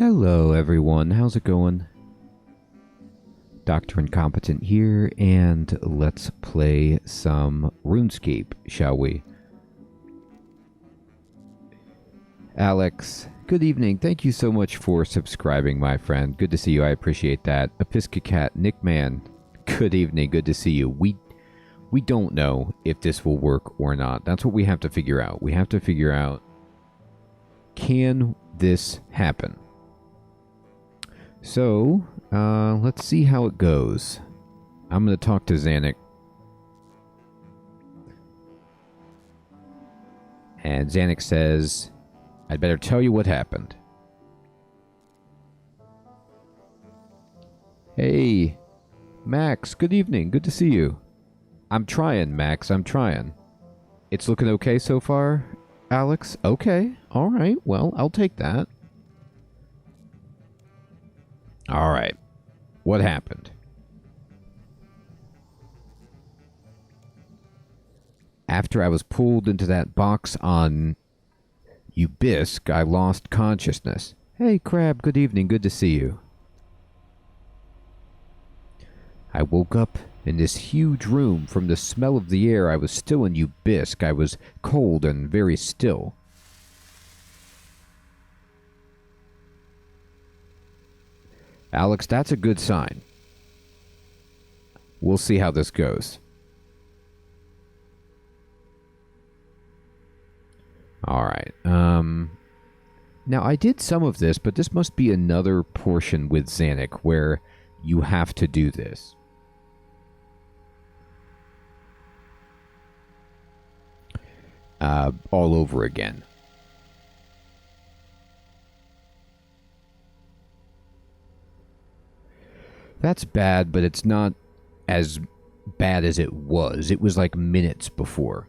Hello everyone, how's it going? Dr. Incompetent here, and let's play some RuneScape, shall we? Alex, good evening. Thank you so much for subscribing, my friend. Good to see you, I appreciate that. Episcocat, Nickman, good evening, good to see you. We don't know if this will work or not. That's what we have to figure out. We have to figure out, can this happen? So, let's see how it goes. I'm going to talk to Zanuck. And Zanuck says, I'd better tell you what happened. Hey, Max, good evening. Good to see you. I'm trying, Max. I'm trying. It's looking okay so far, Alex? Okay. All right. Well, I'll take that. All right. What happened? After I was pulled into that box on Ubisk, I lost consciousness. Hey, Crab, good evening. Good to see you. I woke up in this huge room. From the smell of the air, I was still in Ubisk. I was cold and very still. Alex, that's a good sign. We'll see how this goes. Alright, now I did some of this, but this must be another portion with Zanuck where you have to do this. All over again. That's bad, but it's not as bad as it was. It was like minutes before.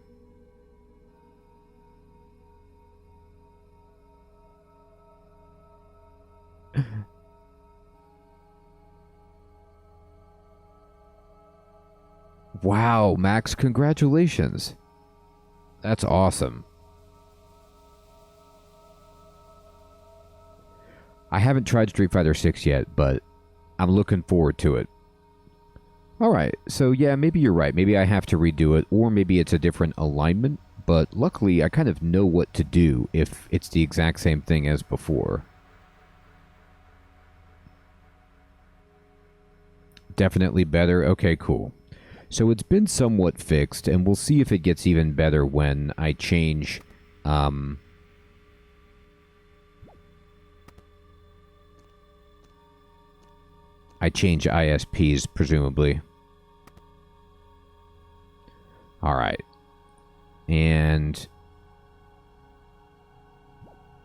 Wow, Max, congratulations. That's awesome. I haven't tried Street Fighter 6 yet, but I'm looking forward to it. Alright, so yeah, maybe you're right. Maybe I have to redo it, or maybe it's a different alignment, but luckily I kind of know what to do if it's the exact same thing as before. Definitely better? Okay, cool. So it's been somewhat fixed, and we'll see if it gets even better when I change, ISPs, presumably. Alright. And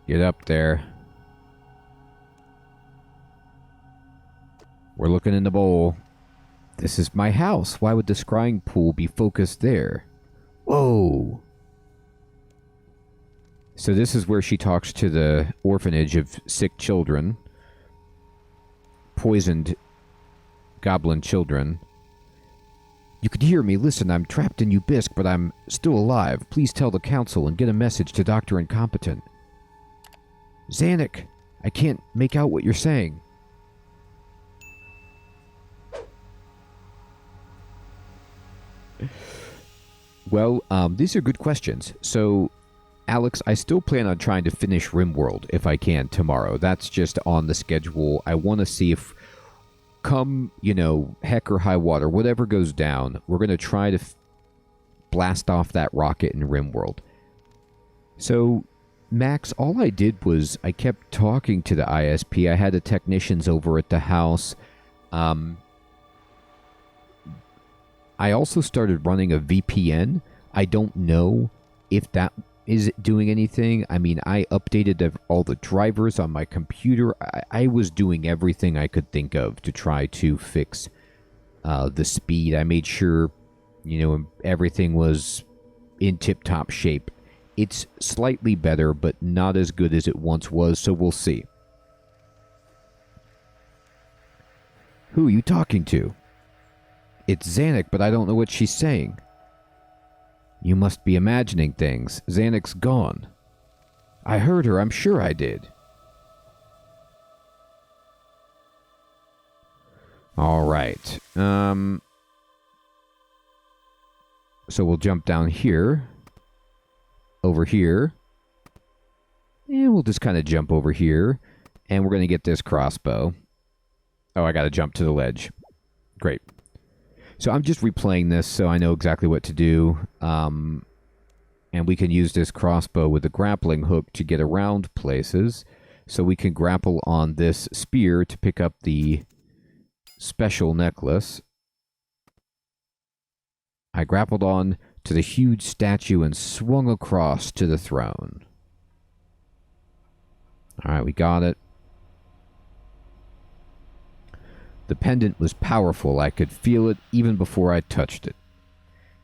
get up there. We're looking in the bowl. This is my house. Why would the scrying pool be focused there? Whoa. So this is where she talks to the orphanage of sick children. Poisoned goblin children. You can hear me. Listen, I'm trapped in Ubisk, but I'm still alive. Please tell the council and get a message to Dr. Incompetent. Zanuck, I can't make out what you're saying. Well, these are good questions. So, Alex, I still plan on trying to finish RimWorld if I can tomorrow. That's just on the schedule. I want to see if, come, heck or high water, whatever goes down, we're going to try to blast off that rocket in RimWorld. So, Max, all I did was I kept talking to the ISP. I had the technicians over at the house. I also started running a VPN. I don't know if that is doing anything. I mean, I updated all the drivers on my computer. I was doing everything I could think of to try to fix the speed. I made sure, everything was in tip-top shape. It's slightly better, but not as good as it once was, so we'll see. Who are you talking to? It's Zanuck, but I don't know what she's saying. You must be imagining things. Zanuck's gone. I heard her, I'm sure I did. All right. So we'll jump down here. Over here. And we'll just kind of jump over here. And we're going to get this crossbow. Oh, I got to jump to the ledge. Great. So I'm just replaying this so I know exactly what to do. And we can use this crossbow with a grappling hook to get around places. So we can grapple on this spear to pick up the special necklace. I grappled on to the huge statue and swung across to the throne. Alright, we got it. The pendant was powerful. I could feel it even before I touched it.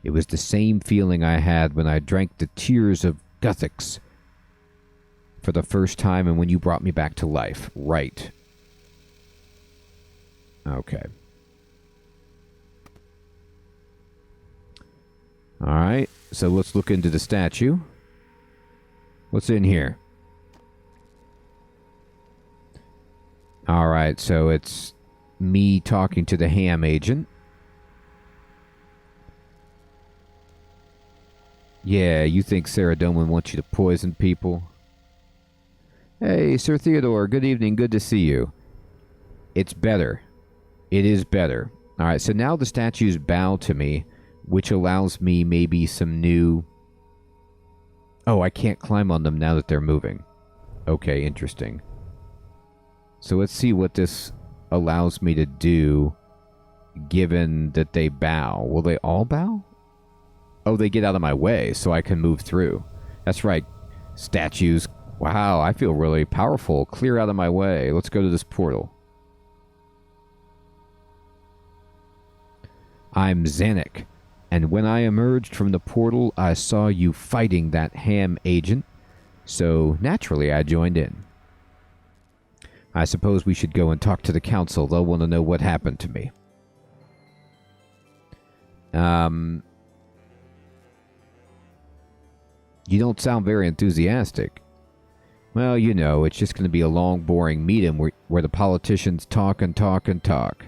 It was the same feeling I had when I drank the tears of Guthix for the first time and when you brought me back to life. Right. Okay. Alright, so let's look into the statue. What's in here? Alright, so it's me talking to the ham agent. Yeah, you think Sarah Doman wants you to poison people? Hey, Sir Theodore, good evening, good to see you. It's better. It is better. Alright, so now the statues bow to me, which allows me maybe some new... Oh, I can't climb on them now that they're moving. Okay, interesting. So let's see what this allows me to do, given that they bow. Will they all bow? Oh, they get out of my way, so I can move through. That's right. Statues. Wow, I feel really powerful. Clear out of my way. Let's go to this portal. I'm Zanuck, and when I emerged from the portal, I saw you fighting that ham agent, so naturally I joined in. I suppose we should go and talk to the council. They'll want to know what happened to me. You don't sound very enthusiastic. Well, you know, it's just going to be a long, boring meeting where the politicians talk and talk and talk.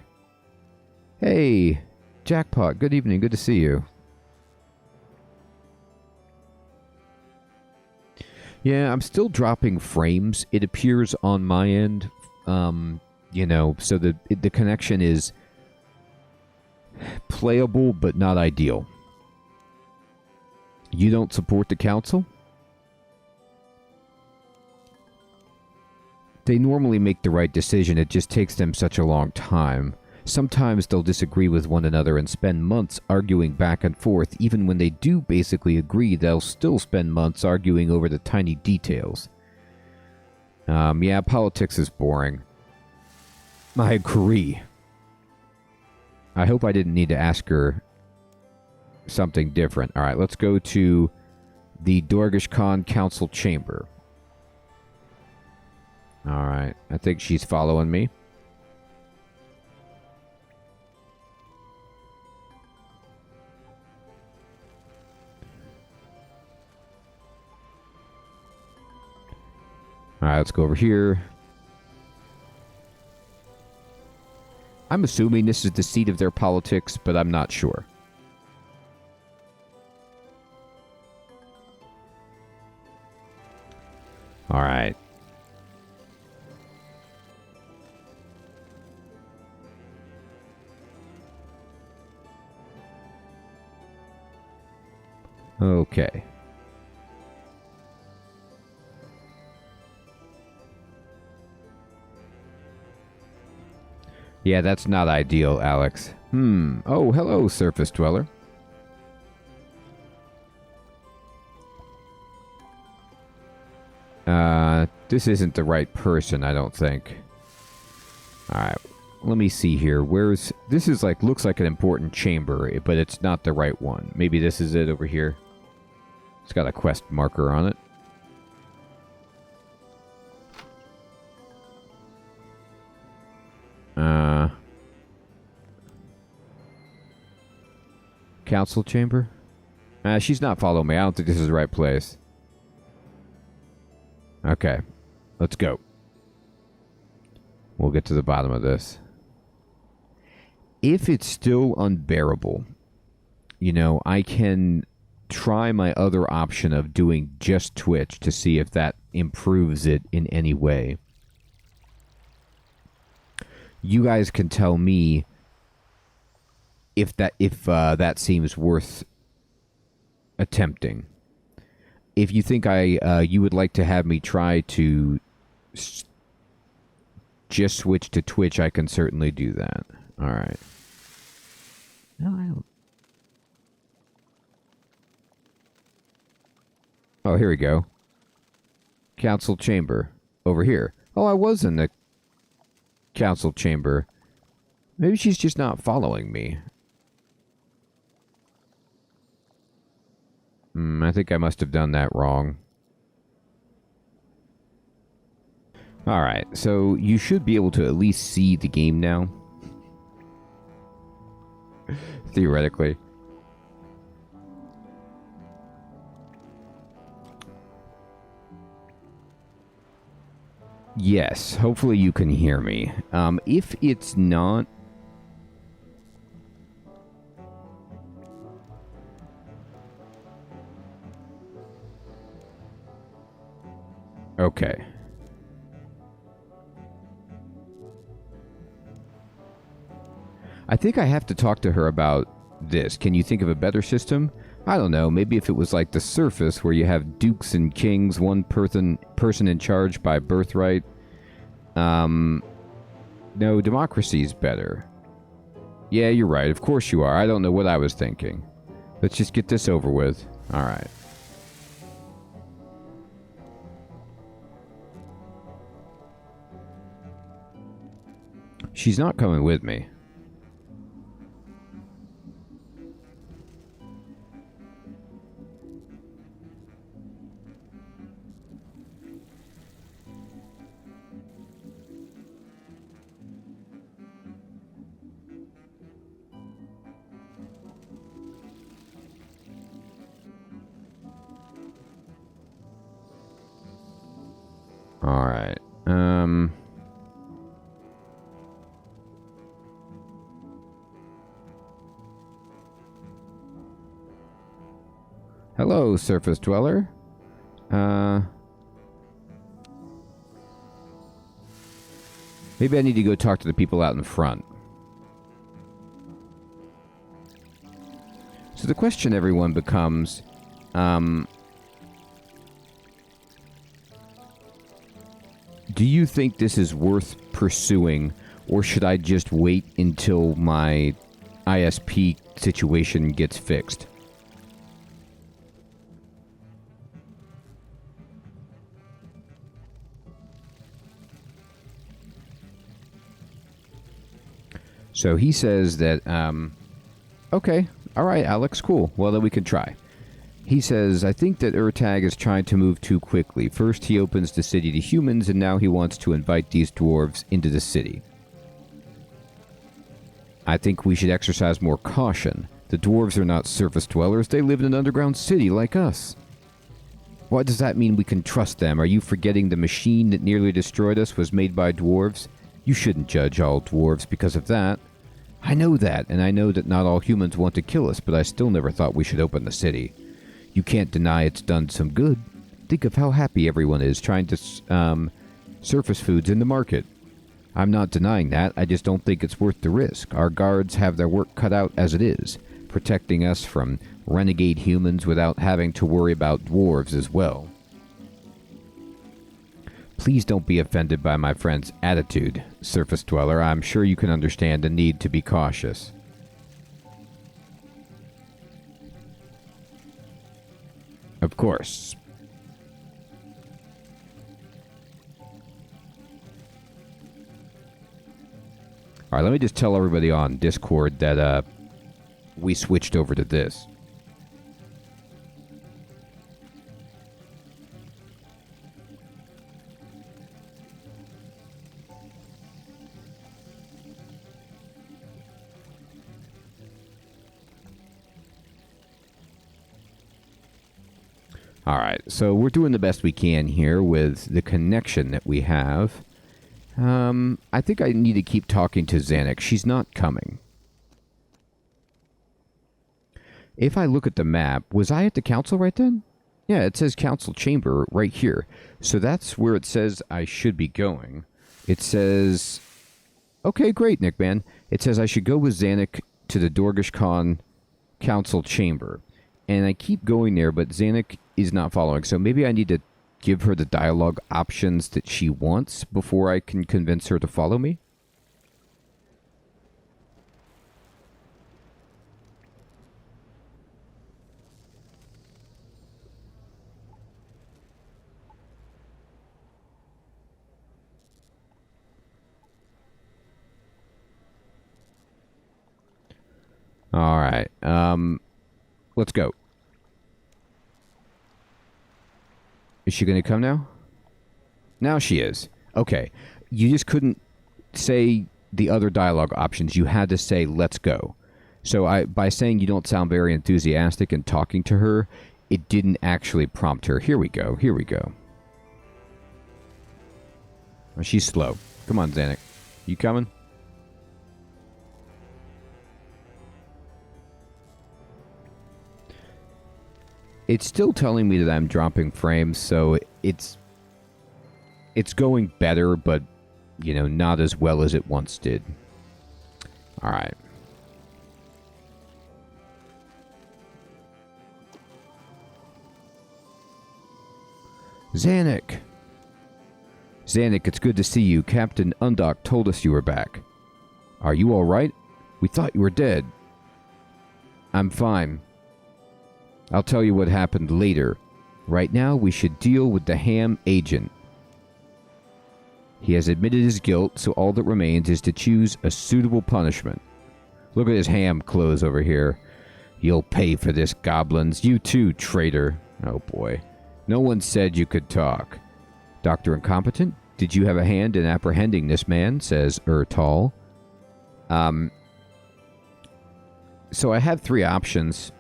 Hey, Jackpot, good evening, good to see you. Yeah, I'm still dropping frames. It appears on my end, you know, so the connection is playable but not ideal. You don't support the council? They normally make the right decision, it just takes them such a long time. Sometimes they'll disagree with one another and spend months arguing back and forth. Even when they do basically agree, they'll still spend months arguing over the tiny details. Yeah, politics is boring. I agree. I hope I didn't need to ask her something different. Alright, let's go to the Dorgish Khan Council Chamber. Alright, I think she's following me. Alright, let's go over here. I'm assuming this is the seat of their politics, but I'm not sure. Alright. Okay. Yeah, that's not ideal, Alex. Oh, hello, Surface Dweller. This isn't the right person, I don't think. Alright, let me see here. This is like, looks like an important chamber, but it's not the right one. Maybe this is it over here. It's got a quest marker on it. Council chamber? She's not following me. I don't think this is the right place. Okay. Let's go. We'll get to the bottom of this. If it's still unbearable, you know, I can try my other option of doing just Twitch to see if that improves it in any way. You guys can tell me if that seems worth attempting. If you think you would like to have me try to just switch to Twitch, I can certainly do that. All right. No, I don't. Oh, here we go. Council chamber. Over here. Oh, I was in the council chamber. Maybe she's just not following me. I think I must have done that wrong. Alright, so you should be able to at least see the game now. Theoretically. Yes, hopefully you can hear me. If it's not... Okay. I think I have to talk to her about this. Can you think of a better system? I don't know, maybe if it was like the Surface, where you have dukes and kings, one person in charge by birthright. No, democracy's better. Yeah, you're right, of course you are. I don't know what I was thinking. Let's just get this over with. Alright. She's not coming with me. Alright, hello, surface dweller. Maybe I need to go talk to the people out in front. So the question, everyone, becomes, do you think this is worth pursuing, or should I just wait until my ISP situation gets fixed? So he says that, okay, alright, Alex, cool. Well, then we can try. He says, I think that Urtag is trying to move too quickly. First he opens the city to humans, and now he wants to invite these dwarves into the city. I think we should exercise more caution. The dwarves are not surface dwellers. They live in an underground city like us. What does that mean we can trust them? Are you forgetting the machine that nearly destroyed us was made by dwarves? You shouldn't judge all dwarves because of that. I know that, and I know that not all humans want to kill us, but I still never thought we should open the city. You can't deny it's done some good. Think of how happy everyone is trying to surface foods in the market. I'm not denying that, I just don't think it's worth the risk. Our guards have their work cut out as it is, protecting us from renegade humans without having to worry about dwarves as well. Please don't be offended by my friend's attitude, surface dweller. I'm sure you can understand the need to be cautious. Of course. Alright, let me just tell everybody on Discord that we switched over to this. Alright, so we're doing the best we can here with the connection that we have. I think I need to keep talking to Xanax. She's not coming. If I look at the map, was I at the council right then? Yeah, it says council chamber right here. So that's where it says I should be going. It says... Okay, great, Nick, man. It says I should go with Zanuck to the Dorgish Khan council chamber. And I keep going there, but Zanuck is not following. So maybe I need to give her the dialogue options that she wants before I can convince her to follow me? All right. Let's go. Is she going to come now? Now she is. Okay. You just couldn't say the other dialogue options. You had to say, let's go. So by saying you don't sound very enthusiastic and talking to her, it didn't actually prompt her. Here we go. Here we go. Oh, she's slow. Come on, Zanuck. You coming? It's still telling me that I'm dropping frames, so it's going better, but, you know, not as well as it once did. All right. Zanuck! Zanuck, it's good to see you. Captain Undok told us you were back. Are you all right? We thought you were dead. I'm fine. I'll tell you what happened later. Right now, we should deal with the ham agent. He has admitted his guilt, so all that remains is to choose a suitable punishment. Look at his ham clothes over here. You'll pay for this, goblins. You too, traitor. Oh boy. No one said you could talk. Dr. Incompetent, did you have a hand in apprehending this man? Says Tal. So I had three options.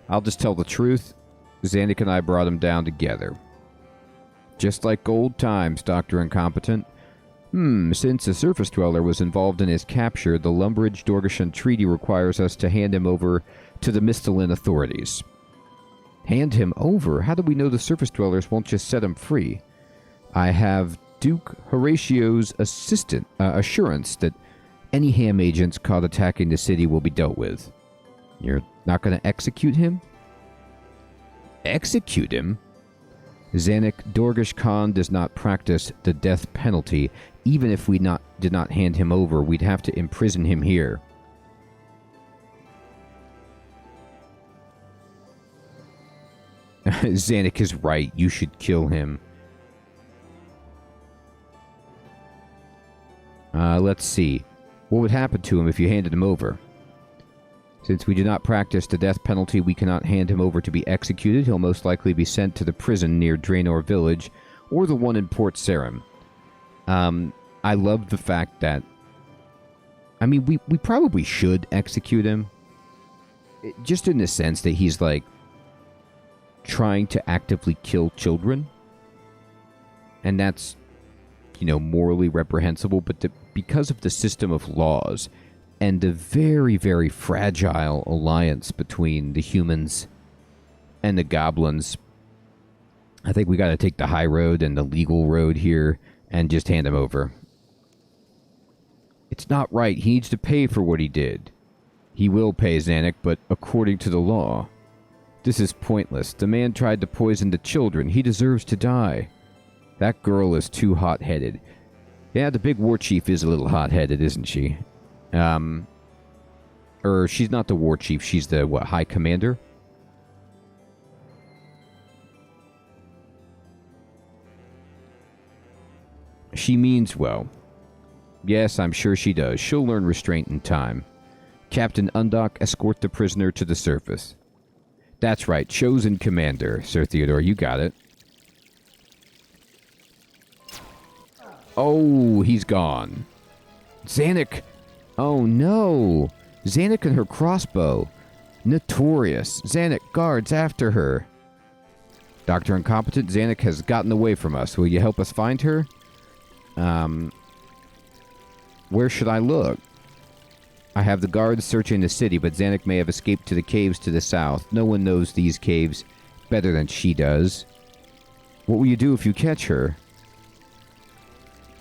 I'll just tell the truth. Zanuck and I brought him down together. Just like old times, Dr. Incompetent. Since a surface dweller was involved in his capture, the Lumbridge-Dorgishan Treaty requires us to hand him over to the Mistalin authorities. Hand him over? How do we know the surface dwellers won't just set him free? I have Duke Horatio's assurance that any ham agents caught attacking the city will be dealt with. You're not going to execute him? Execute him? Zanuck, Dorgish Khan does not practice the death penalty. Even if we did not hand him over, we'd have to imprison him here. Zanuck is right. You should kill him. Let's see. What would happen to him if you handed him over? Since we do not practice the death penalty, we cannot hand him over to be executed. He'll most likely be sent to the prison near Draenor Village, or the one in Port Sarim. I love the fact that... I mean, we probably should execute him. Just in the sense that he's, like, trying to actively kill children. And that's, you know, morally reprehensible, but because of the system of laws... and the very, very fragile alliance between the humans and the goblins, I think we got to take the high road and the legal road here and just hand him over. It's not right. He needs to pay for what he did. He will pay, Zanuck, but according to the law. This is pointless. The man tried to poison the children. He deserves to die. That girl is too hot-headed. Yeah, the big war chief is a little hot-headed, isn't she? She's not the war chief, she's the, high commander? She means well. Yes, I'm sure she does. She'll learn restraint in time. Captain Undok, escort the prisoner to the surface. That's right, chosen commander, Sir Theodore, you got it. Oh, he's gone. Zanuck! Oh no! Zanuck and her crossbow. Notorious. Zanuck, guards after her. Dr. Incompetent, Zanuck has gotten away from us. Will you help us find her? Where should I look? I have the guards searching the city, but Zanuck may have escaped to the caves to the south. No one knows these caves better than she does. What will you do if you catch her?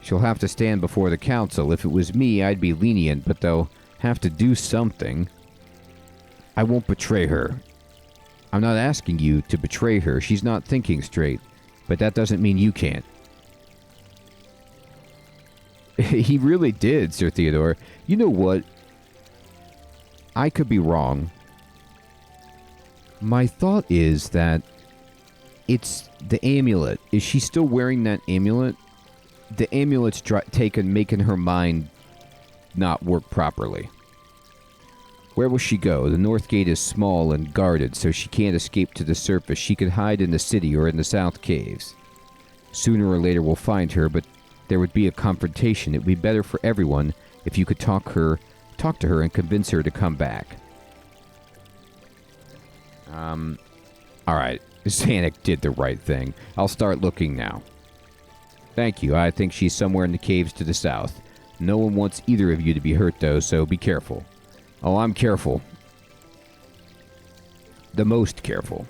She'll have to stand before the council. If it was me, I'd be lenient, but they'll have to do something. I won't betray her. I'm not asking you to betray her. She's not thinking straight, but that doesn't mean you can't. He really did, Sir Theodore. You know what? I could be wrong. My thought is that it's the amulet. Is she still wearing that amulet? The amulet's making her mind not work properly. Where will she go? The north gate is small and guarded, so she can't escape to the surface. She could hide in the city or in the south caves. Sooner or later we'll find her, but there would be a confrontation. It would be better for everyone if you could talk to her and convince her to come back. Alright. Zanuck did the right thing. I'll start looking now. Thank you. I think she's somewhere in the caves to the south. No one wants either of you to be hurt, though, so be careful. Oh, I'm careful. The most careful.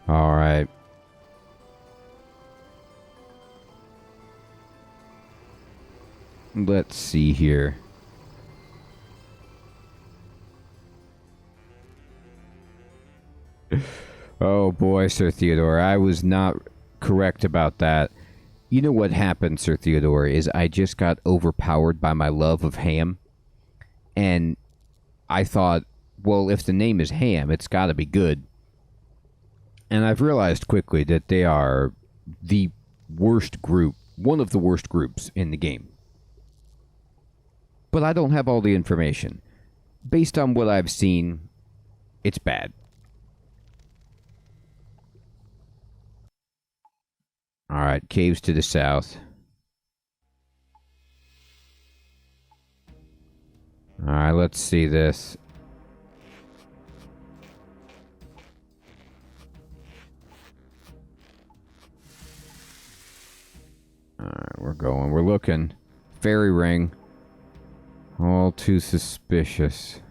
All right. Let's see here. Oh boy, Sir Theodore, I was not correct about that. You know what happened, Sir Theodore, is I just got overpowered by my love of ham. And I thought, well, if the name is Ham, it's got to be good. And I've realized quickly that they are the worst group, one of the worst groups in the game. But I don't have all the information. Based on what I've seen, it's bad. Alright, caves to the south. Alright, let's see this. Alright, we're going. We're looking. Fairy ring. All too suspicious.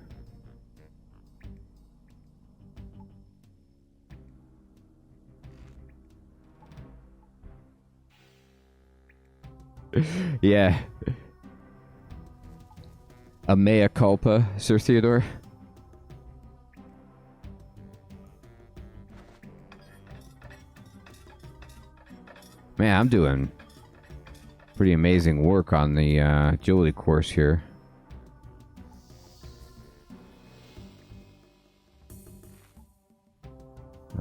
Yeah. A mea culpa, Sir Theodore? Man, I'm doing pretty amazing work on the agility course here.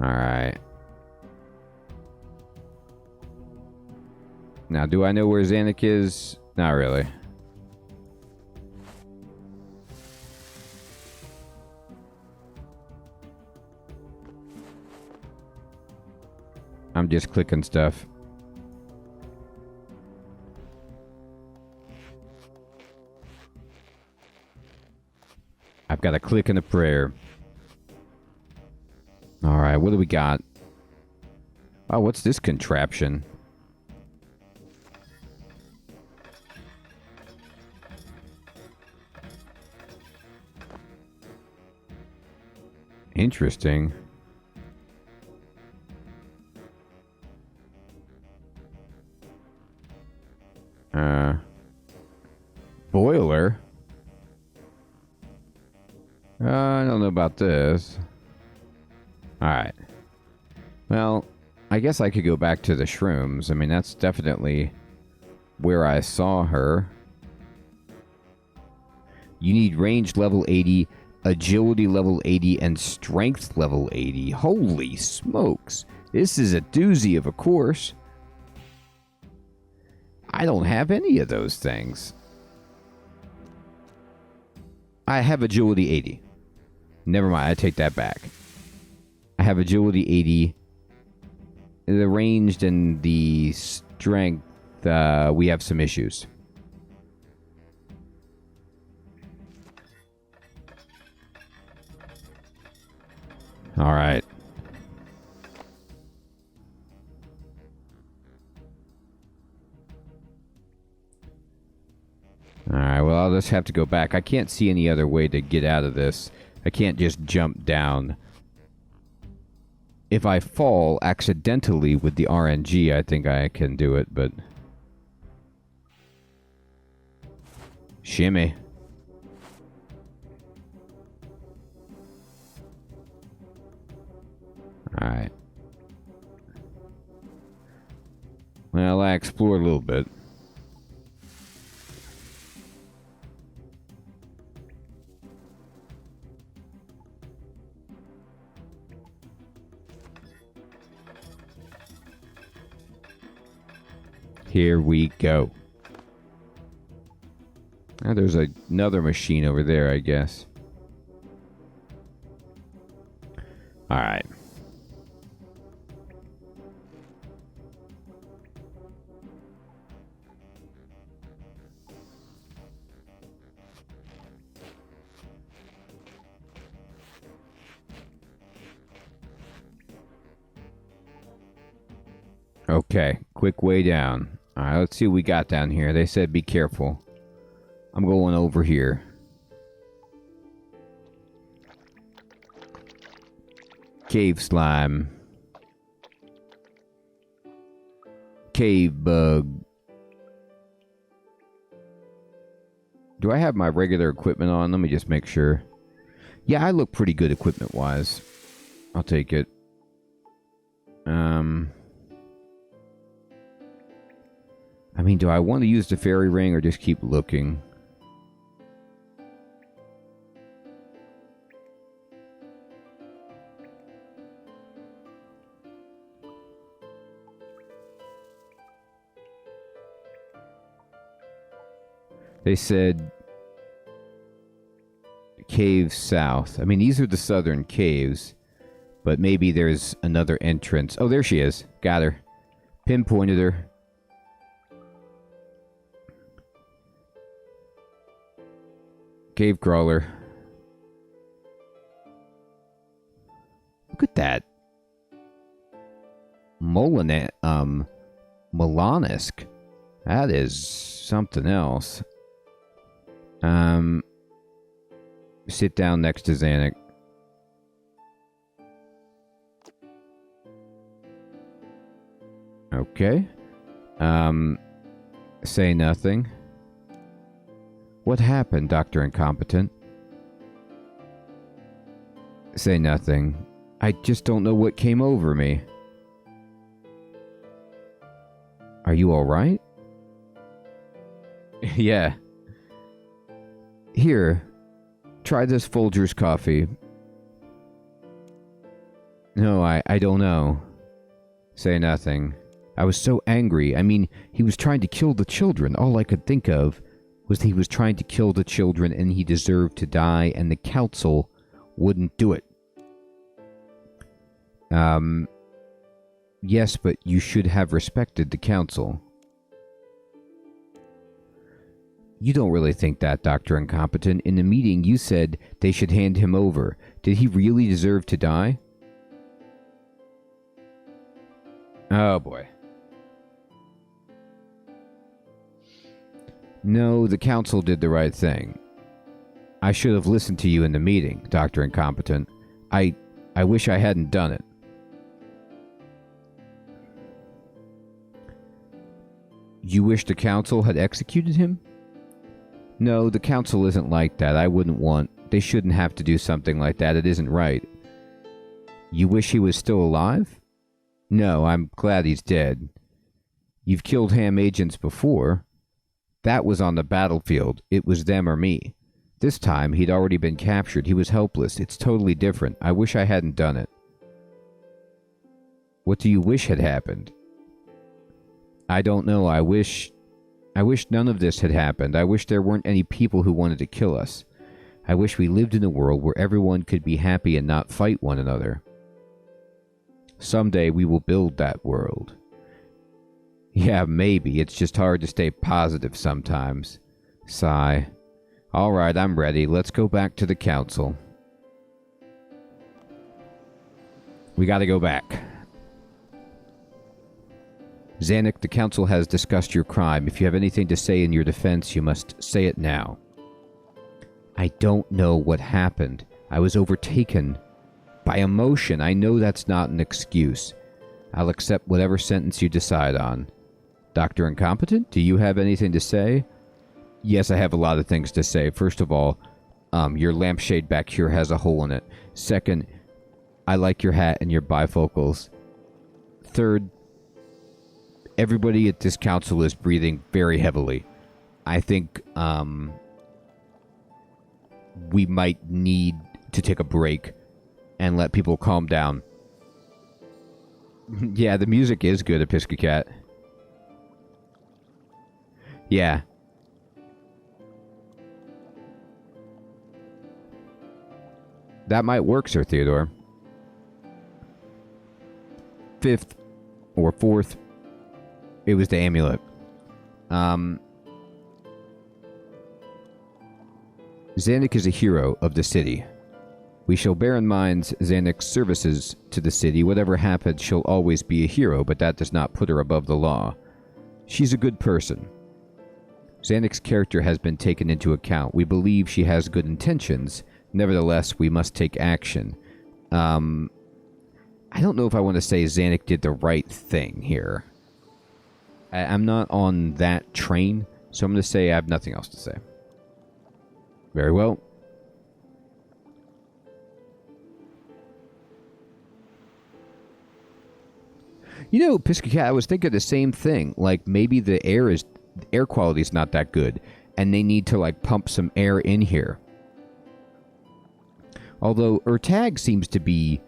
Alright. Now, do I know where Zanuck is? Not really. I'm just clicking stuff. I've got a click and a prayer. Alright, what do we got? Oh, what's this contraption? Interesting. Boiler? I don't know about this. Alright. Well, I guess I could go back to the shrooms. I mean, that's definitely where I saw her. You need range level 80, agility level 80, and strength level 80. Holy smokes. This is a doozy of a course. I don't have any of those things. I have agility 80. Never mind, I take that back. I have agility 80. The ranged and the strength, we have some issues. All right. Alright, well, I'll just have to go back. I can't see any other way to get out of this. I can't just jump down. If I fall accidentally with the RNG, I think I can do it, but... Shimmy. Alright. Well, I explored a little bit. Here we go. Oh, there's another machine over there, I guess. Alright. Okay, quick way down. Alright, let's see what we got down here. They said be careful. I'm going over here. Cave slime. Cave bug. Do I have my regular equipment on? Let me just make sure. Yeah, I look pretty good equipment-wise. I'll take it. I mean, do I want to use the fairy ring or just keep looking? They said cave south. I mean, these are the southern caves, but maybe there's another entrance. Oh, there she is. Got her. Pinpointed her. Cave crawler. Look at that. Molanisk. That is something else. Sit down next to Xanac. Okay. Say nothing. What happened, Dr. Incompetent? Say nothing. I just don't know what came over me. Are you alright? Yeah. Here. Try this Folgers coffee. No, I don't know. Say nothing. I was so angry. I mean, he was trying to kill the children. All I could think of was he was trying to kill the children and he deserved to die and the council wouldn't do it. Yes, but you should have respected the council. You don't really think that, Dr. Incompetent. In the meeting, you said they should hand him over. Did he really deserve to die? Oh, boy. No, the council did the right thing. I should have listened to you in the meeting, Dr. Incompetent. I wish I hadn't done it. You wish the council had executed him? No, the council isn't like that. I wouldn't want... They shouldn't have to do something like that. It isn't right. You wish he was still alive? No, I'm glad he's dead. You've killed ham agents before. That was on the battlefield. It was them or me. This time, he'd already been captured. He was helpless. It's totally different. I wish I hadn't done it. What do you wish had happened? I don't know. I wish none of this had happened. I wish there weren't any people who wanted to kill us. I wish we lived in a world where everyone could be happy and not fight one another. Someday we will build that world. Yeah, maybe. It's just hard to stay positive sometimes. Sigh. Alright, I'm ready. Let's go back to the council. We gotta go back. Zanuck, the council has discussed your crime. If you have anything to say in your defense, you must say it now. I don't know what happened. I was overtaken by emotion. I know that's not an excuse. I'll accept whatever sentence you decide on. Dr. Incompetent, do you have anything to say? Yes, I have a lot of things to say. First of all, your lampshade back here has a hole in it. Second, I like your hat and your bifocals. Third, everybody at this council is breathing very heavily. I think we might need to take a break and let people calm down. Yeah, the music is good, Episcocat. Yeah. That might work, Sir Theodore. Fifth or fourth, it was the amulet. Zanuck is a hero of the city. We shall bear in mind Zanuck's services to the city. Whatever happens, she'll always be a hero, but that does not put her above the law. She's a good person. Zanuck's character has been taken into account. We believe she has good intentions. Nevertheless, we must take action. I don't know if I want to say Zanuck did the right thing here. I'm not on that train, so I'm going to say I have nothing else to say. Very well. You know, Piscacat, I was thinking the same thing. Like, maybe the air quality is not that good, and they need to, like, pump some air in here. Although Ertag seems to be,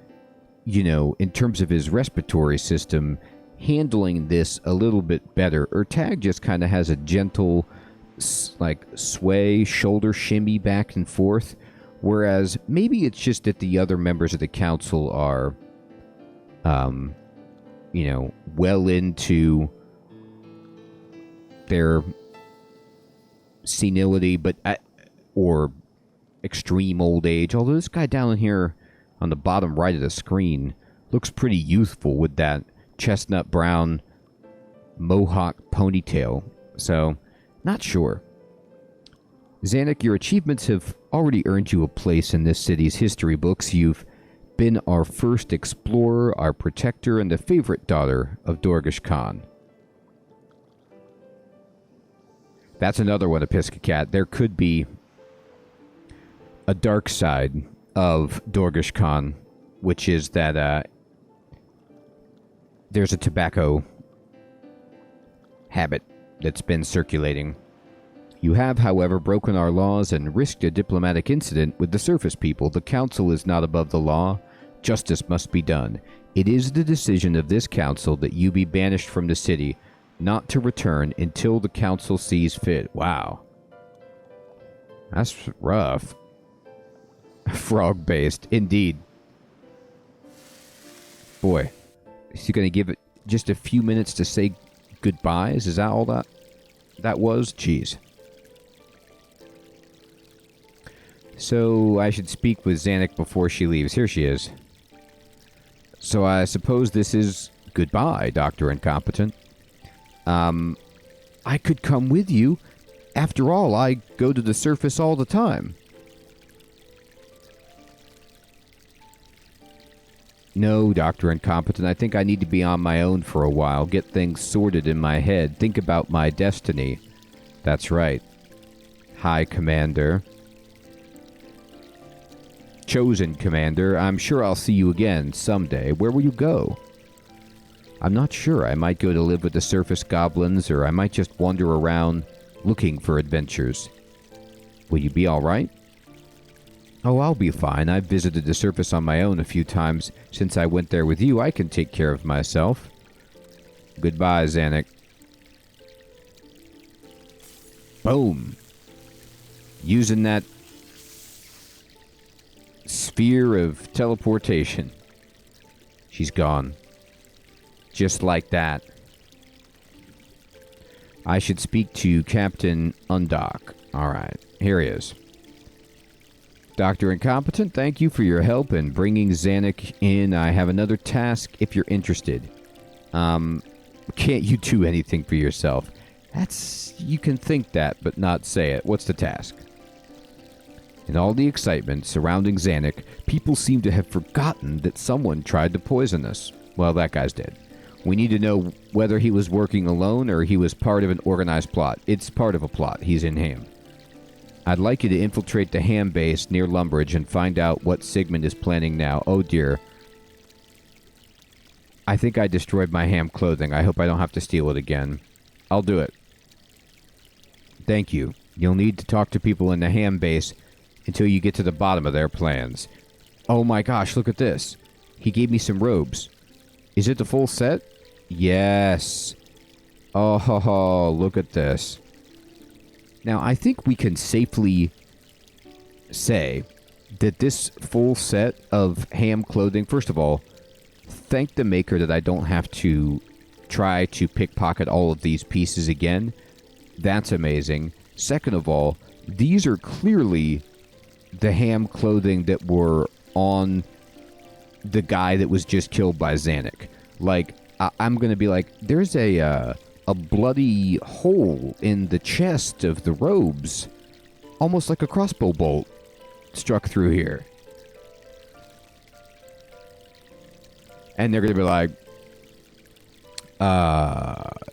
you know, in terms of his respiratory system, handling this a little bit better. Ertag just kind of has a gentle, like, sway, shoulder shimmy back and forth, whereas maybe it's just that the other members of the council are, you know, well into their senility, but or extreme old age. Although this guy down here on the bottom right of the screen looks pretty youthful with that chestnut brown mohawk ponytail. So, not sure. Zanuck, your achievements have already earned you a place in this city's history books. You've been our first explorer, our protector, and the favorite daughter of Dorgish Khan. That's another one, Episcocat. There could be a dark side of Dorgish Khan, which is that there's a tobacco habit that's been circulating. You have, however, broken our laws and risked a diplomatic incident with the surface people. The council is not above the law. Justice must be done. It is the decision of this council that you be banished from the city, not to return until the council sees fit. Wow. That's rough. Frog-based, indeed. Boy, is he going to give it just a few minutes to say goodbyes? Is that all that was? Jeez. So, I should speak with Zanuck before she leaves. Here she is. So, I suppose this is goodbye, Dr. Incompetent. I could come with you. After all, I go to the surface all the time. No, Dr. Incompetent, I think I need to be on my own for a while, get things sorted in my head, think about my destiny. That's right. Hi, Commander. Chosen Commander, I'm sure I'll see you again someday. Where will you go? I'm not sure. I might go to live with the surface goblins, or I might just wander around looking for adventures. Will you be alright? Oh, I'll be fine. I've visited the surface on my own a few times since I went there with you. I can take care of myself. Goodbye, Zanuck. Boom. Using that sphere of teleportation. She's gone. Just like that. I should speak to Captain Undock. Alright, here he is. Dr. Incompetent, thank you for your help in bringing Zanuck in. I have another task if you're interested. Can't you do anything for yourself? You can think that, but not say it. What's the task? In all the excitement surrounding Zanuck, people seem to have forgotten that someone tried to poison us. Well, that guy's dead. We need to know whether he was working alone or he was part of an organized plot. It's part of a plot. He's in Ham. I'd like you to infiltrate the Ham base near Lumbridge and find out what Sigmund is planning now. Oh dear. I think I destroyed my Ham clothing. I hope I don't have to steal it again. I'll do it. Thank you. You'll need to talk to people in the Ham base until you get to the bottom of their plans. Oh my gosh, look at this. He gave me some robes. Is it the full set? Yes. Oh, look at this. Now, I think we can safely say that this full set of Ham clothing, first of all, thank the maker that I don't have to try to pickpocket all of these pieces again. That's amazing. Second of all, these are clearly the Ham clothing that were on the guy that was just killed by Zanuck. Like, I'm going to be like, there's a bloody hole in the chest of the robes. Almost like a crossbow bolt struck through here. And they're going to be like,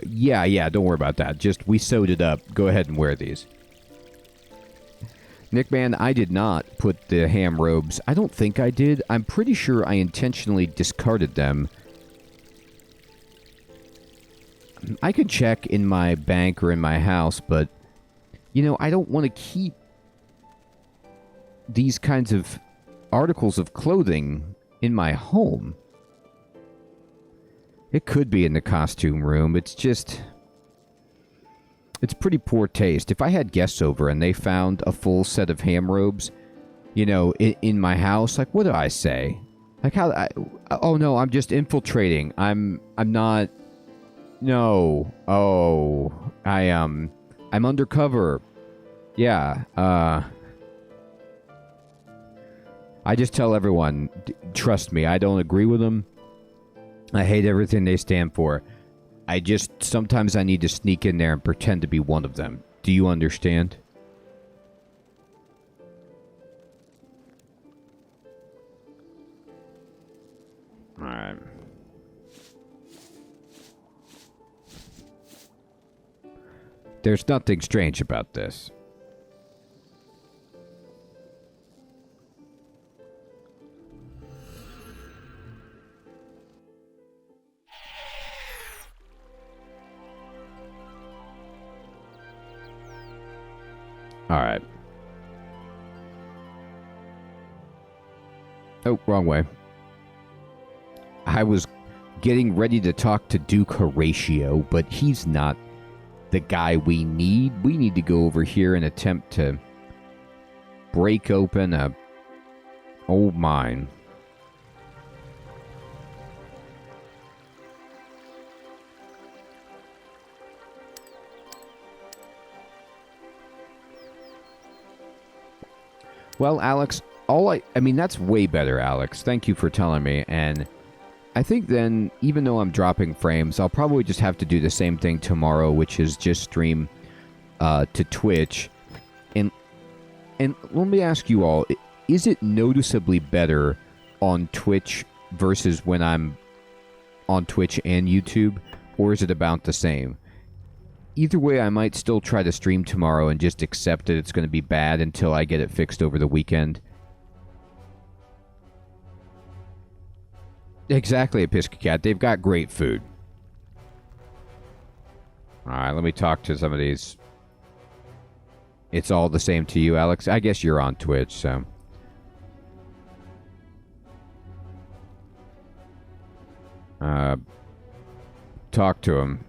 yeah, don't worry about that. Just, we sewed it up. Go ahead and wear these. Nickman, I did not put the Ham robes. I don't think I did. I'm pretty sure I intentionally discarded them. I could check in my bank or in my house, but, you know, I don't want to keep these kinds of articles of clothing in my home. It could be in the costume room. It's just... it's pretty poor taste. If I had guests over and they found a full set of Ham robes, you know, in my house, like, what do I say? Like, oh no, I'm just infiltrating. I'm not... No. Oh. I'm undercover. Yeah. I just tell everyone, trust me, I don't agree with them. I hate everything they stand for. Sometimes I need to sneak in there and pretend to be one of them. Do you understand? Alright. There's nothing strange about this. Alright. Oh, wrong way. I was getting ready to talk to Duke Horatio, but he's not the guy we need. We need to go over here and attempt to break open a old mine. Well, Alex, I mean, that's way better, Alex. Thank you for telling me. And I think then, even though I'm dropping frames, I'll probably just have to do the same thing tomorrow, which is just stream to Twitch. And let me ask you all, is it noticeably better on Twitch versus when I'm on Twitch and YouTube? Or is it about the same? Either way, I might still try to stream tomorrow and just accept that it's going to be bad until I get it fixed over the weekend. Exactly, Episcocat. They've got great food. Alright, let me talk to some of these. It's all the same to you, Alex? I guess you're on Twitch, so... talk to him.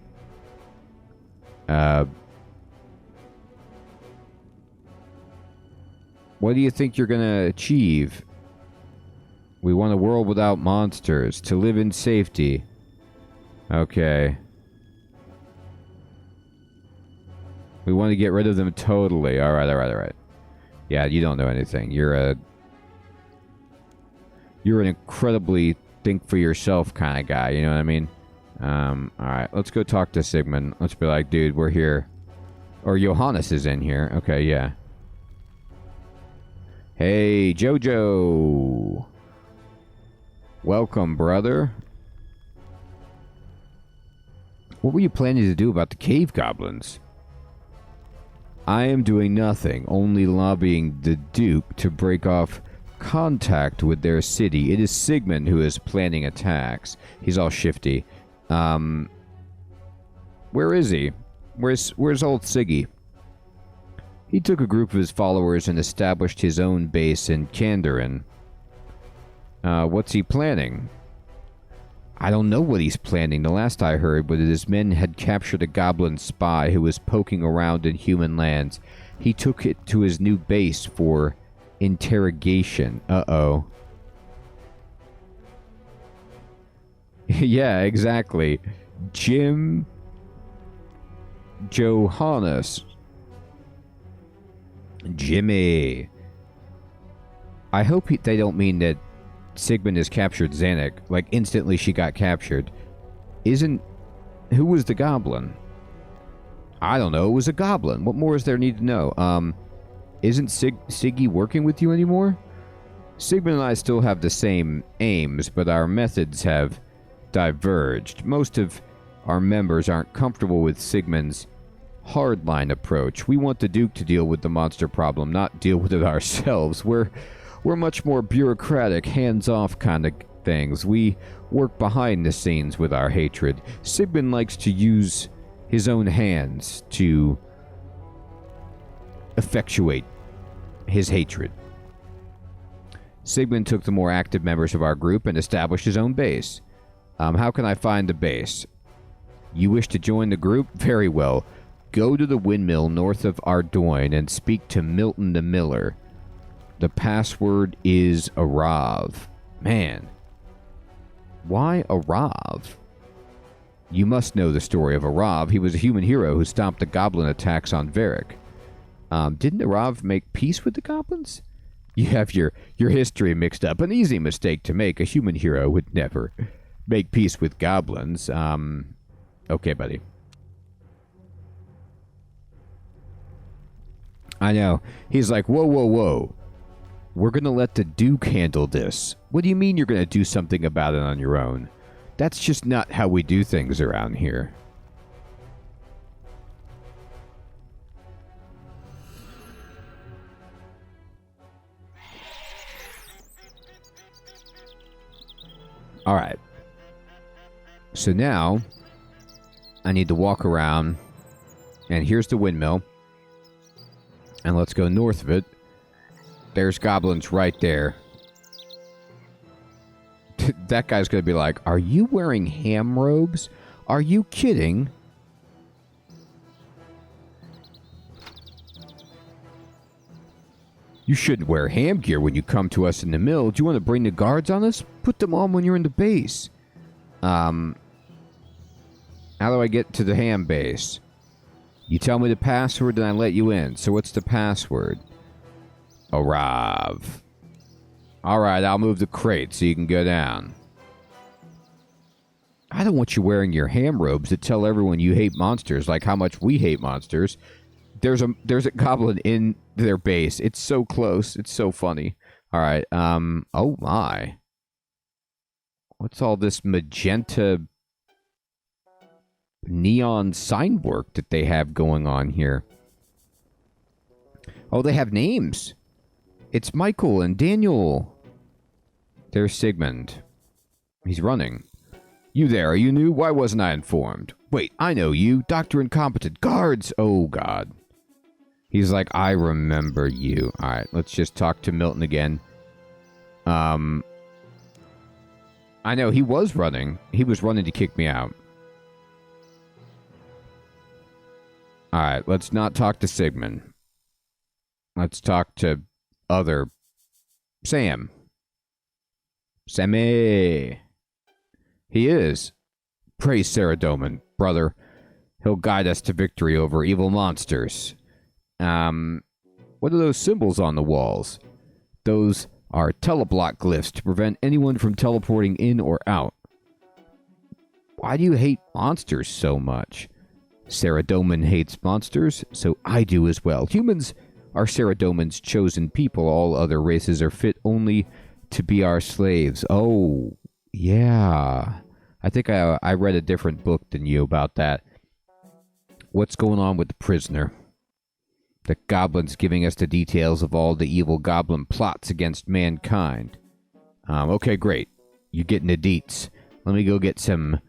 What do you think you're going to achieve We want a world without monsters. To live in safety. Okay. We want to get rid of them totally. Alright. Yeah, you don't know anything. You're an incredibly think for yourself kind of guy, you know what I mean? Alright, let's go talk to Sigmund. Let's be like, dude, we're here. Or Johannes is in here. Okay, yeah. Hey, Jojo. Welcome, brother. What were you planning to do about the cave goblins? I am doing nothing, only lobbying the Duke to break off contact with their city. It is Sigmund who is planning attacks. He's all shifty. Where is he? Where's old Siggy? He took a group of his followers and established his own base in Kandarin. What's he planning? I don't know what he's planning. The last I heard was that his men had captured a goblin spy who was poking around in human lands. He took it to his new base for interrogation. Uh-oh. Yeah, exactly. Johannes. Jimmy. I hope they don't mean that Sigmund has captured Zanuck. Like, instantly she got captured. Who was the goblin? I don't know. It was a goblin. What more is there need to know? Isn't Siggy working with you anymore? Sigmund and I still have the same aims, but our methods have diverged. Most of our members aren't comfortable with Sigmund's hardline approach. We want the Duke to deal with the monster problem, not deal with it ourselves. We're much more bureaucratic, hands-off kind of things. We work behind the scenes with our hatred. Sigmund likes to use his own hands to effectuate his hatred. Sigmund took the more active members of our group and established his own base. How can I find the base? You wish to join the group? Very well. Go to the windmill north of Ardoin and speak to Milton the Miller. The password is Arav. Man. Why Arav? You must know the story of Arav. He was a human hero who stopped the goblin attacks on Varric. Didn't Arav make peace with the goblins? You have your history mixed up. An easy mistake to make. A human hero would never make peace with goblins. Okay, buddy. I know. He's like, whoa. We're going to let the Duke handle this. What do you mean you're going to do something about it on your own? That's just not how we do things around here. Alright. So now, I need to walk around, and here's the windmill. And let's go north of it. There's goblins right there. That guy's going to be like, are you wearing ham robes? Are you kidding? You shouldn't wear ham gear when you come to us in the mill. Do you want to bring the guards on us? Put them on when you're in the base. How do I get to the ham base? You tell me the password and I let you in. So what's the password? Arav. Alright, I'll move the crate so you can go down. I don't want you wearing your ham robes to tell everyone you hate monsters, like how much we hate monsters. There's a goblin in their base. It's so close. It's so funny. Alright, oh my. What's all this magenta neon sign work that they have going on here? Oh, they have names. It's Michael and Daniel. There's Sigmund. He's running. You there, are you new? Why wasn't I informed? Wait, I know you. Dr. Incompetent. Guards! Oh, God. He's like, I remember you. Alright, let's just talk to Milton again. I know, he was running. He was running to kick me out. Alright, let's not talk to Sigmund. Let's talk to other Sam. Sammy. He is. Praise Saradomin, brother. He'll guide us to victory over evil monsters. What are those symbols on the walls? Those are teleblock glyphs to prevent anyone from teleporting in or out. Why do you hate monsters so much? Saradomin hates monsters, so I do as well. Humans are Saradomin's chosen people. All other races are fit only to be our slaves. Oh, yeah. I think I read a different book than you about that. What's going on with the prisoner? The goblin's giving us the details of all the evil goblin plots against mankind. Okay, great. You're getting the deets. Let me go get some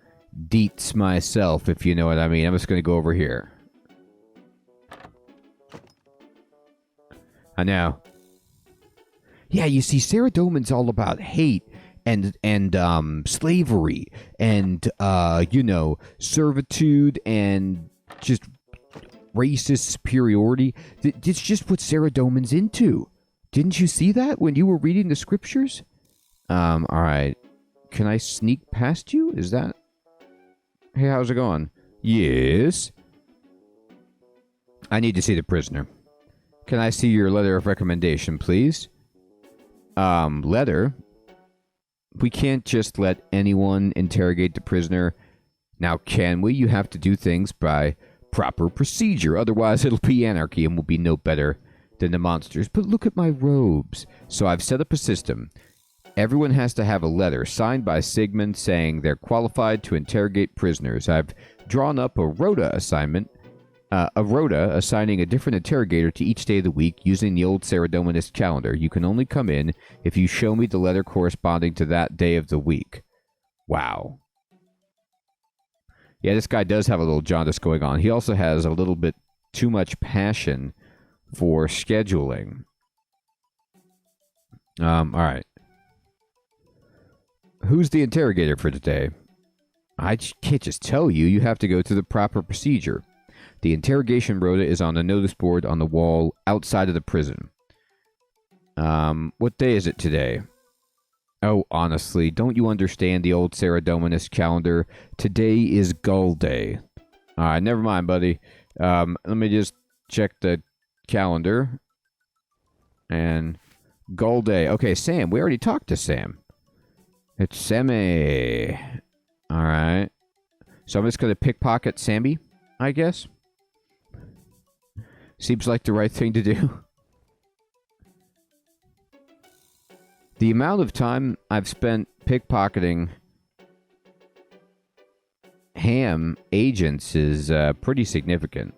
deets myself, if you know what I mean. I'm just going to go over here. I know. Yeah, you see, Saradomin's all about hate and slavery and, servitude and just racist superiority. It's just what Saradomin's into. Didn't you see that when you were reading the scriptures? All right. Can I sneak past you? Is that... Hey, how's it going? Yes. I need to see the prisoner. Can I see your letter of recommendation, please? Letter? We can't just let anyone interrogate the prisoner. Now, can we? You have to do things by proper procedure. Otherwise, it'll be anarchy and we'll be no better than the monsters. But look at my robes. So I've set up a system. Everyone has to have a letter signed by Sigmund saying they're qualified to interrogate prisoners. I've drawn up a rota assignment, assigning a different interrogator to each day of the week using the old Saradominist calendar. You can only come in if you show me the letter corresponding to that day of the week. Wow. Yeah, this guy does have a little jaundice going on. He also has a little bit too much passion for scheduling. All right. Who's the interrogator for today? I can't just tell you. You have to go through the proper procedure. The interrogation rota is on the notice board on the wall outside of the prison. What day is it today? Oh, honestly, don't you understand the old Saradominist calendar? Today is Gull Day. Alright, never mind, buddy. Let me just check the calendar. And Gull Day. Okay, Sam. We already talked to Sam. It's Sammy. Alright. So I'm just going to pickpocket Sammy, I guess. Seems like the right thing to do. The amount of time I've spent pickpocketing ham agents is pretty significant.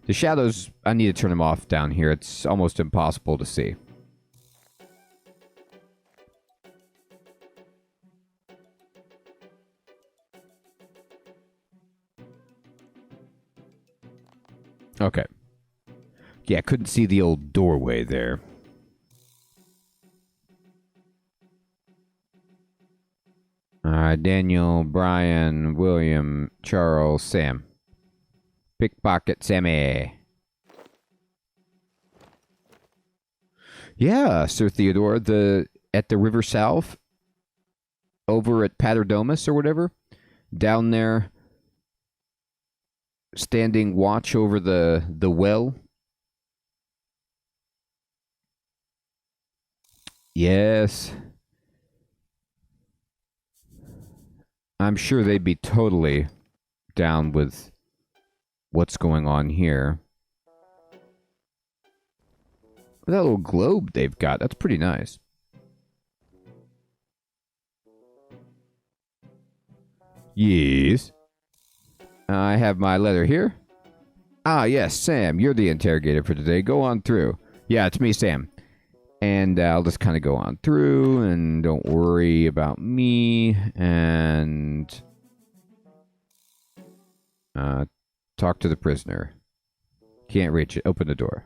The shadows, I need to turn them off down here. It's almost impossible to see. Okay. Yeah, couldn't see the old doorway there. Daniel, Brian, William, Charles, Sam. Pickpocket Sammy. Yeah, Sir Theodore, at the River South, over at Paterdomus or whatever, down there, standing watch over the well. Yes. I'm sure they'd be totally down with what's going on here. That little globe they've got, that's pretty nice. Yes. I have my letter here. Ah, yes, Sam, you're the interrogator for today. Go on through. Yeah, it's me, Sam. And I'll just kind of go on through, and don't worry about me, and talk to the prisoner. Can't reach it. Open the door.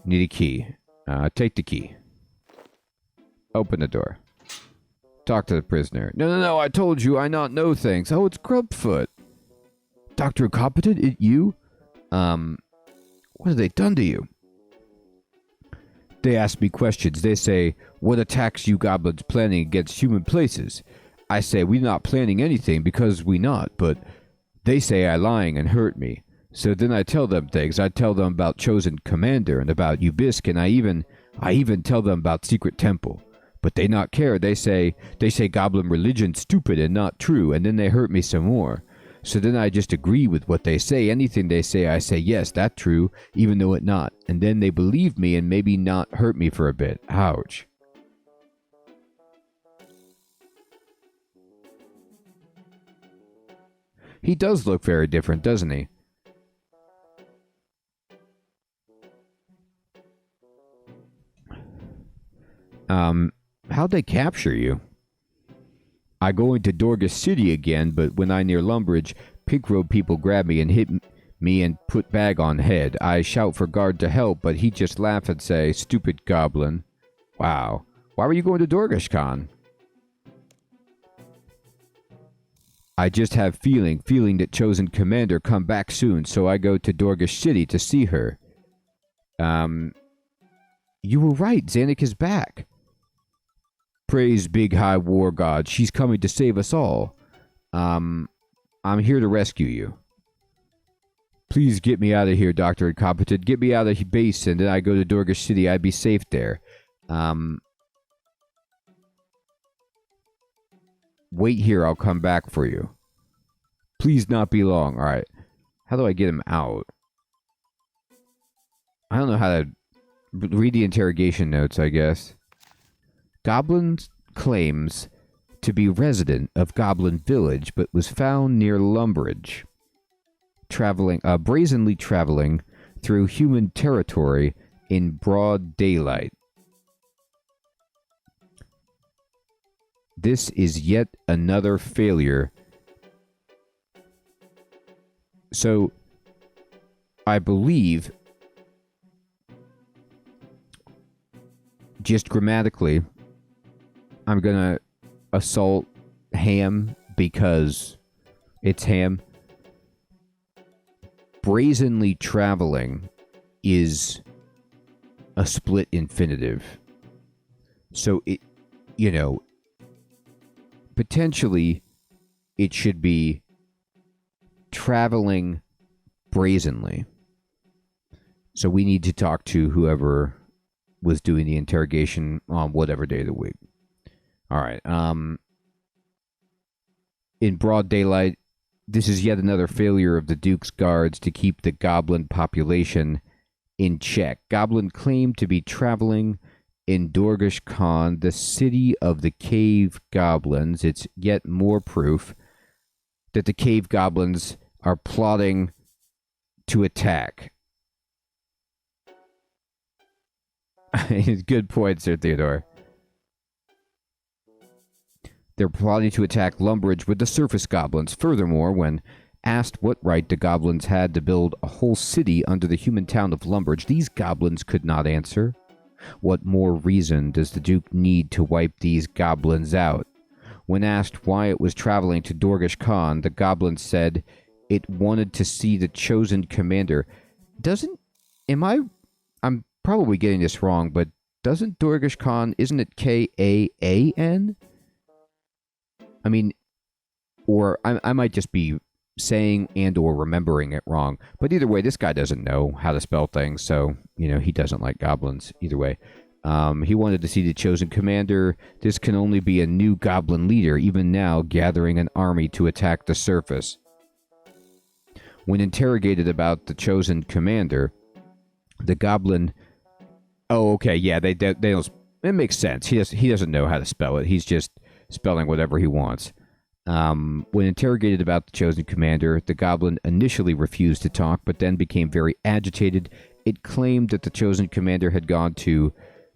Need a key. Take the key. Open the door. Talk to the prisoner. No, I told you I not know things. Oh, it's Grubfoot. Dr. Incompetent, it you? What have they done to you? They ask me questions. They say, what attacks you goblins planning against human places? I say, we not planning anything because we not, but they say I lying and hurt me. So then I tell them things. I tell them about Chosen Commander and about Ubisk, and I even tell them about Secret Temple. But they not care. They say goblin religion stupid and not true, and then they hurt me some more. So then I just agree with what they say. Anything they say, I say, yes, that true, even though it not. And then they believe me and maybe not hurt me for a bit. Ouch. He does look very different, doesn't he? How'd they capture you? I go into Dorgus City again, but when I near Lumbridge, Pink Road people grab me and hit me and put bag on head. I shout for guard to help, but he just laugh and say, stupid goblin. Wow. Why were you going to Dorgish Con? I just have feeling that Chosen Commander come back soon, so I go to Dorgish City to see her. You were right, Zanuck is back. Praise big high war god, she's coming to save us all. I'm here to rescue you. Please get me out of here, Dr. Incompetent. Get me out of base, and then I go to Dorgish City. I'd be safe there. Wait here, I'll come back for you. Please not be long. Alright. How do I get him out? I don't know how to read the interrogation notes, I guess. Goblin claims to be resident of Goblin Village, but was found near Lumbridge, brazenly traveling through human territory in broad daylight. This is yet another failure. So, I believe, just grammatically, I'm gonna assault Ham because it's Ham. Brazenly traveling is a split infinitive. So it, potentially it should be traveling brazenly. So we need to talk to whoever was doing the interrogation on whatever day of the week. All right. In broad daylight, this is yet another failure of the Duke's guards to keep the goblin population in check. Goblin claimed to be traveling in Dorgish Khan, the city of the cave goblins. It's yet more proof that the cave goblins are plotting to attack. Good point, Sir Theodore. They're plotting to attack Lumbridge with the surface goblins. Furthermore, when asked what right the goblins had to build a whole city under the human town of Lumbridge, these goblins could not answer. What more reason does the Duke need to wipe these goblins out? When asked why it was traveling to Dorgish Khan, the goblin said it wanted to see the Chosen Commander. I'm probably getting this wrong, but doesn't Dorgish Khan, isn't it K-A-A-N? I mean, or I might just be saying and or remembering it wrong. But either way, this guy doesn't know how to spell things, so, he doesn't like goblins either way. He wanted to see the Chosen Commander. This can only be a new goblin leader, even now gathering an army to attack the surface. When interrogated about the Chosen Commander, the goblin... Oh, okay, yeah, they don't... It makes sense. He doesn't know how to spell it. He's just spelling whatever he wants. When interrogated about the Chosen Commander, the goblin initially refused to talk, but then became very agitated. It claimed that the Chosen Commander had gone to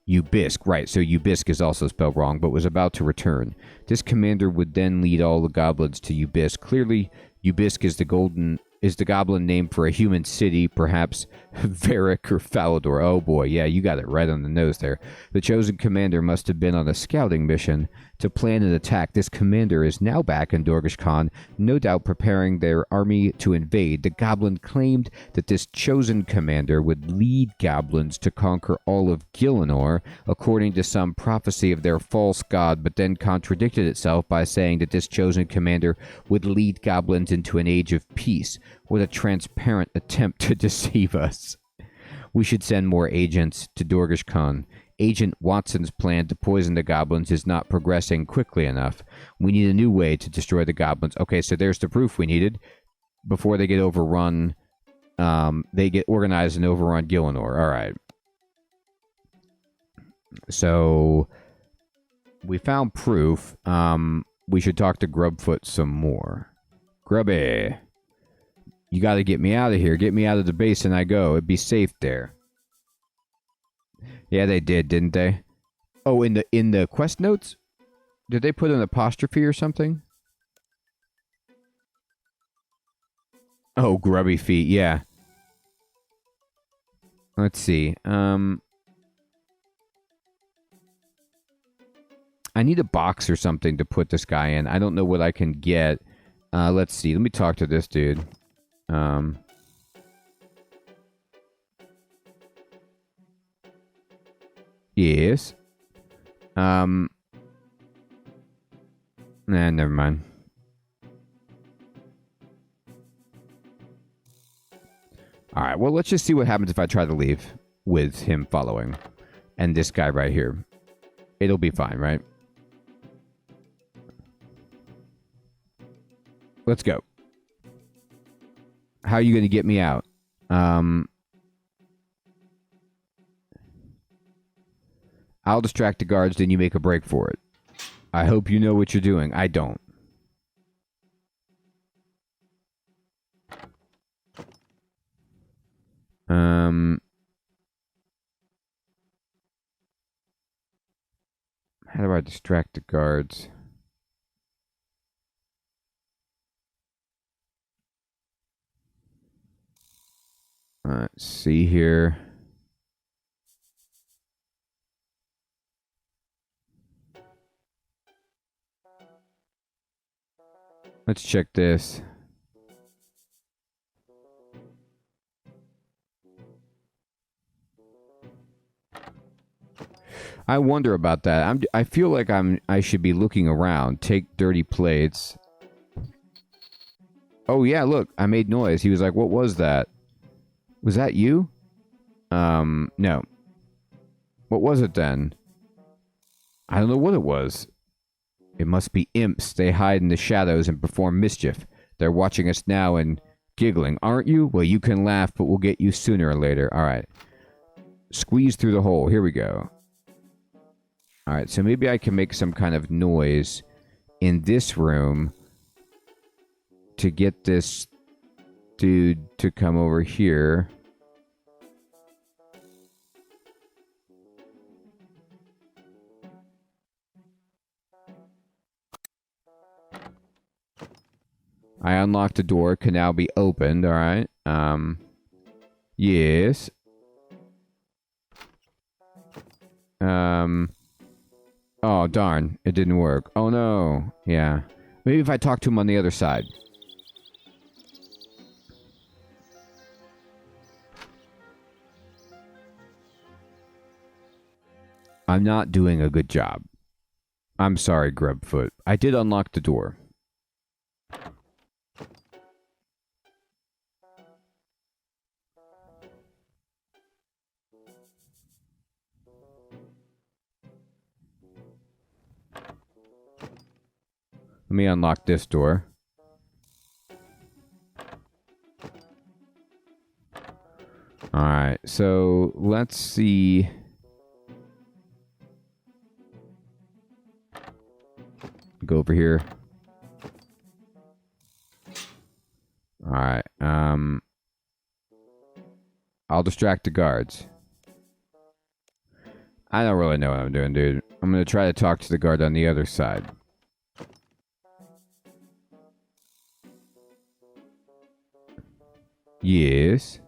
Ubisk. Right, so Ubisk is also spelled wrong, but was about to return. This commander would then lead all the goblins to Ubisk. Clearly, Ubisk is the golden Is the goblin named for a human city, perhaps Varric or Falador? Oh boy, yeah, you got it right on the nose there. The chosen commander must have been on a scouting mission to plan an attack. This commander is now back in Dorgesh Khan, no doubt preparing their army to invade. The goblin claimed that this chosen commander would lead goblins to conquer all of Gielinor, according to some prophecy of their false god, but then contradicted itself by saying that this chosen commander would lead goblins into an age of peace. What a transparent attempt to deceive us. We should send more agents to Dorgesh Khan. Agent Watson's plan to poison the goblins is not progressing quickly enough. We need a new way to destroy the goblins. Okay, so there's the proof we needed. Before they get overrun, they get organized and overrun Gielinor. All right. So we found proof. We should talk to Grubfoot some more. Grubby, you got to get me out of here. Get me out of the base and I go. It'd be safe there. Yeah, they did, didn't they? Oh, in the quest notes? Did they put an apostrophe or something? Oh, grubby feet, yeah. Let's see. I need a box or something to put this guy in. I don't know what I can get. Let's see. Let me talk to this dude. Yes. Nah, never mind. Alright, well, let's just see what happens if I try to leave with him following. And this guy right here. It'll be fine, right? Let's go. How are you going to get me out? I'll distract the guards, then you make a break for it. I hope you know what you're doing. I don't. How do I distract the guards? Let's see here. Let's check this. I wonder about that. I feel like I should be looking around. Take dirty plates. Oh yeah, look, I made noise. He was like, "What was that? Was that you?" No. What was it then? I don't know what it was. It must be imps. They hide in the shadows and perform mischief. They're watching us now and giggling. Aren't you? Well, you can laugh, but we'll get you sooner or later. All right. Squeeze through the hole. Here we go. All right, so maybe I can make some kind of noise in this room to get this dude to come over here. I unlocked the door. Can now be opened. All right. Yes. Oh, darn. It didn't work. Oh, no. Yeah. Maybe if I talk to him on the other side. I'm not doing a good job. I'm sorry, Grubfoot. I did unlock the door. Let me unlock this door. Alright, so let's see. Go over here. Alright, I'll distract the guards. I don't really know what I'm doing, dude. I'm gonna try to talk to the guard on the other side. Yes.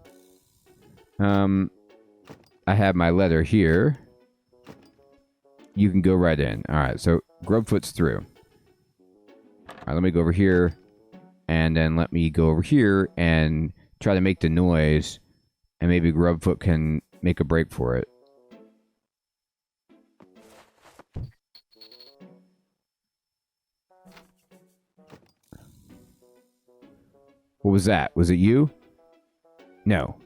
I have my letter here. You can go right in. Alright, so Grubfoot's through. Alright, let me go over here. And then let me go over here and try to make the noise. And maybe Grubfoot can make a break for it. What was that? Was it you? No.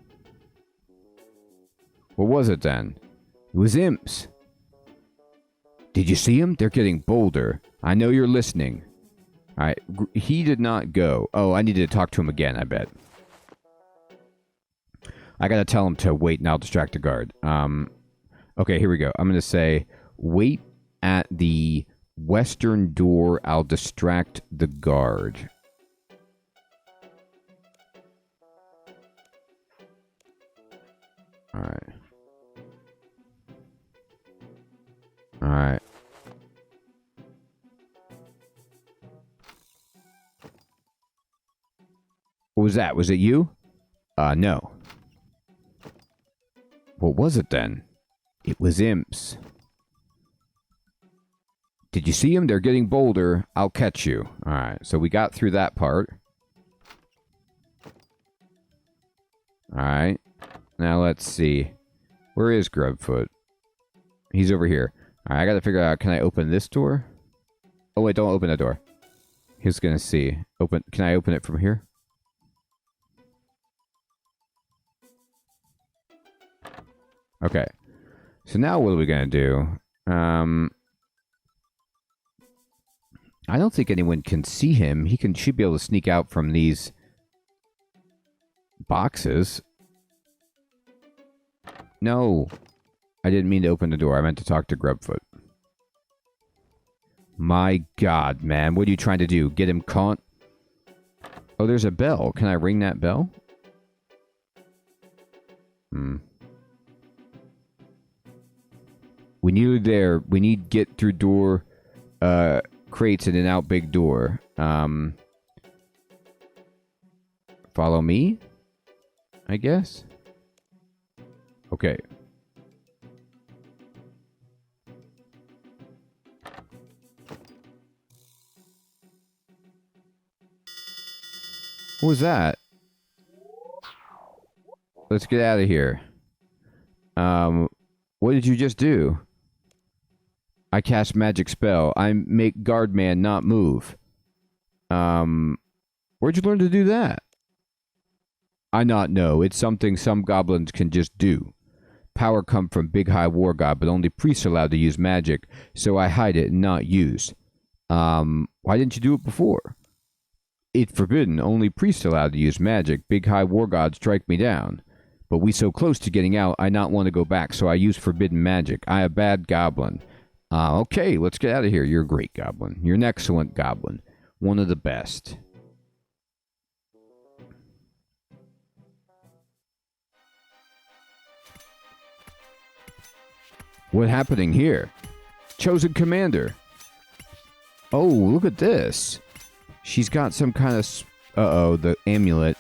What was it then? It was imps. Did you see them? They're getting bolder. I know you're listening. Alright, he did not go. Oh, I needed to talk to him again, I bet. I gotta tell him to wait and I'll distract the guard. Okay, here we go. I'm gonna say, wait at the western door. I'll distract the guard. Alright. Alright. What was that? Was it you? No. What was it then? It was imps. Did you see them? They're getting bolder. I'll catch you. Alright, so we got through that part. Alright. Now let's see. Where is Grubfoot? He's over here. Alright, I gotta figure out, can I open this door? Oh wait, don't open the door. He's gonna see. Can I open it from here? Okay. So now what are we gonna do? I don't think anyone can see him. Should be able to sneak out from these boxes. No. I didn't mean to open the door. I meant to talk to Grubfoot. My God, man. What are you trying to do? Get him caught? Oh, there's a bell. Can I ring that bell? We need there. We need get through door, crates and an out big door. Follow me? I guess? Okay. What was that? Let's get out of here. What did you just do? I cast magic spell. I make guardman not move. Where'd you learn to do that? I not know. It's something some goblins can just do. Power come from Big High War God, but only priests are allowed to use magic, so I hide it and not use. Why didn't you do it before? It's forbidden. Only priests are allowed to use magic. Big High War God strike me down. But we so close to getting out, I not want to go back, so I use forbidden magic. I a bad goblin. Okay, let's get out of here. You're a great goblin. You're an excellent goblin. One of the best. What's happening here? Chosen commander. Oh, look at this. She's got some kind of... Uh-oh, the amulet.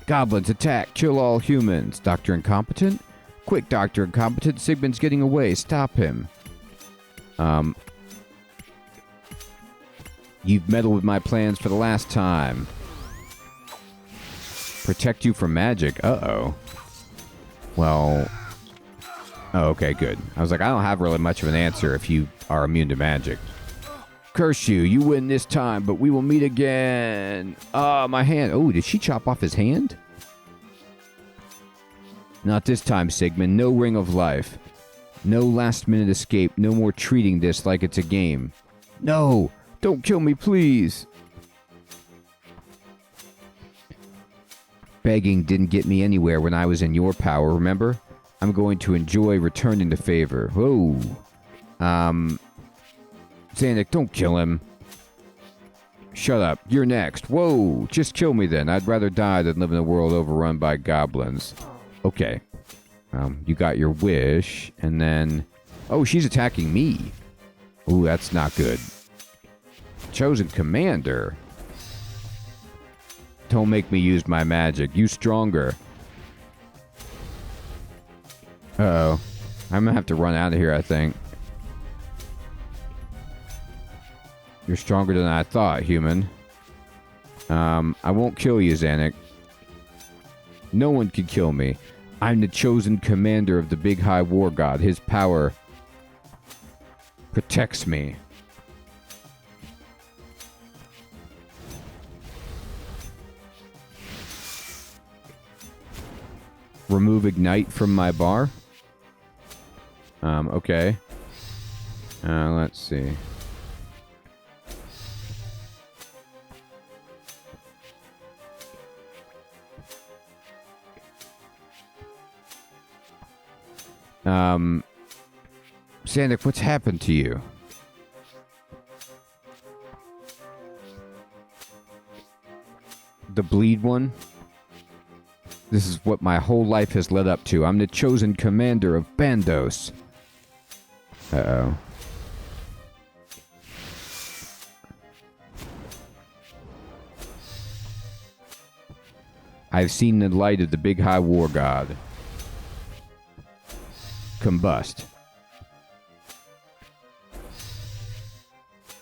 Goblins, attack. Kill all humans. Dr. Incompetent? Quick, Dr. Incompetent. Sigmund's getting away. Stop him. You've meddled with my plans for the last time. Protect you from magic. Uh-oh. Well... Oh, okay, good. I was like, I don't have really much of an answer if you are immune to magic. Curse you. You win this time, but we will meet again. Ah, my hand. Oh, did she chop off his hand? Not this time, Sigmund. No ring of life. No last-minute escape. No more treating this like it's a game. No! Don't kill me, please! Begging didn't get me anywhere when I was in your power, remember? I'm going to enjoy returning the favor. Whoa. Xanik, don't kill him. Shut up. You're next. Whoa. Just kill me then. I'd rather die than live in a world overrun by goblins. Okay. You got your wish. And then... Oh, she's attacking me. Ooh, that's not good. Chosen commander. Don't make me use my magic. You stronger. Uh-oh. I'm gonna have to run out of here, I think. You're stronger than I thought, human. I won't kill you, Xanac. No one can kill me. I'm the chosen commander of the Big High War God. His power protects me. Remove ignite from my bar. Okay. Let's see. Xanac, what's happened to you? The bleed one? This is what my whole life has led up to. I'm the chosen commander of Bandos. Uh-oh. I've seen the light of the Big High War God combust.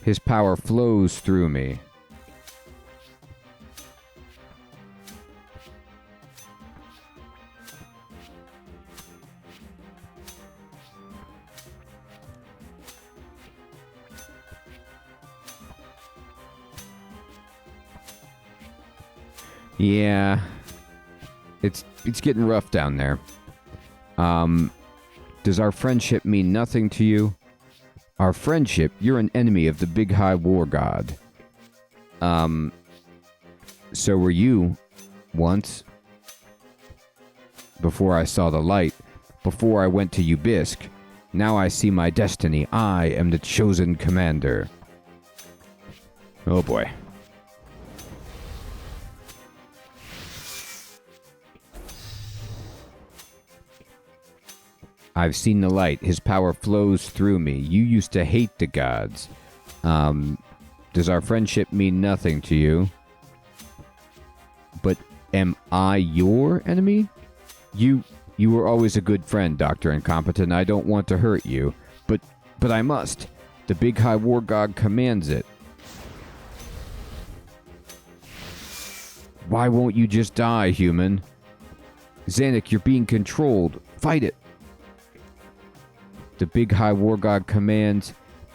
His power flows through me. Yeah. It's getting rough down there. Does our friendship mean nothing to you? Our friendship? You're an enemy of the Big High War God. So were you once. Before I saw the light. Before I went to Ubisk. Now I see my destiny. I am the chosen commander. Oh boy. I've seen the light. His power flows through me. You used to hate the gods. Does our friendship mean nothing to you? But am I your enemy? You were always a good friend, Dr. Incompetent. I don't want to hurt you. But I must. The Big High War God commands it. Why won't you just die, human? Xanac, you're being controlled. Fight it. The Big High War God commands.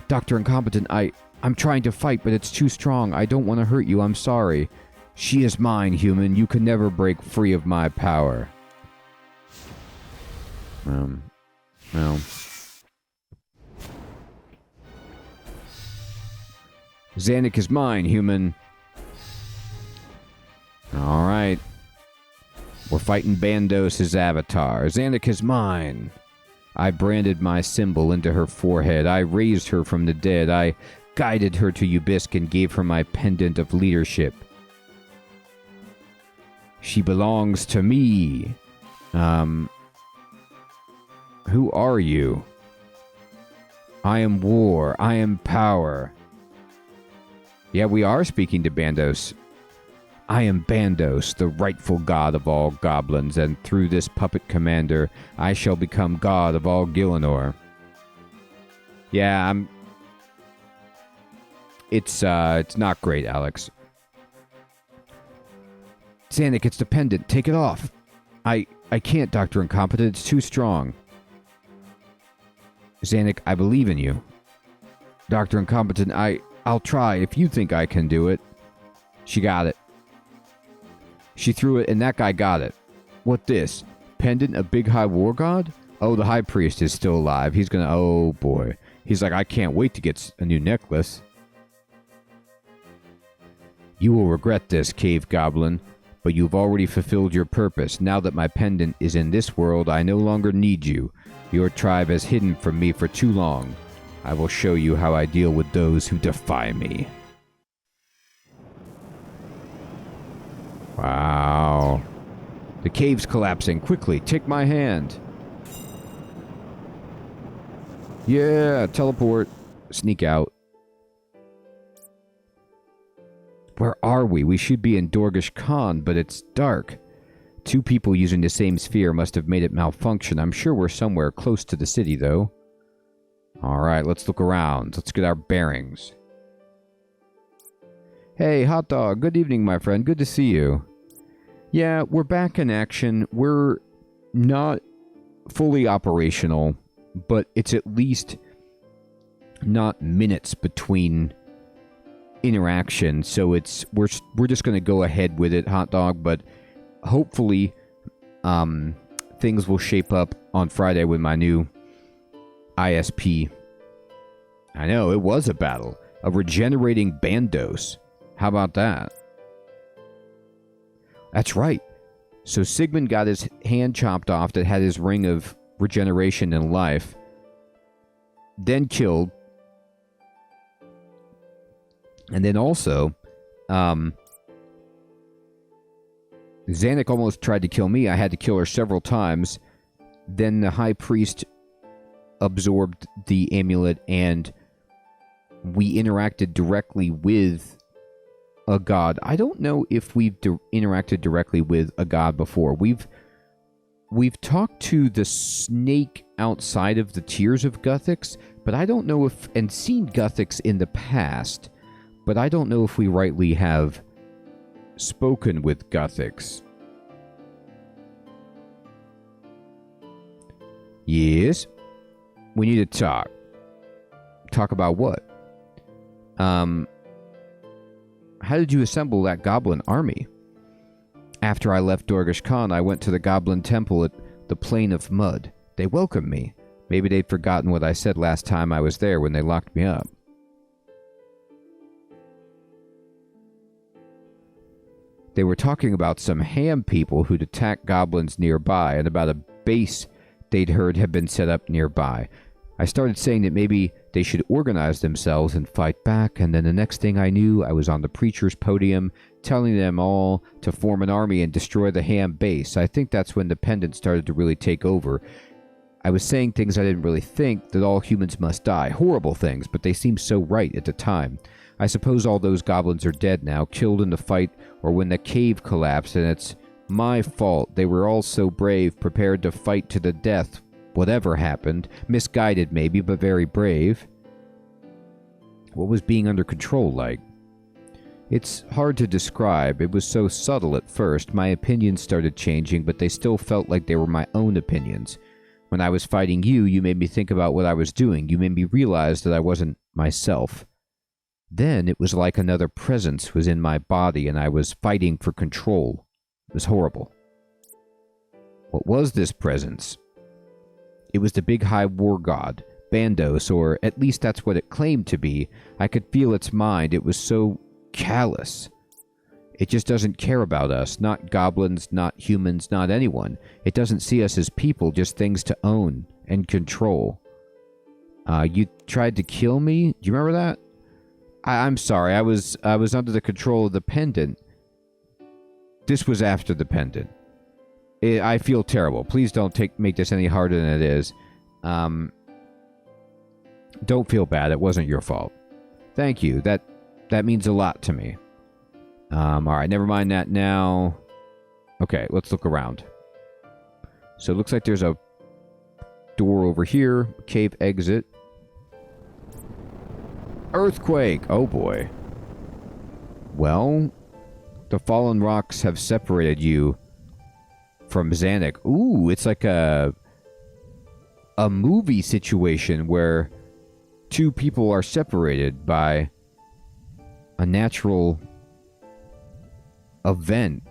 Dr. Incompetent, I'm trying to fight, but it's too strong. I don't want to hurt you. I'm sorry. She is mine, human. You can never break free of my power. Well. Xanac is mine, human. Alright. We're fighting Bandos' avatar. Xanac is mine. I branded my symbol into her forehead. I raised her from the dead. I guided her to Ubisk and gave her my pendant of leadership. She belongs to me. Who are you? I am war. I am power. Yeah, we are speaking to Bandos. I am Bandos, the rightful god of all goblins, and through this puppet commander, I shall become god of all Gielinor. Yeah, It's not great, Alex. Xanac, it's dependent. Take it off. I can't, Dr. Incompetent. It's too strong. Xanac, I believe in you. Dr. Incompetent, I'll try if you think I can do it. She got it. She threw it, and that guy got it. What this? Pendant of Big High War God? Oh, the High Priest is still alive. He's gonna... Oh, boy. He's like, I can't wait to get a new necklace. You will regret this, Cave Goblin, but you've already fulfilled your purpose. Now that my pendant is in this world, I no longer need you. Your tribe has hidden from me for too long. I will show you how I deal with those who defy me. Wow. The cave's collapsing. Quickly, take my hand. Yeah, teleport. Sneak out. Where are we? We should be in Dorgish Khan, but it's dark. 2 people using the same sphere must have made it malfunction. I'm sure we're somewhere close to the city, though. Alright, let's look around. Let's get our bearings. Hey, Hot Dog. Good evening, my friend. Good to see you. Yeah, we're back in action. We're not fully operational, but it's at least not minutes between interaction, so we're just going to go ahead with it, Hot Dog, but hopefully things will shape up on Friday with my new ISP. I know, it was a battle. A regenerating Bandos. How about that? That's right. So Sigmund got his hand chopped off that had his ring of regeneration and life. Then killed. And then also, Zanuck almost tried to kill me. I had to kill her several times. Then the High Priest absorbed the amulet, and we interacted directly with a god. I don't know if we've interacted directly with a god before. We've talked to the snake outside of the Tears of Guthix, but I don't know if... and seen Guthix in the past, but I don't know if we rightly have spoken with Guthix. Yes? We need to talk. Talk about what? How did you assemble that goblin army? After I left Dorgish Khan, I went to the Goblin Temple at the Plain of Mud. They welcomed me. Maybe they'd forgotten what I said last time I was there when they locked me up. They were talking about some ham people who'd attacked goblins nearby, and about a base they'd heard had been set up nearby. I started saying that maybe they should organize themselves and fight back, and then the next thing I knew, I was on the preacher's podium, telling them all to form an army and destroy the ham base. I think that's when the pendant started to really take over. I was saying things I didn't really think, that all humans must die. Horrible things, but they seemed so right at the time. I suppose all those goblins are dead now, killed in the fight or when the cave collapsed, and it's my fault. They were all so brave, prepared to fight to the death, whatever happened. Misguided maybe, but very brave. What was being under control like? It's hard to describe. It was so subtle at first. My opinions started changing, but they still felt like they were my own opinions. When I was fighting you, you made me think about what I was doing. You made me realize that I wasn't myself. Then it was like another presence was in my body and I was fighting for control. It was horrible. What was this presence? It was the big high war god, Bandos, or at least that's what it claimed to be. I could feel its mind. It was so callous. It just doesn't care about us, not goblins, not humans, not anyone. It doesn't see us as people, just things to own and control. You tried to kill me? Do you remember that? I'm sorry, I was under the control of the pendant. This was after the pendant. I feel terrible. Please don't make this any harder than it is. Don't feel bad. It wasn't your fault. Thank you. That means a lot to me. Alright, never mind that now. Okay, let's look around. So it looks like there's a door over here. Cave exit. Earthquake! Oh boy. Well, the fallen rocks have separated you from Zanuck. Ooh, it's like a movie situation where two people are separated by a natural event.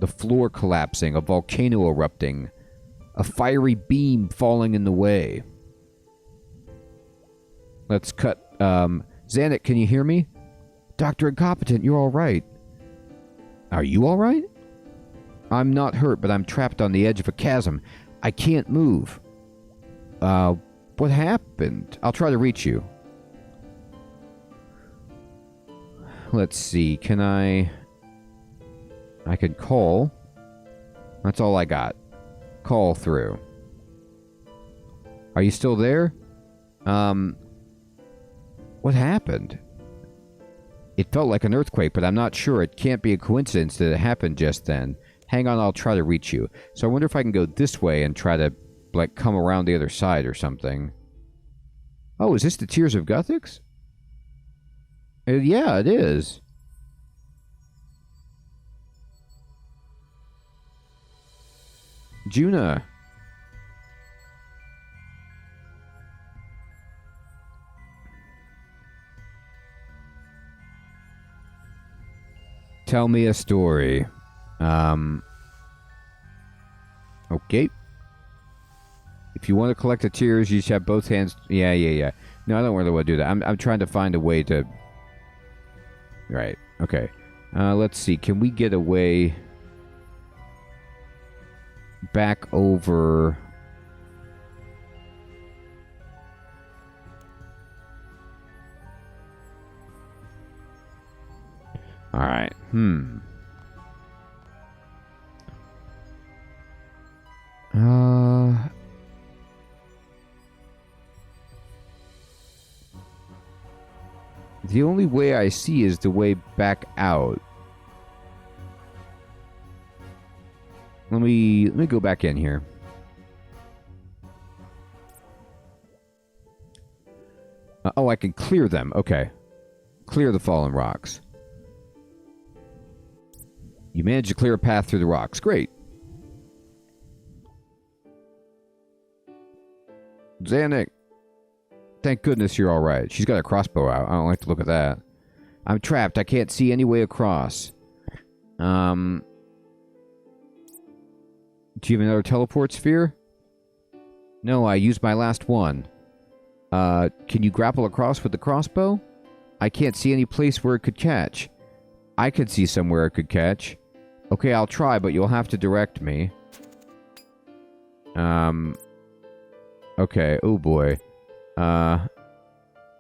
The floor collapsing, a volcano erupting, a fiery beam falling in the way. Let's cut. Zanuck, can you hear me? Dr. Incompetent, you're alright. Are you alright? I'm not hurt, but I'm trapped on the edge of a chasm. I can't move. What happened? I'll try to reach you. Let's see, can I can call. That's all I got. Call through. Are you still there? What happened? It felt like an earthquake, but I'm not sure. It can't be a coincidence that it happened just then. Hang on, I'll try to reach you. So I wonder if I can go this way and try to, like, come around the other side or something. Oh, is this the Tears of Guthix? Yeah, it is. Juna. Tell me a story. Okay. If you want to collect the tears, you should have both hands. Yeah. No, I don't really want to do that. I'm trying to find a way to... Right. Okay. Let's see. Can we get away back over... All right. The only way I see is the way back out. Let me go back in here. Oh, I can clear them. Okay. Clear the fallen rocks. You managed to clear a path through the rocks. Great. Xanic. Thank goodness you're alright. She's got a crossbow out. I don't like to look at that. I'm trapped. I can't see any way across. Do you have another teleport sphere? No, I used my last one. Can you grapple across with the crossbow? I can't see any place where it could catch. I could see somewhere it could catch. Okay, I'll try, but you'll have to direct me. Okay, oh boy.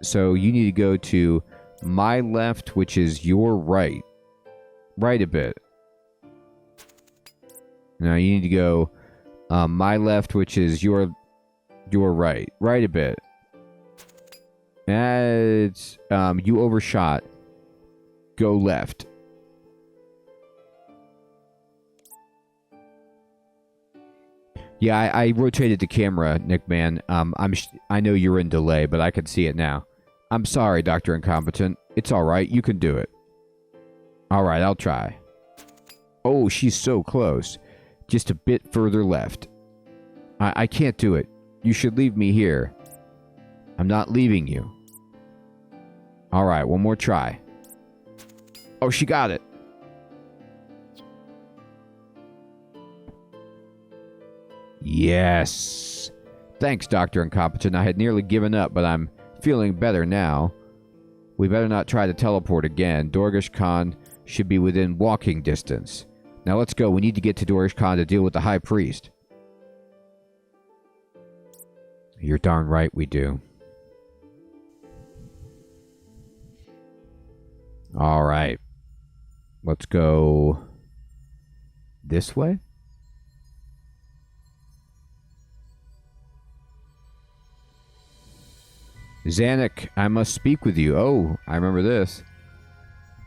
So you need to go to my left, which is your right. Right a bit. Now you need to go my left, which is your right. Right a bit. It's you overshot. Go left. Yeah, I rotated the camera, Nick Man. I know you're in delay, but I can see it now. I'm sorry, Dr. Incompetent. It's all right. You can do it. All right, I'll try. Oh, she's so close. Just a bit further left. I can't do it. You should leave me here. I'm not leaving you. All right, one more try. Oh, she got it. Yes. Thanks, Dr. Incompetent. I had nearly given up, but I'm feeling better now. We better not try to teleport again. Dorgish Khan should be within walking distance. Now let's go. We need to get to Dorgish Khan to deal with the High Priest. You're darn right we do. All right. Let's go this way. Xanic, I must speak with you. Oh, I remember this.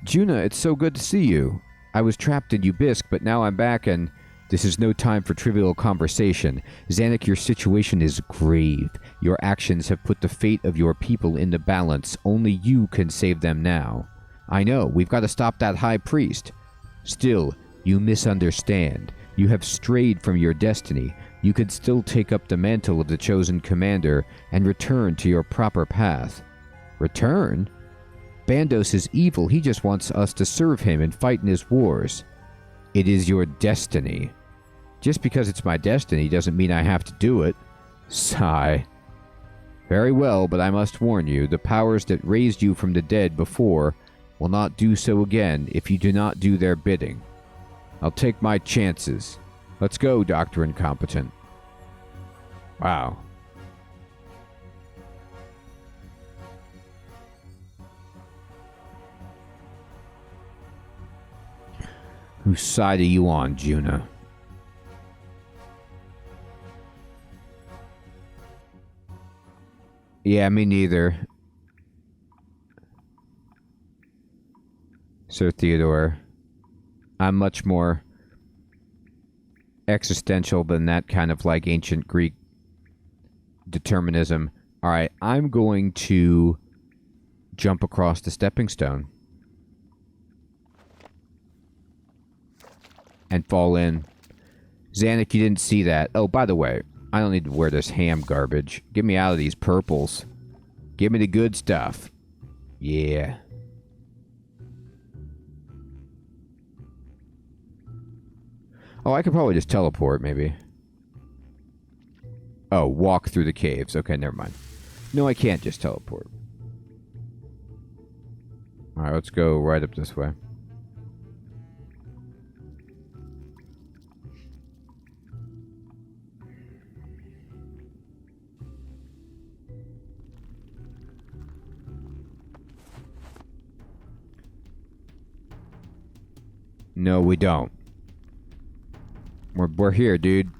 Juna, it's so good to see you. I was trapped in Ubisk, but now I'm back and this is no time for trivial conversation. Xanic, your situation is grave. Your actions have put the fate of your people in the balance. Only you can save them now. I know, we've got to stop that High Priest. Still, you misunderstand. You have strayed from your destiny. You could still take up the mantle of the chosen commander and return to your proper path. Return? Bandos is evil. He just wants us to serve him and fight in his wars. It is your destiny. Just because it's my destiny doesn't mean I have to do it. Sigh. Very well, but I must warn you, the powers that raised you from the dead before will not do so again if you do not do their bidding. I'll take my chances. Let's go, Dr. Incompetent. Wow. Whose side are you on, Juna? Yeah, me neither. Sir Theodore, I'm much more existential than that kind of like ancient Greek determinism. All right, I'm going to jump across the stepping stone and fall in. Zanuck, you didn't see that. Oh, by the way, I don't need to wear this ham garbage. Get me out of these purples. Give me the good stuff. Yeah. Oh, I could probably just teleport, maybe. Oh, walk through the caves. Okay, never mind. No, I can't just teleport. Alright, let's go right up this way. No, we don't. We're here, dude.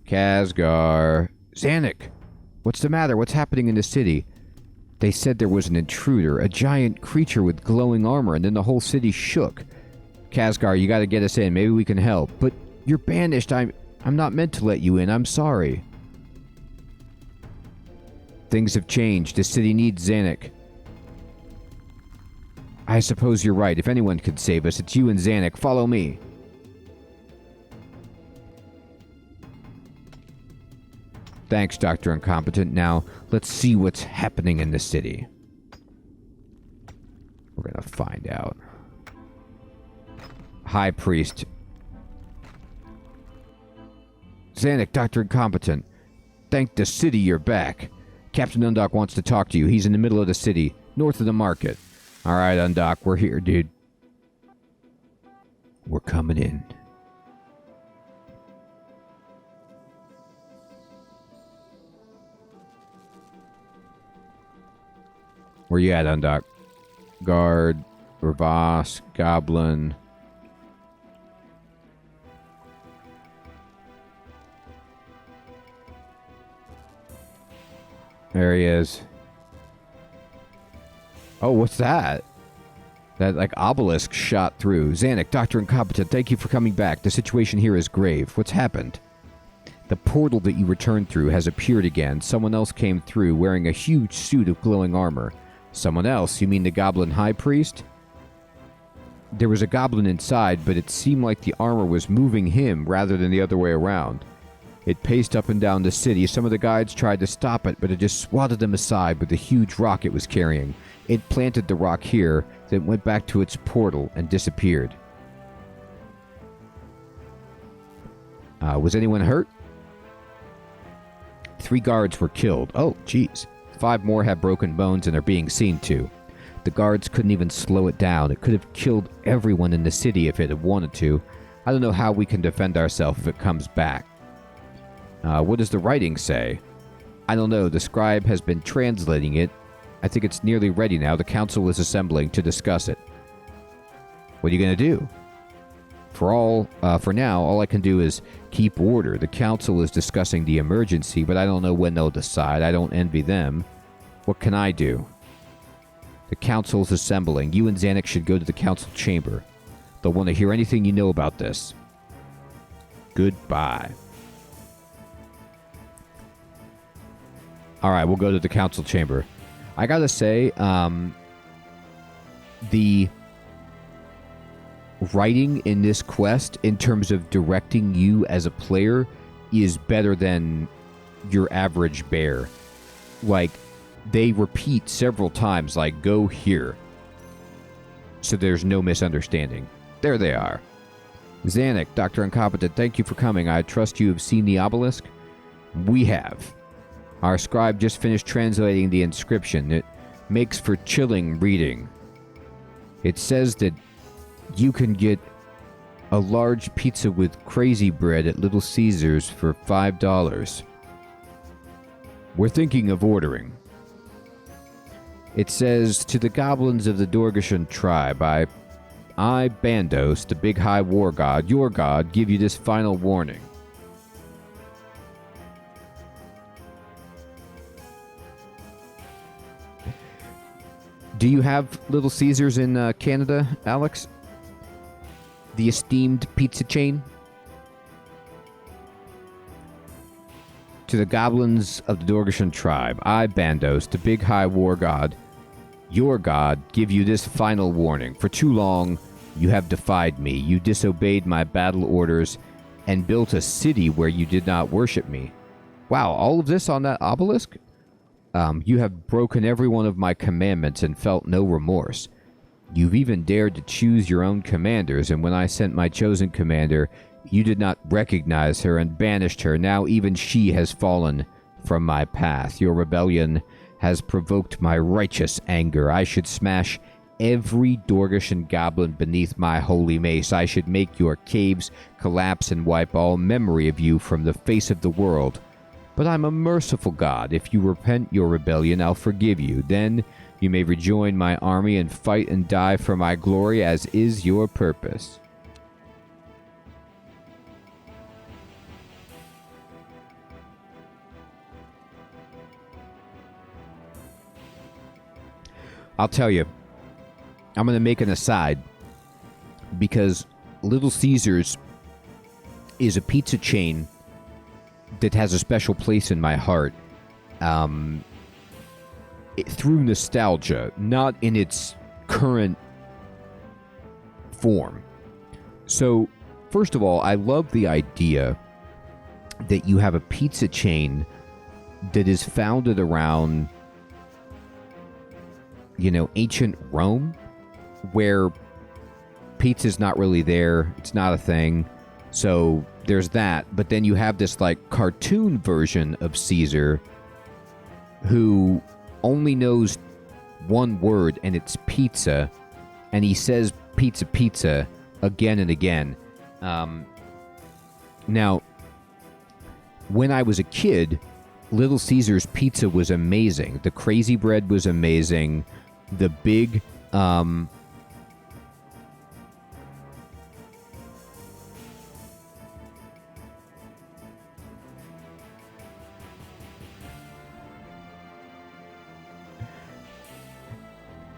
Khazgar. Zanuck! What's the matter? What's happening in the city? They said there was an intruder, a giant creature with glowing armor, and then the whole city shook. Khazgar, you gotta get us in. Maybe we can help. But you're banished. I'm not meant to let you in. I'm sorry. Things have changed. The city needs Zanuck. I suppose you're right. If anyone could save us, it's you and Zanuck. Follow me. Thanks, Dr. Incompetent. Now, let's see what's happening in the city. We're gonna find out. High Priest. Zanuck, Dr. Incompetent. Thank the city you're back. Captain Undock wants to talk to you. He's in the middle of the city, north of the market. Alright, Undock, we're here, dude. We're coming in. Where you at, Undock? Guard, Revas, Goblin. There he is. Oh, what's that? That, like, obelisk shot through. Zanuck, Dr. Incompetent, thank you for coming back. The situation here is grave. What's happened? The portal that you returned through has appeared again. Someone else came through wearing a huge suit of glowing armor. Someone else? You mean the Goblin High Priest? There was a goblin inside, but it seemed like the armor was moving him rather than the other way around. It paced up and down the city. Some of the guides tried to stop it, but it just swatted them aside with the huge rock it was carrying. It planted the rock here, then went back to its portal and disappeared. Was anyone hurt? 3 guards were killed. Oh, jeez. 5 more have broken bones and are being seen to. The guards couldn't even slow it down. It could have killed everyone in the city if it had wanted to. I don't know how we can defend ourselves if it comes back. What does the writing say? I don't know. The scribe has been translating it. I think it's nearly ready now. The council is assembling to discuss it. What are you going to do? For now, all I can do is keep order. The council is discussing the emergency, but I don't know when they'll decide. I don't envy them. What can I do? The council is assembling. You and Zanuck should go to the council chamber. They'll want to hear anything you know about this. Goodbye. Alright, we'll go to the council chamber. I gotta say, the writing in this quest, in terms of directing you as a player, is better than your average bear. Like, they repeat several times, like, go here. So there's no misunderstanding. There they are. Zanuck, Dr. Incompetent, thank you for coming. I trust you have seen the obelisk? We have. Our scribe just finished translating the inscription. It makes for chilling reading. It says that you can get a large pizza with crazy bread at Little Caesars for $5. We're thinking of ordering. It says, to the goblins of the Dorgashan tribe, I, Bandos, the big high war god, your god, give you this final warning. Do you have Little Caesars in Canada, Alex? The esteemed pizza chain? To the goblins of the Dorgashan tribe, I, Bandos, the big high war god, your god, give you this final warning. For too long, you have defied me. You disobeyed my battle orders and built a city where you did not worship me. Wow, all of this on that obelisk? You have broken every one of my commandments and felt no remorse. You've even dared to choose your own commanders, and when I sent my chosen commander, you did not recognize her and banished her. Now even she has fallen from my path. Your rebellion has provoked my righteous anger. I should smash every Dorgashan goblin beneath my holy mace. I should make your caves collapse and wipe all memory of you from the face of the world. But I'm a merciful God. If you repent your rebellion, I'll forgive you. Then you may rejoin my army and fight and die for my glory, as is your purpose. I'll tell you, I'm going to make an aside, because Little Caesars is a pizza chain that has a special place in my heart through nostalgia, not in its current form. So, first of all, I love the idea that you have a pizza chain that is founded around, you know, ancient Rome, where pizza's not really there. It's not a thing. So there's that. But then you have this like cartoon version of Caesar who only knows one word, and it's pizza. And he says pizza, pizza again and again. Now, when I was a kid, Little Caesar's pizza was amazing. The crazy bread was amazing. The big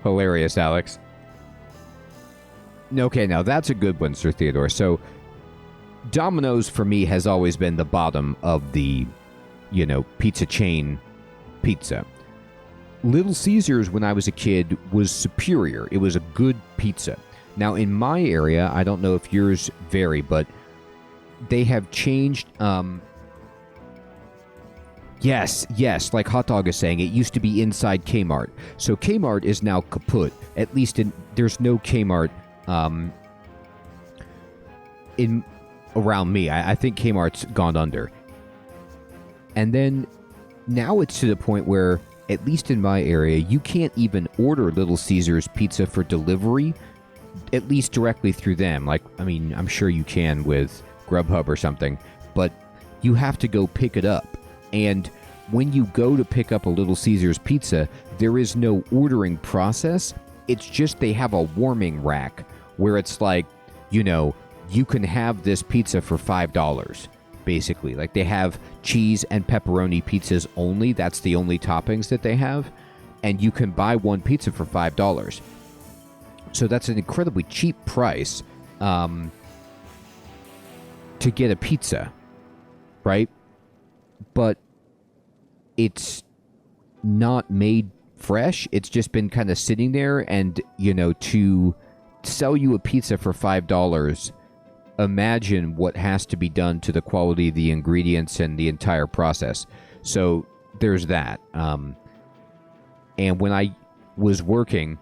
hilarious, Alex. Okay, now that's a good one, Sir Theodore. So, Domino's for me has always been the bottom of the, you know, pizza chain pizza. Little Caesars, when I was a kid, was superior. It was a good pizza. Now, in my area, I don't know if yours vary, but they have changed. Yes, like Hot Dog is saying, it used to be inside Kmart. So Kmart is now kaput. At least there's no Kmart in around me. I think Kmart's gone under. And then now it's to the point where, at least in my area, you can't even order Little Caesars pizza for delivery, at least directly through them. Like, I mean, I'm sure you can with Grubhub or something, but you have to go pick it up. And when you go to pick up a Little Caesars pizza, there is no ordering process. It's just they have a warming rack where it's like, you know, you can have this pizza for $5. Basically, like they have cheese and pepperoni pizzas only. That's the only toppings that they have, and you can buy one pizza for $5. So that's an incredibly cheap price to get a pizza, right? But it's not made fresh. It's just been kind of sitting there, and you know, to sell you a pizza for $5. Imagine what has to be done to the quality of the ingredients and the entire process. So there's that. And when I was working,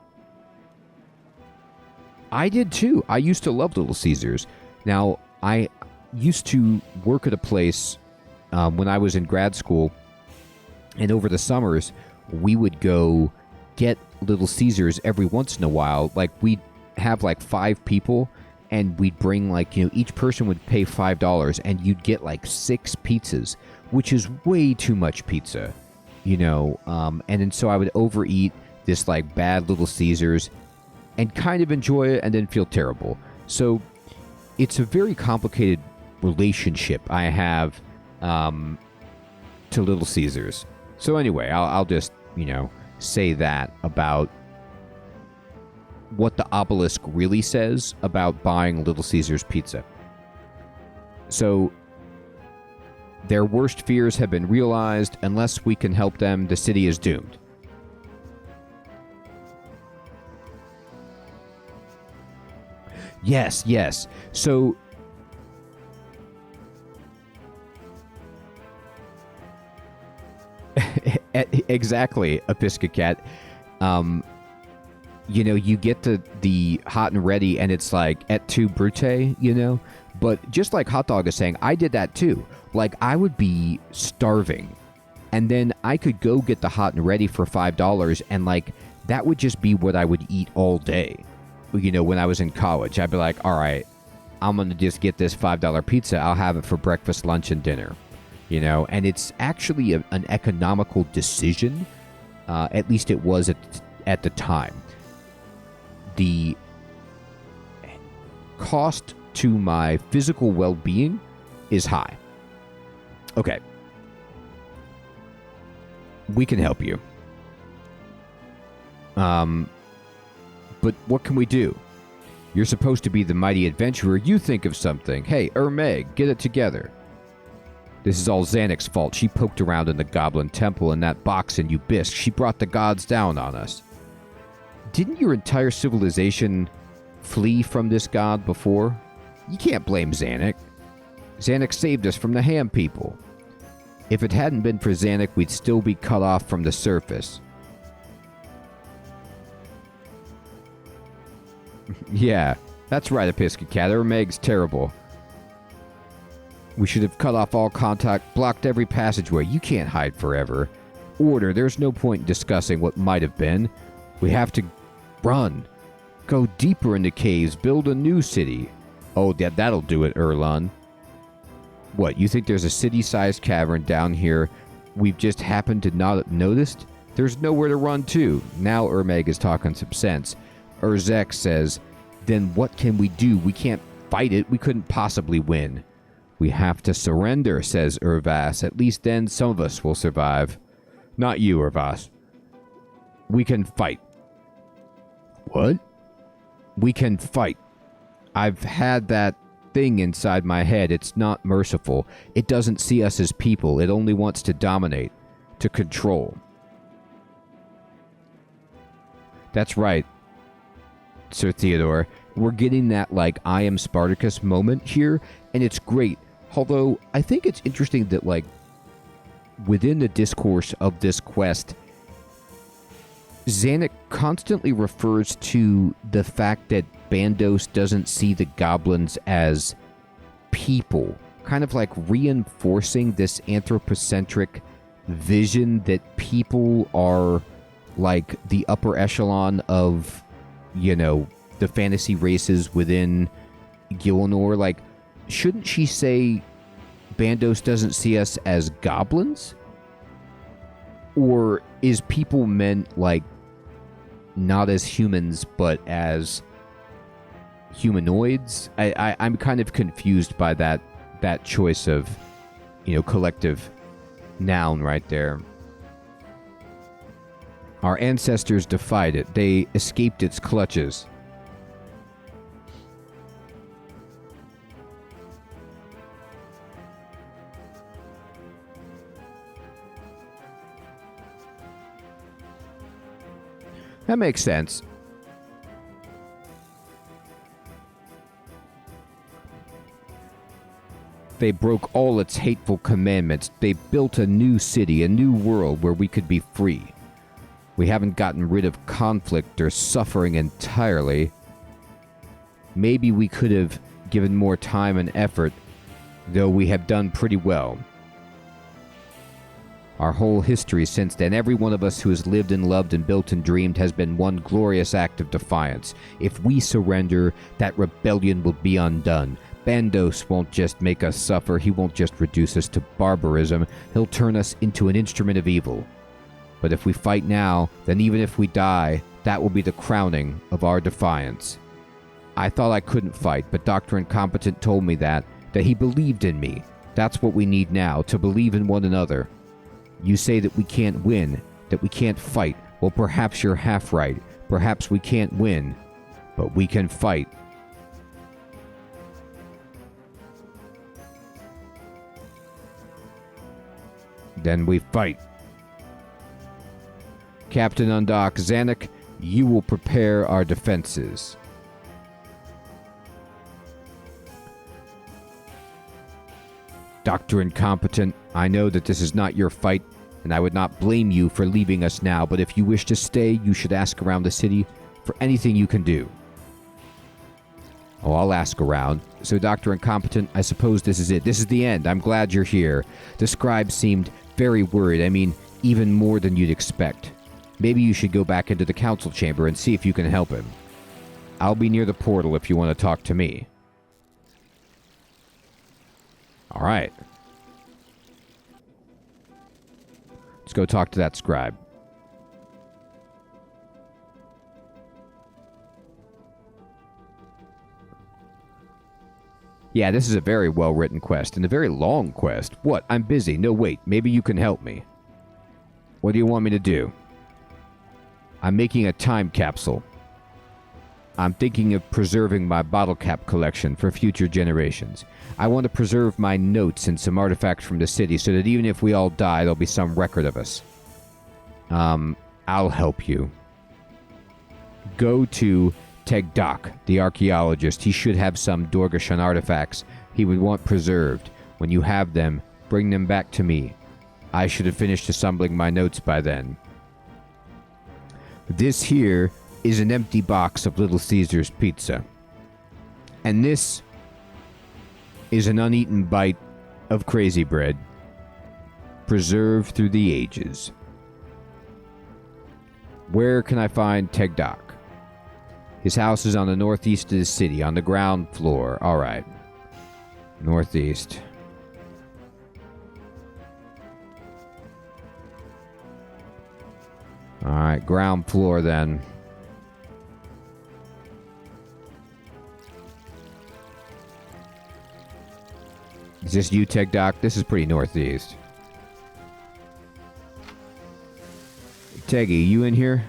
I did too. I used to love Little Caesars. Now, I used to work at a place when I was in grad school, and over the summers, we would go get Little Caesars every once in a while. Like, we'd have like 5 people, and we'd bring, like, you know, each person would pay $5, and you'd get like 6 pizzas, which is way too much pizza, you know. And then so I would overeat this like bad Little Caesars and kind of enjoy it and then feel terrible. So it's a very complicated relationship I have to Little Caesars. So anyway, I'll just, you know, say that about what the obelisk really says about buying Little Caesars Pizza. So, their worst fears have been realized. Unless we can help them, the city is doomed. Yes, yes. So, exactly, Episcocat. You know, you get the hot and ready, and it's like, et tu, Brute, you know? But just like Hot Dog is saying, I did that too. Like, I would be starving, and then I could go get the hot and ready for $5, and, like, that would just be what I would eat all day. You know, when I was in college, I'd be like, all right, I'm going to just get this $5 pizza. I'll have it for breakfast, lunch, and dinner. You know, and it's actually an economical decision. At least it was at the time. The cost to my physical well-being is high. Okay. We can help you. But what can we do? You're supposed to be the mighty adventurer. You think of something. Hey, Meg, get it together. This is all Xanix's fault. She poked around in the Goblin Temple in that box in Ubisk. She brought the gods down on us. Didn't your entire civilization flee from this god before? You can't blame Xanix. Xanix saved us from the Ham people. If it hadn't been for Xanix, we'd still be cut off from the surface. Yeah, that's right, Episcocat. Meg's terrible. We should have cut off all contact, blocked every passageway. You can't hide forever. Order, there's no point in discussing what might have been. We have to run. Go deeper into caves, build a new city. Oh, that'll do it, Erlon. What, you think there's a city-sized cavern down here we've just happened to not have noticed? There's nowhere to run to. Now Meg is talking some sense. Urzek says, then what can we do? We can't fight it. We couldn't possibly win. We have to surrender, says Urvas. At least then some of us will survive. Not you, Urvas. We can fight. What? We can fight. I've had that thing inside my head. It's not merciful. It doesn't see us as people. It only wants to dominate, to control. That's right, Sir Theodore. We're getting that, like, I am Spartacus moment here, and it's great. Although, I think it's interesting that, like, within the discourse of this quest, Xanix constantly refers to the fact that Bandos doesn't see the goblins as people, kind of like reinforcing this anthropocentric vision that people are like the upper echelon of, you know, the fantasy races within Gielinor. Like, shouldn't she say Bandos doesn't see us as goblins? Or is people meant, like, not as humans, but as humanoids? I'm kind of confused by that choice of, you know, collective noun right there. Our ancestors defied it. They escaped its clutches. That makes sense. They broke all its hateful commandments. They built a new city, a new world where we could be free. We haven't gotten rid of conflict or suffering entirely. Maybe we could have given more time and effort, though we have done pretty well. Our whole history since then, every one of us who has lived and loved and built and dreamed has been one glorious act of defiance. If we surrender, that rebellion will be undone. Bandos won't just make us suffer, he won't just reduce us to barbarism, he'll turn us into an instrument of evil. But if we fight now, then even if we die, that will be the crowning of our defiance. I thought I couldn't fight, but Dr. Incompetent told me that he believed in me. That's what we need now, to believe in one another. You say that we can't win, that we can't fight. Well, perhaps you're half right. Perhaps we can't win, but we can fight. Then we fight. Captain Undock, Zanuck, you will prepare our defenses. Dr. Incompetent, I know that this is not your fight, and I would not blame you for leaving us now, but if you wish to stay, you should ask around the city for anything you can do. Oh, I'll ask around. So, Dr. Incompetent, I suppose this is it. This is the end. I'm glad you're here. The scribe seemed very worried. I mean, even more than you'd expect. Maybe you should go back into the council chamber and see if you can help him. I'll be near the portal if you want to talk to me. All right. Let's go talk to that scribe. Yeah, this is a very well-written quest, and a very long quest. What? I'm busy. No, wait. Maybe you can help me. What do you want me to do? I'm making a time capsule. I'm thinking of preserving my bottle cap collection for future generations. I want to preserve my notes and some artifacts from the city so that even if we all die, there'll be some record of us. I'll help you. Go to Tegdok, the archaeologist. He should have some Dorgashan artifacts he would want preserved. When you have them, bring them back to me. I should have finished assembling my notes by then. This here is an empty box of Little Caesar's pizza. And this is an uneaten bite of crazy bread, preserved through the ages. Where can I find Tegdok? His house is on the northeast of the city, on the ground floor. All right. Northeast. All right, ground floor then. Is this you, Tegdok? This is pretty northeast. Teggy, you in here?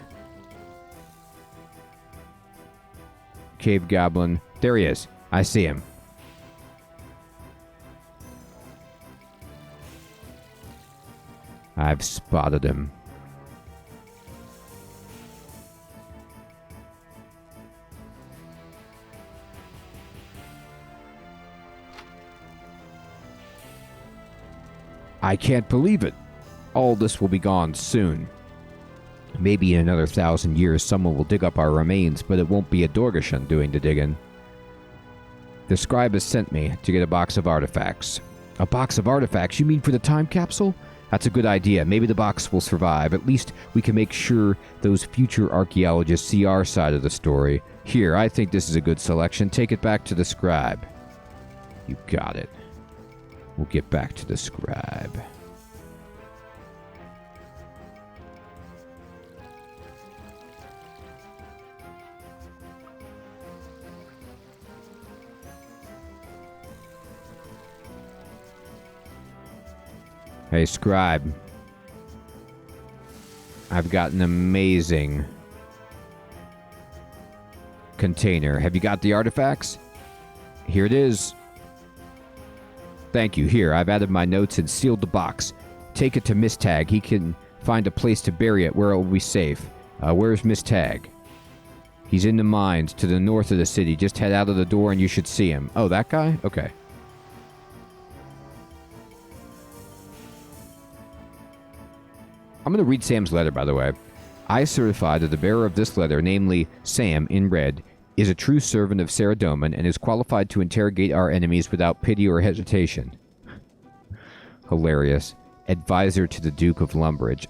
Cave Goblin. There he is. I see him. I've spotted him. I can't believe it. All this will be gone soon. Maybe in another 1,000 years someone will dig up our remains, but it won't be a Dorgashan doing the digging. The scribe has sent me to get a box of artifacts. A box of artifacts? You mean for the time capsule? That's a good idea. Maybe the box will survive. At least we can make sure those future archaeologists see our side of the story. Here, I think this is a good selection. Take it back to the scribe. You got it. We'll get back to the scribe. Hey, scribe. I've got an amazing container. Have you got the artifacts? Here it is. Thank you. Here, I've added my notes and sealed the box. Take it to Miss Tag. He can find a place to bury it where it will be safe. Where's Miss Tag? He's in the mines to the north of the city. Just head out of the door and you should see him. Oh, that guy? Okay. I'm going to read Sam's letter, by the way. I certify that the bearer of this letter, namely Sam in red, is a true servant of Saradomin and is qualified to interrogate our enemies without pity or hesitation. Hilarious. Advisor to the Duke of Lumbridge.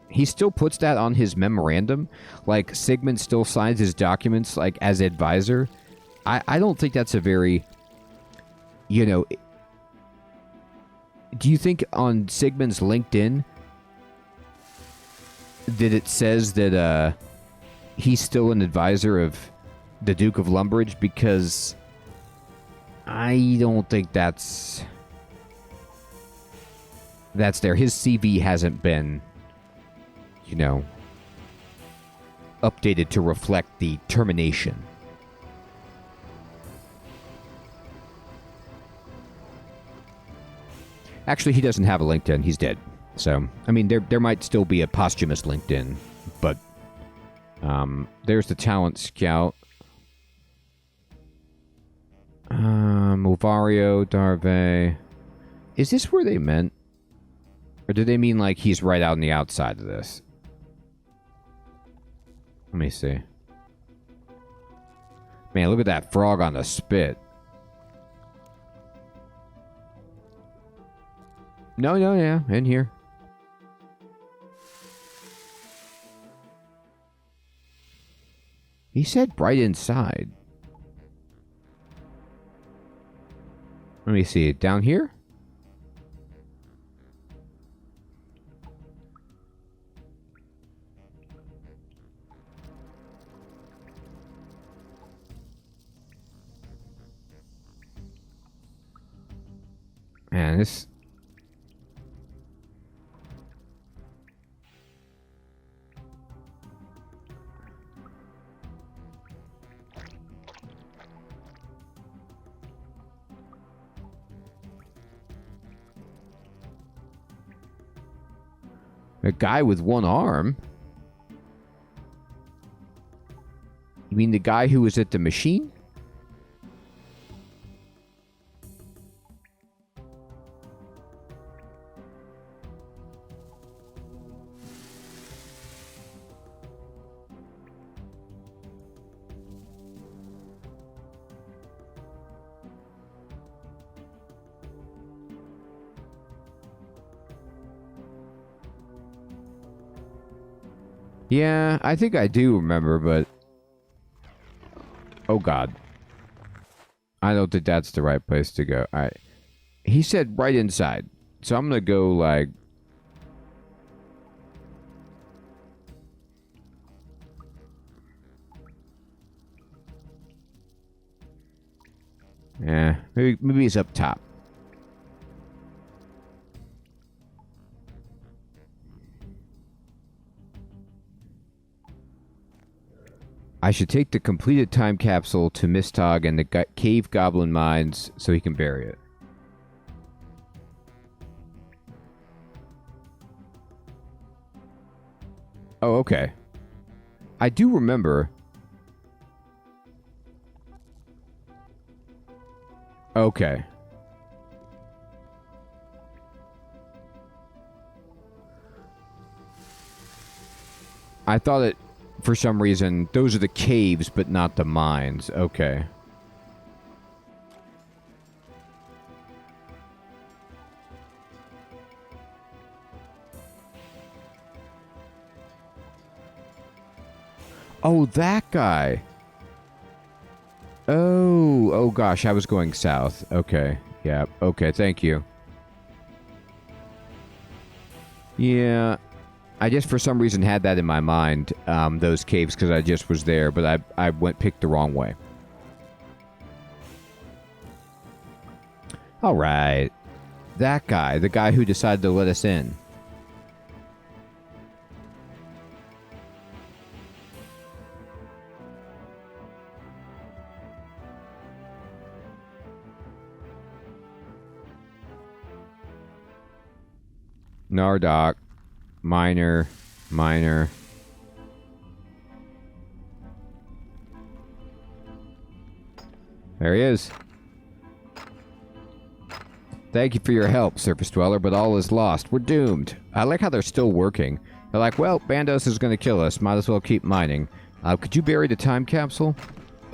He still puts that on his memorandum? Like, Sigmund still signs his documents, like, as advisor? I don't think that's a very, you know... Do you think on Sigmund's LinkedIn that it says that he's still an advisor of the Duke of Lumbridge? Because I don't think that's there. His CV hasn't been, you know, updated to reflect the termination. Actually, he doesn't have a LinkedIn. He's dead. So, I mean, there might still be a posthumous LinkedIn, but there's the talent scout. Movario, Darve. Is this where they meant? Or do they mean like he's right out on the outside of this? Let me see. Man, look at that frog on the spit. No, yeah, in here. He said right inside. Let me see. Down here? Man, this... A guy with one arm? You mean the guy who was at the machine? Yeah, I think I do remember, but... Oh, God. I don't think that's the right place to go. Alright. He said right inside. So I'm gonna go, like... Yeah, maybe he's up top. I should take the completed time capsule to Mistog and the cave goblin mines so he can bury it. Oh, okay. I do remember. Okay. I thought it... For some reason, those are the caves, but not the mines. Okay. Oh, that guy. Oh gosh, I was going south. Okay. Yeah, okay, thank you. Yeah. I just for some reason had that in my mind, those caves, because I just was there, but I picked the wrong way. Alright. That guy, the guy who decided to let us in. Nardoc. Miner. There he is. Thank you for your help, Surface Dweller, but all is lost. We're doomed. I like how they're still working. They're like, well, Bandos is going to kill us. Might as well keep mining. Could you bury the time capsule?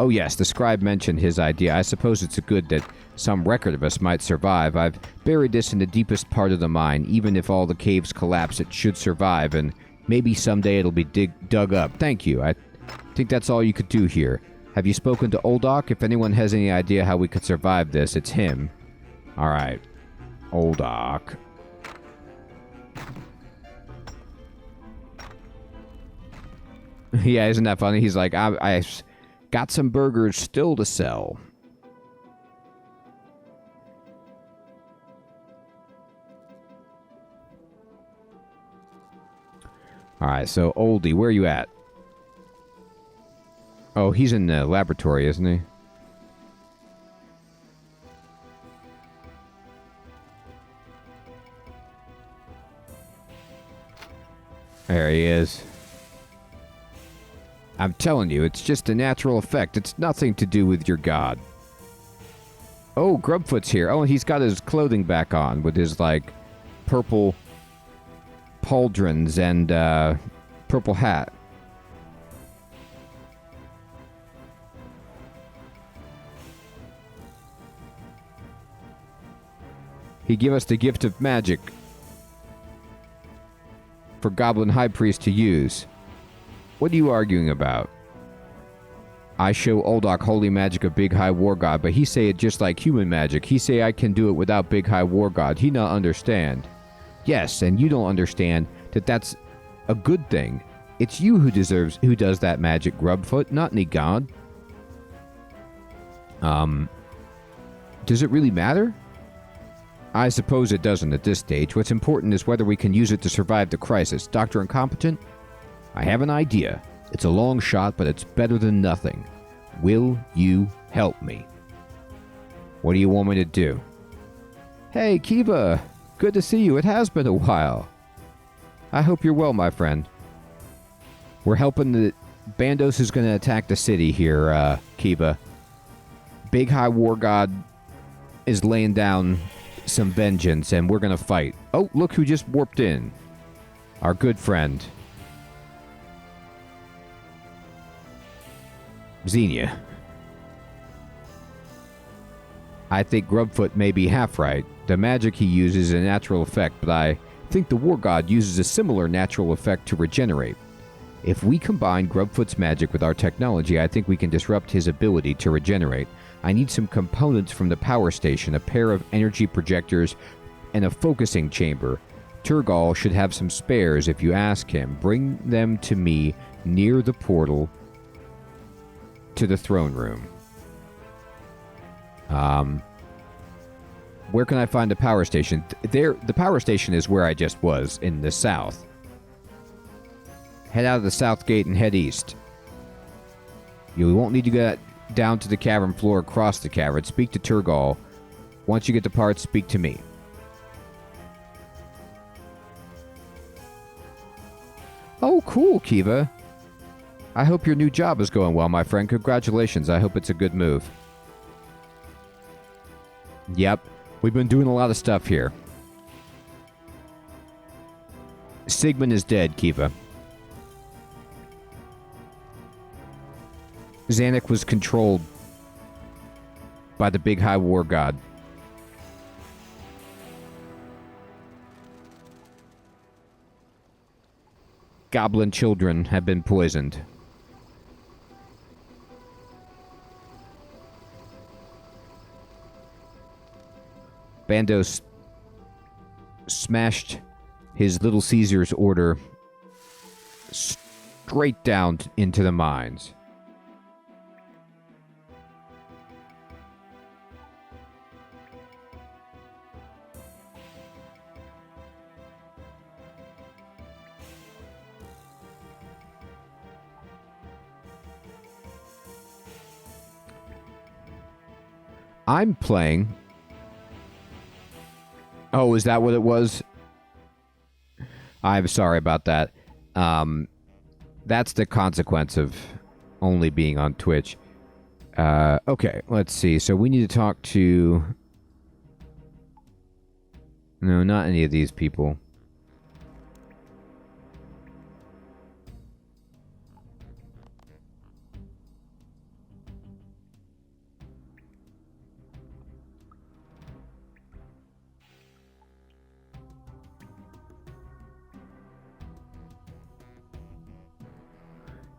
Oh yes, the scribe mentioned his idea. I suppose it's good that some record of us might survive. I've buried this in the deepest part of the mine. Even if all the caves collapse, it should survive, and maybe someday it'll be dug up. Thank you. I think that's all you could do here. Have you spoken to Oldoc? If anyone has any idea how we could survive this, it's him. Alright. Oldoc. Yeah, isn't that funny? He's like, I got some burgers still to sell. Alright, so Oldie, where are you at? Oh, he's in the laboratory, isn't he? There he is. I'm telling you, it's just a natural effect. It's nothing to do with your god. Oh, Grubfoot's here. Oh, he's got his clothing back on with his, like, purple pauldrons and purple hat. He gave us the gift of magic for Goblin High Priest to use. What are you arguing about? I show Oldok holy magic of Big High War God, but he say it just like human magic. He say I can do it without Big High War God. He not understand. Yes, and you don't understand that that's a good thing. It's you who does that magic, Grubfoot, not any god. Does it really matter? I suppose it doesn't at this stage. What's important is whether we can use it to survive the crisis. Dr. Incompetent? I have an idea. It's a long shot, but it's better than nothing. Will you help me? What do you want me to do? Hey, Kiva! Good to see you. It has been a while. I hope you're well, my friend. We're helping the... Bandos is going to attack the city here, Kiva. Big High War God is laying down some vengeance, and we're going to fight. Oh, look who just warped in. Our good friend. Xenia. I think Grubfoot may be half right. The magic he uses is a natural effect, but I think the War God uses a similar natural effect to regenerate. If we combine Grubfoot's magic with our technology, I think we can disrupt his ability to regenerate. I need some components from the power station, a pair of energy projectors, and a focusing chamber. Turgal should have some spares if you ask him. Bring them to me near the portal to the throne room. Where can I find the power station? The power station is where I just was, in the south. Head out of the south gate and head east. You won't need to get down to the cavern floor, across the cavern. Speak to Turgal. Once you get the parts, speak to me. Oh, cool, Kiva. I hope your new job is going well, my friend. Congratulations. I hope it's a good move. Yep. We've been doing a lot of stuff here. Sigmund is dead, Kiva. Zanuck was controlled by the Big High War God. Goblin children have been poisoned. Bandos smashed his Little Caesar's order straight down into the mines. I'm playing... Oh, is that what it was? I'm sorry about that. That's the consequence of only being on Twitch. Okay, let's see. So we need to talk to... No, not any of these people.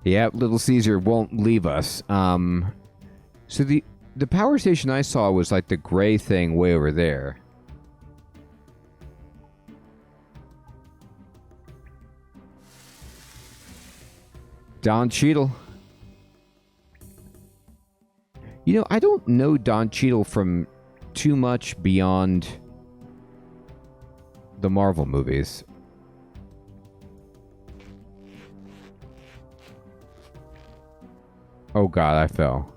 Yeah, Little Caesar won't leave us. So the power station I saw was like the gray thing way over there. Don Cheadle. You know, I don't know Don Cheadle from too much beyond the Marvel movies. Oh god, I fell.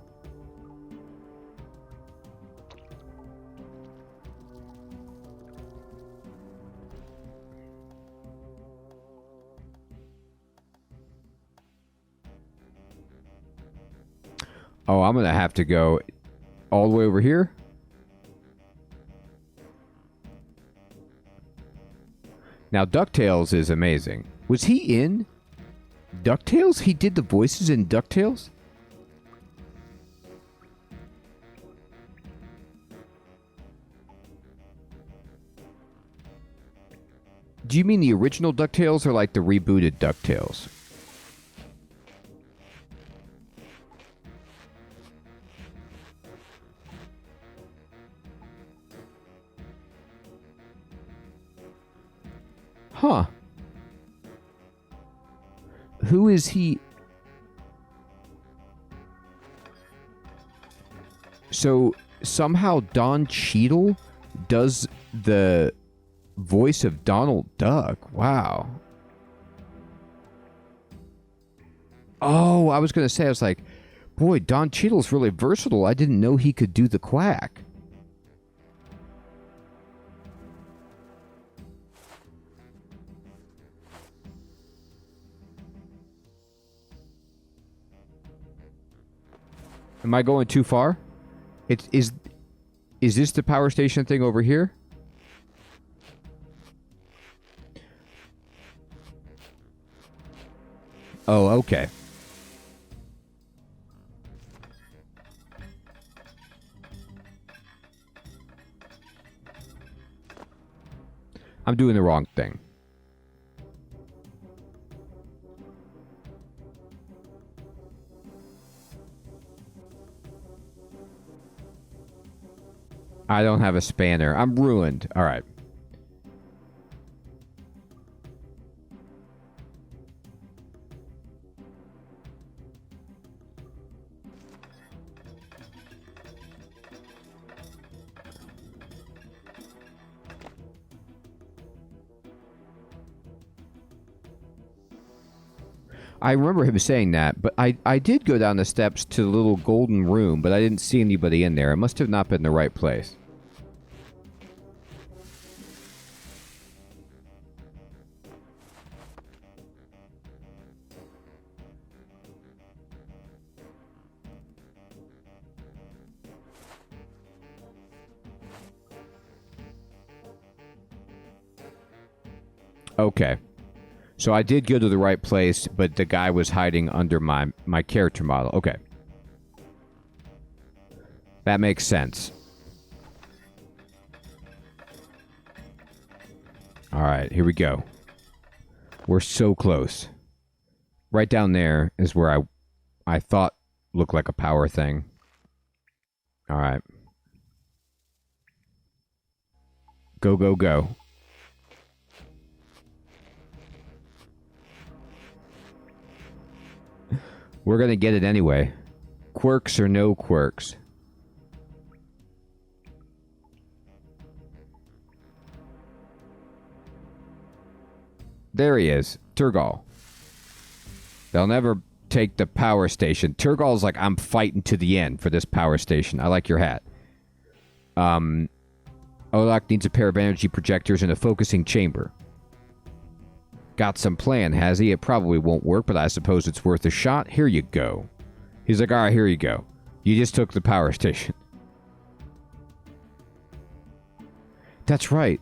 Oh, I'm gonna have to go all the way over here? Now, DuckTales is amazing. Was he in DuckTales? He did the voices in DuckTales? Do you mean the original DuckTales or like the rebooted DuckTales? Huh. Who is he? So somehow Don Cheadle does the voice of Donald Duck. Wow. Oh, I was going to say, I was like, boy, Don Cheadle's really versatile. I didn't know he could do the quack. Am I going too far? Is this the power station thing over here? Oh, okay. I'm doing the wrong thing. I don't have a spanner. I'm ruined. All right. I remember him saying that, but I did go down the steps to the little golden room, but I didn't see anybody in there. It must have not been the right place. Okay. So I did go to the right place, but the guy was hiding under my character model. Okay. That makes sense. All right, here we go. We're so close. Right down there is where I thought looked like a power thing. All right. Go, go, go. We're going to get it anyway. Quirks or no quirks. There he is. Turgal. They'll never take the power station. Turgal's like, I'm fighting to the end for this power station. I like your hat. Olak needs a pair of energy projectors and a focusing chamber. Got some plan, has he? It probably won't work, but I suppose it's worth a shot. Here you go. He's like, all right, here you go. You just took the power station. That's right.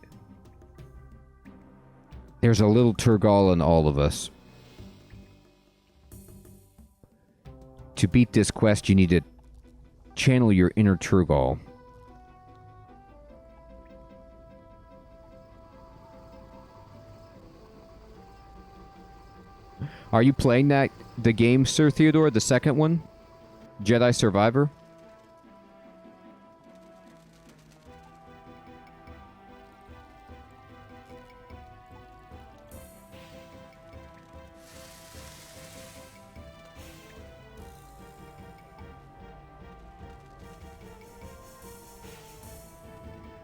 There's a little Turgal in all of us. To beat this quest, you need to channel your inner Turgal. Are you playing the game, Sir Theodore, the second one? Jedi Survivor?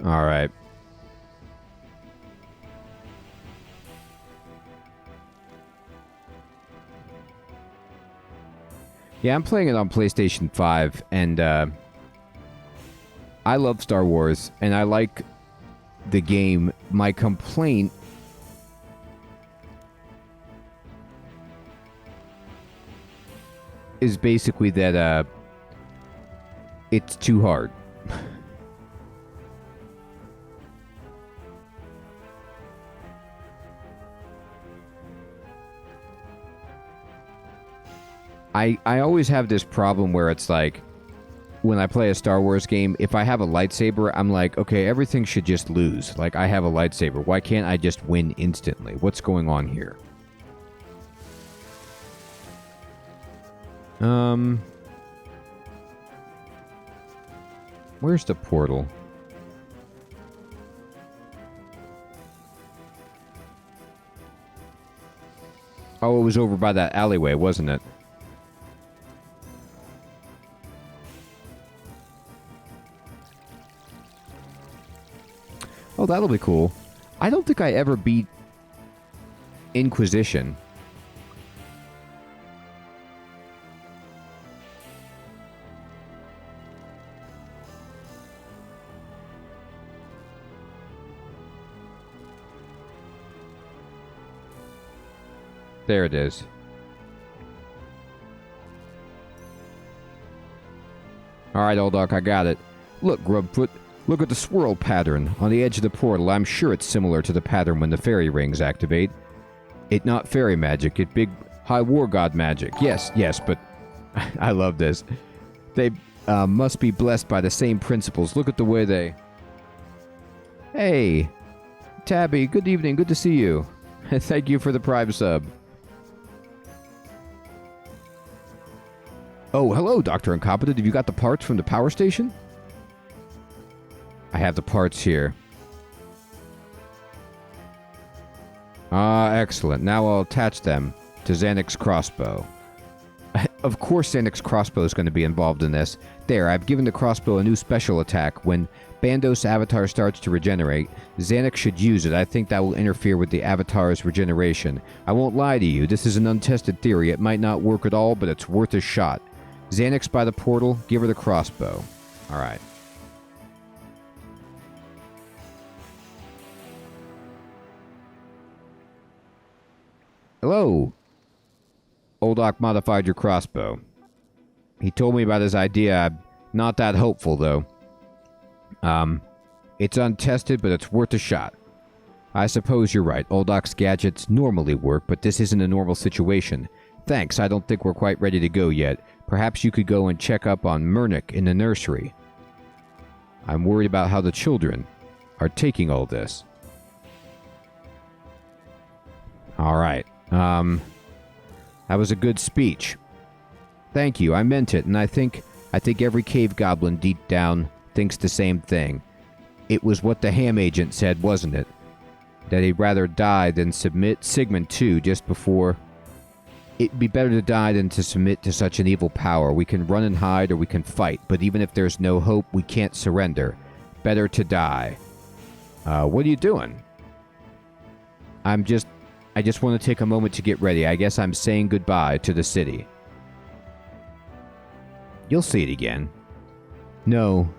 All right. Yeah, I'm playing it on PlayStation 5, and I love Star Wars, and I like the game. My complaint is basically that it's too hard. I always have this problem where it's like, when I play a Star Wars game, if I have a lightsaber, I'm like, okay, everything should just lose. Like, I have a lightsaber. Why can't I just win instantly? What's going on here? Where's the portal? Oh, it was over by that alleyway, wasn't it? Oh, that'll be cool. I don't think I ever beat Inquisition. There it is. Alright, old duck, I got it. Look, Grubfoot. Look at the swirl pattern on the edge of the portal. I'm sure it's similar to the pattern when the fairy rings activate. It not fairy magic, it big high war god magic. Yes, but I love this. They must be blessed by the same principles. Look at the way they... Hey, Tabby, good evening, good to see you. Thank you for the Prime sub. Oh, hello, Dr. Incompetent. Have you got the parts from the power station? I have the parts here. Ah, excellent. Now I'll attach them to Xanix's crossbow. Of course Xanix's crossbow is going to be involved in this. There, I've given the crossbow a new special attack. When Bandos' avatar starts to regenerate, Xanix should use it. I think that will interfere with the avatar's regeneration. I won't lie to you, this is an untested theory. It might not work at all, but it's worth a shot. Xanix by the portal, give her the crossbow. Alright. Hello. Oldok modified your crossbow. He told me about his idea. I'm not that hopeful, though. It's untested, but it's worth a shot. I suppose you're right. Oldok's gadgets normally work, but this isn't a normal situation. Thanks, I don't think we're quite ready to go yet. Perhaps you could go and check up on Murnick in the nursery. I'm worried about how the children are taking all this. Alright. That was a good speech. Thank you, I meant it, and I think every cave goblin deep down thinks the same thing. It was what the ham agent said, wasn't it? That he'd rather die than submit. Sigmund, too, just before. It'd be better to die than to submit to such an evil power. We can run and hide or we can fight, but even if there's no hope, we can't surrender. Better to die. What are you doing? I just want to take a moment to get ready. I guess I'm saying goodbye to the city. You'll see it again. No,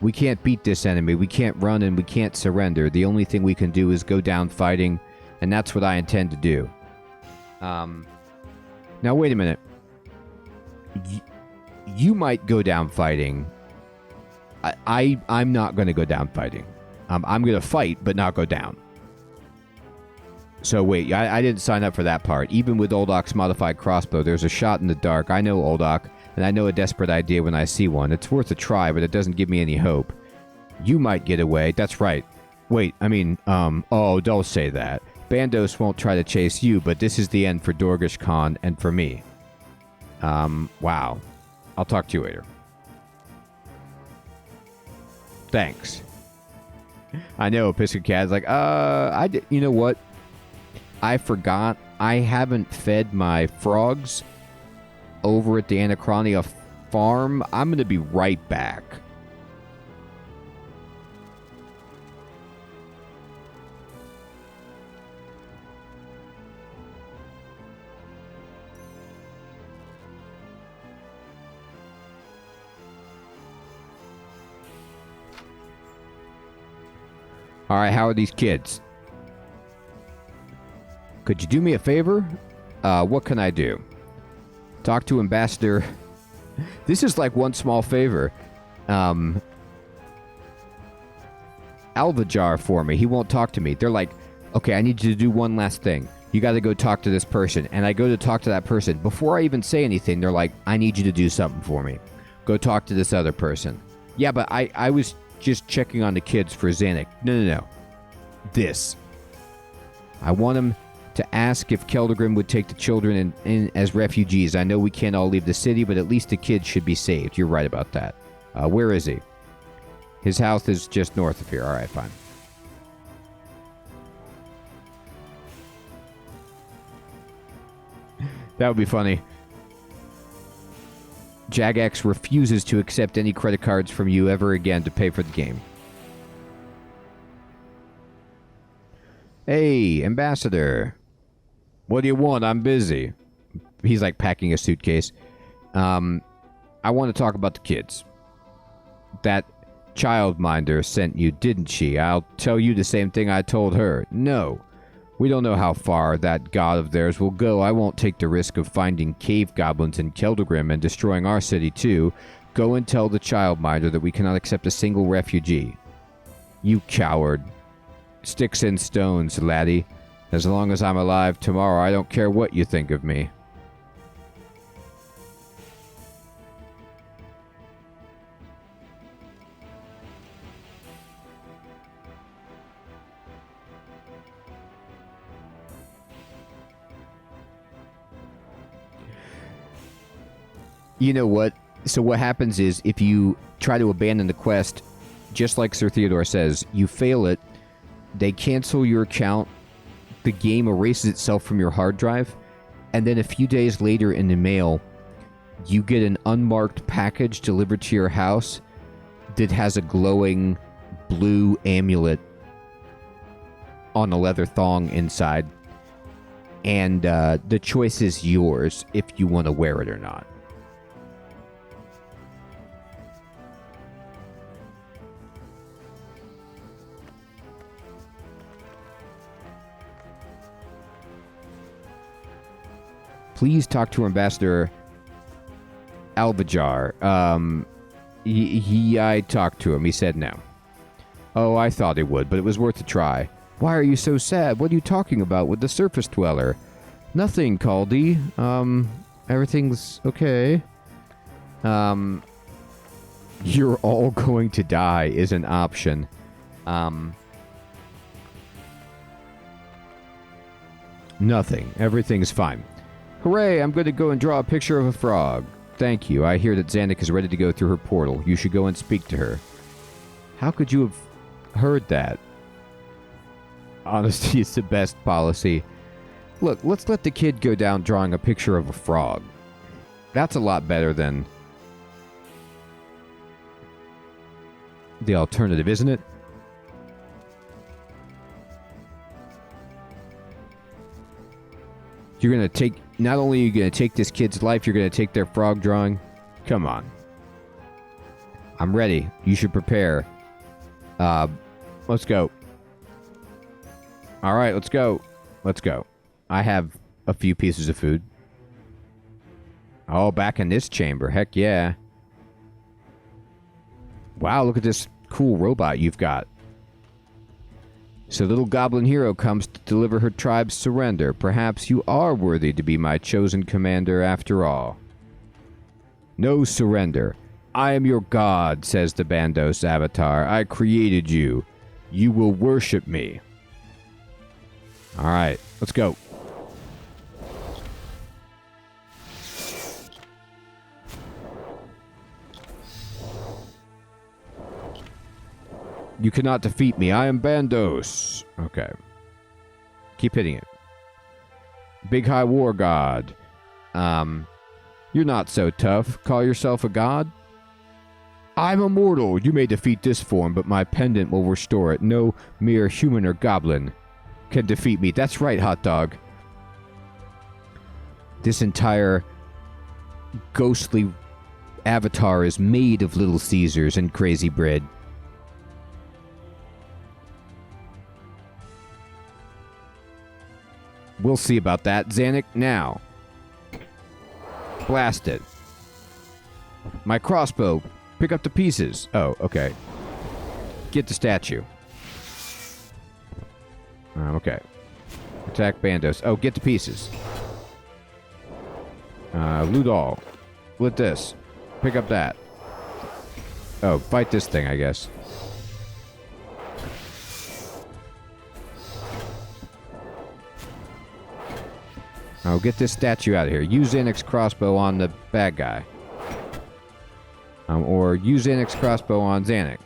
we can't beat this enemy. We can't run and we can't surrender. The only thing we can do is go down fighting, and that's what I intend to do. Now wait a minute. You might go down fighting. I'm not going to go down fighting. I'm going to fight, but not go down. So wait, I didn't sign up for that part. Even with Oldok's modified crossbow, there's a shot in the dark. I know Oldok, and I know a desperate idea when I see one. It's worth a try, but it doesn't give me any hope. You might get away. That's right. Wait, I mean, oh, don't say that. Bandos won't try to chase you, but this is the end for Dorgish Khan and for me. Wow. I'll talk to you later. Thanks. I know, Piston Cat's like, you know what? I forgot. I haven't fed my frogs over at the Anachronia farm. I'm going to be right back. All right, how are these kids? Could you do me a favor? What can I do? Talk to Ambassador. This is like one small favor. Alvajar for me. He won't talk to me. They're like, okay, I need you to do one last thing. You got to go talk to this person. And I go to talk to that person. Before I even say anything, they're like, I need you to do something for me. Go talk to this other person. Yeah, but I was just checking on the kids for Xanac. No. This. I want him to ask if Keldegrim would take the children in as refugees. I know we can't all leave the city, but at least the kids should be saved. You're right about that. Where is he? His house is just north of here. All right, fine. That would be funny. Jagex refuses to accept any credit cards from you ever again to pay for the game. Hey, Ambassador. What do you want? I'm busy. He's like packing a suitcase. I want to talk about the kids. That childminder sent you, didn't she? I'll tell you the same thing I told her. No. We don't know how far that god of theirs will go. I won't take the risk of finding cave goblins in Keldegrim and destroying our city too. Go and tell the childminder that we cannot accept a single refugee. You coward. Sticks and stones, laddie. As long as I'm alive tomorrow, I don't care what you think of me. You know what? So what happens is, if you try to abandon the quest, just like Sir Theodore says, you fail it, they cancel your account, the game erases itself from your hard drive, and then a few days later in the mail, you get an unmarked package delivered to your house that has a glowing blue amulet on a leather thong inside, and the choice is yours if you want to wear it or not. Please talk to Ambassador Alvajar. I talked to him. He said no. Oh, I thought he would, but it was worth a try. Why are you so sad? What are you talking about with the surface dweller? Nothing, Caldy. Everything's okay. You're all going to die is an option. Nothing. Everything's fine. Hooray, I'm going to go and draw a picture of a frog. Thank you. I hear that Xanac is ready to go through her portal. You should go and speak to her. How could you have heard that? Honesty is the best policy. Look, let's let the kid go down drawing a picture of a frog. That's a lot better than the alternative, isn't it? You're going to take... Not only are you going to take this kid's life, you're going to take their frog drawing. Come on. I'm ready. You should prepare. Let's go. All right, let's go. Let's go. I have a few pieces of food. Oh, back in this chamber. Heck yeah. Wow, look at this cool robot you've got. So little goblin hero comes to deliver her tribe's surrender. Perhaps you are worthy to be my chosen commander after all. No surrender. I am your god, says the Bandos avatar. I created you. You will worship me. Alright, let's go. You cannot defeat me. I am Bandos. Okay. Keep hitting it. Big High War God. You're not so tough. Call yourself a god? I'm immortal. You may defeat this form, but my pendant will restore it. No mere human or goblin can defeat me. That's right, hot dog. This entire ghostly avatar is made of Little Caesars and crazy bread. We'll see about that. Zanuck, now. Blast it. My crossbow. Pick up the pieces. Oh, okay. Get the statue. Okay. Attack Bandos. Oh, get the pieces. Loot all. Loot this. Pick up that. Oh, fight this thing, I guess. Oh, get this statue out of here. Use Zanuck's crossbow on the bad guy. Or use Zanuck's crossbow on Zanuck.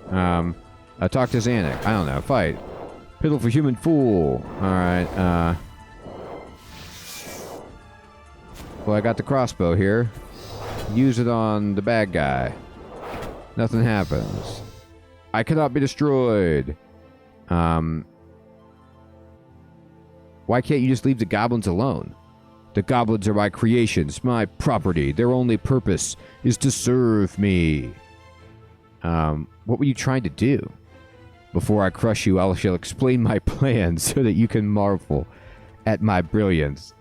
Talk to Zanuck. I don't know. Fight. Pitiful human fool. Alright, well, I got the crossbow here. Use it on the bad guy. Nothing happens. I cannot be destroyed. Why can't you just leave the goblins alone? The goblins are my creations, my property. Their only purpose is to serve me. What were you trying to do? Before I crush you, I shall explain my plan so that you can marvel at my brilliance.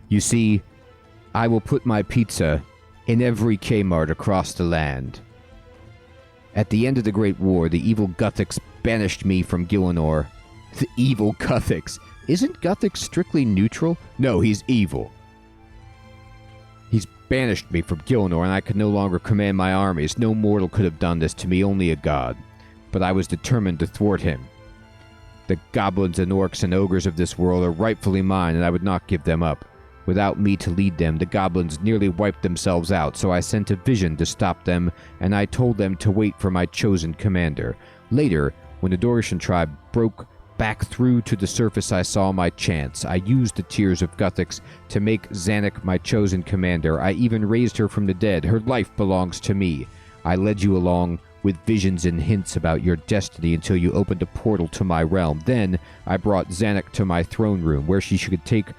You see, I will put my pizza in every Kmart across the land. At the end of the Great War, the evil Gothics banished me from Gielinor. The evil Gothics. Isn't Gothic strictly neutral? No, he's evil. He's banished me from Gielinor, and I could no longer command my armies. No mortal could have done this to me, only a god. But I was determined to thwart him. The goblins and orcs and ogres of this world are rightfully mine, and I would not give them up. Without me to lead them, the goblins nearly wiped themselves out, so I sent a vision to stop them, and I told them to wait for my chosen commander. Later, when the Dortian tribe broke back through to the surface, I saw my chance. I used the tears of Gothics to make Zanuck my chosen commander. I even raised her from the dead. Her life belongs to me. I led you along with visions and hints about your destiny until you opened a portal to my realm. Then I brought Zanuck to my throne room, where she should take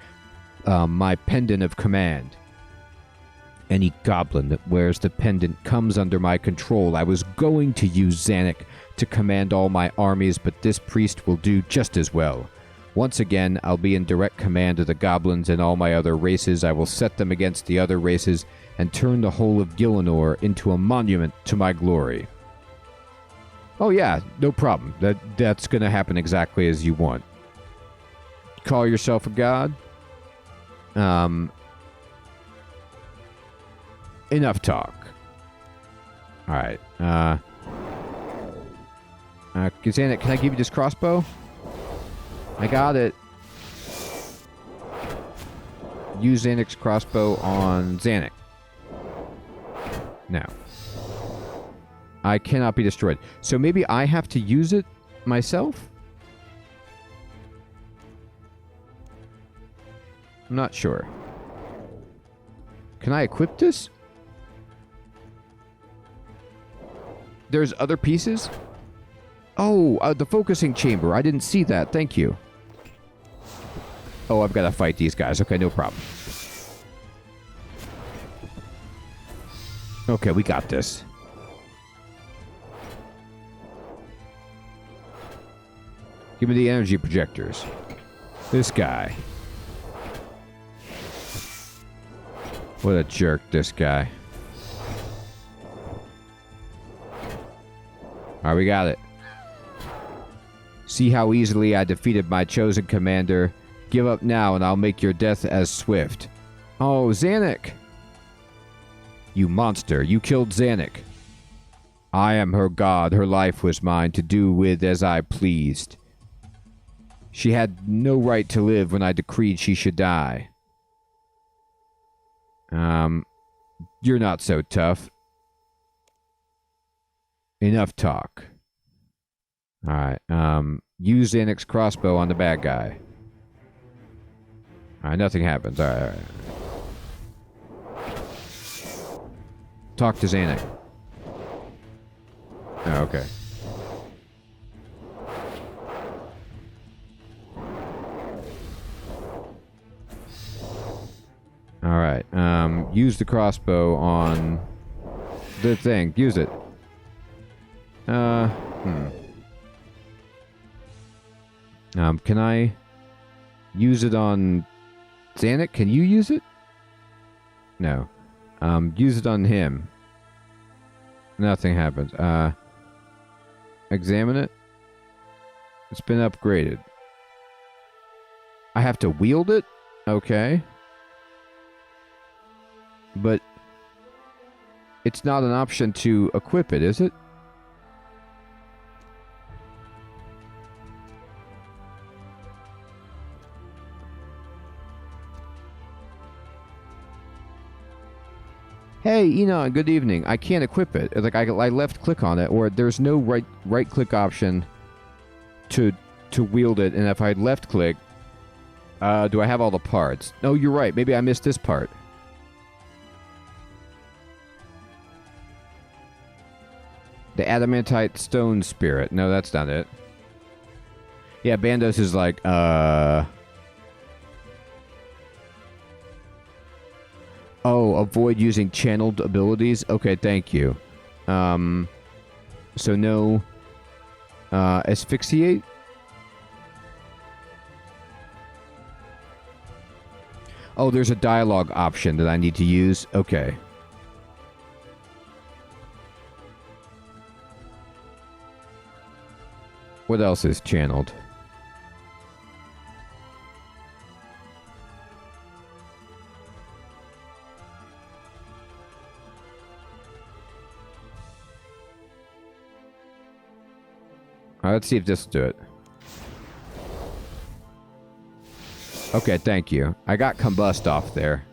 my pendant of command. Any goblin that wears the pendant comes under my control. I was going to use Zanuck to command all my armies, but this priest will do just as well. Once again, I'll be in direct command of the goblins and all my other races. I will set them against the other races and turn the whole of Gielinor into a monument to my glory. Oh yeah, no problem. That's going to happen exactly as you want. Call yourself a god? Enough talk. Alright, Zanuck, can I give you this crossbow? I got it. Use Zanuck's crossbow on Zanuck. Now. I cannot be destroyed. So maybe I have to use it myself? I'm not sure. Can I equip this? There's other pieces? Oh, the focusing chamber. I didn't see that. Thank you. Oh, I've got to fight these guys. Okay, no problem. Okay, we got this. Give me the energy projectors. This guy. What a jerk, this guy. Alright, we got it. See how easily I defeated my chosen commander. Give up now and I'll make your death as swift. Oh, Zanuck! You monster, you killed Zanuck. I am her god, her life was mine to do with as I pleased. She had no right to live when I decreed she should die. You're not so tough. Enough talk. Alright, use Zanuck's crossbow on the bad guy. Alright, nothing happens. Alright. Talk to Zanuck. Oh, okay. Alright, use the crossbow on the thing. Use it. Can I use it on Xanac? Can you use it? No. Use it on him. Nothing happens. Examine it. It's been upgraded. I have to wield it? Okay. But it's not an option to equip it, is it? Hey, Enon, good evening. I can't equip it. Like I left click on it, or there's no right click option to wield it. And if I left click, do I have all the parts? No, you're right. Maybe I missed this part. The adamantite stone spirit. No, that's not it. Yeah, Bandos is like, Oh, avoid using channeled abilities? Okay, thank you. So no... asphyxiate? Oh, there's a dialogue option that I need to use? Okay. What else is channeled? Alright, let's see if this will do it. Okay, thank you. I got combust off there.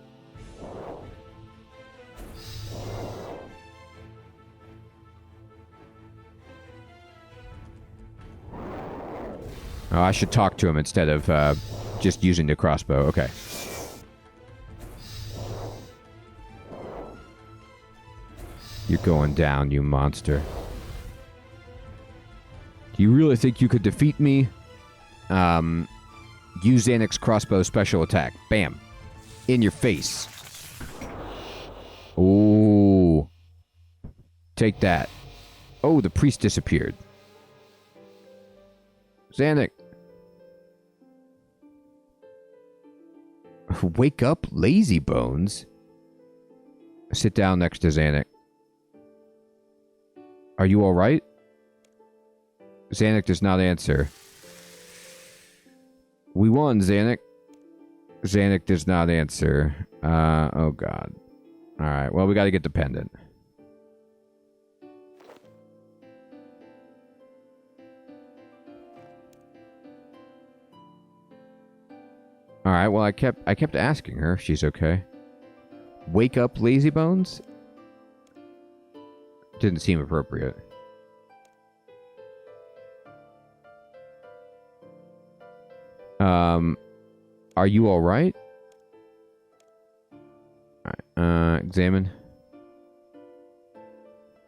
Oh, I should talk to him instead of just using the crossbow. Okay. You're going down, you monster. Do you really think you could defeat me? Use Xanac's crossbow special attack. Bam. In your face. Ooh. Take that. Oh, the priest disappeared. Xanac. Wake up, lazy bones. Sit down next to Xanac. Are you alright? Xanac does not answer. We won, Xanac. Xanac does not answer. Oh god. Alright, well, we gotta get the pendant. Alright, well, I kept asking her if she's okay. Wake up, lazy bones? Didn't seem appropriate. Are you alright? Alright, examine.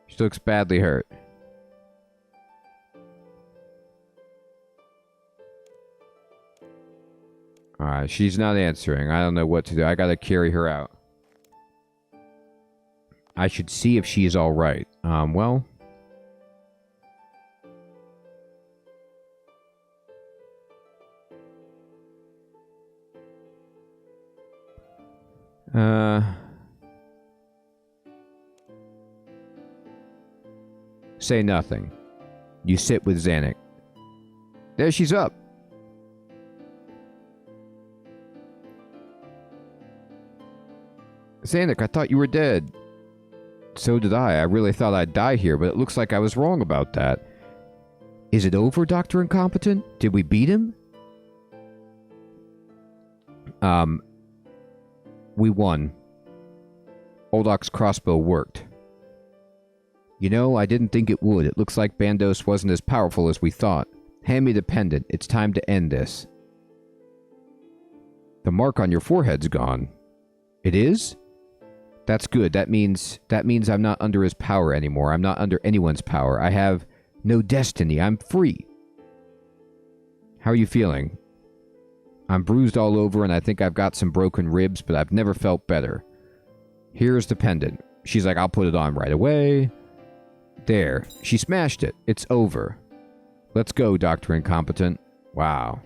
She looks badly hurt. Alright, she's not answering. I don't know what to do. I gotta carry her out. I should see if she is alright. Well... Say nothing. You sit with Xanac. There, she's up. Xanac, I thought you were dead. So did I. I really thought I'd die here, but it looks like I was wrong about that. Is it over, Dr. Incompetent? Did we beat him? We won. Oldok's crossbow worked. You know, I didn't think it would. It looks like Bandos wasn't as powerful as we thought. Hand me the pendant. It's time to end this. The mark on your forehead's gone. It is? That's good. That means I'm not under his power anymore. I'm not under anyone's power. I have no destiny. I'm free. How are you feeling? I'm bruised all over and I think I've got some broken ribs, but I've never felt better. Here's the pendant. She's like, I'll put it on right away. There. She smashed it. It's over. Let's go, Dr. Incompetent. Wow.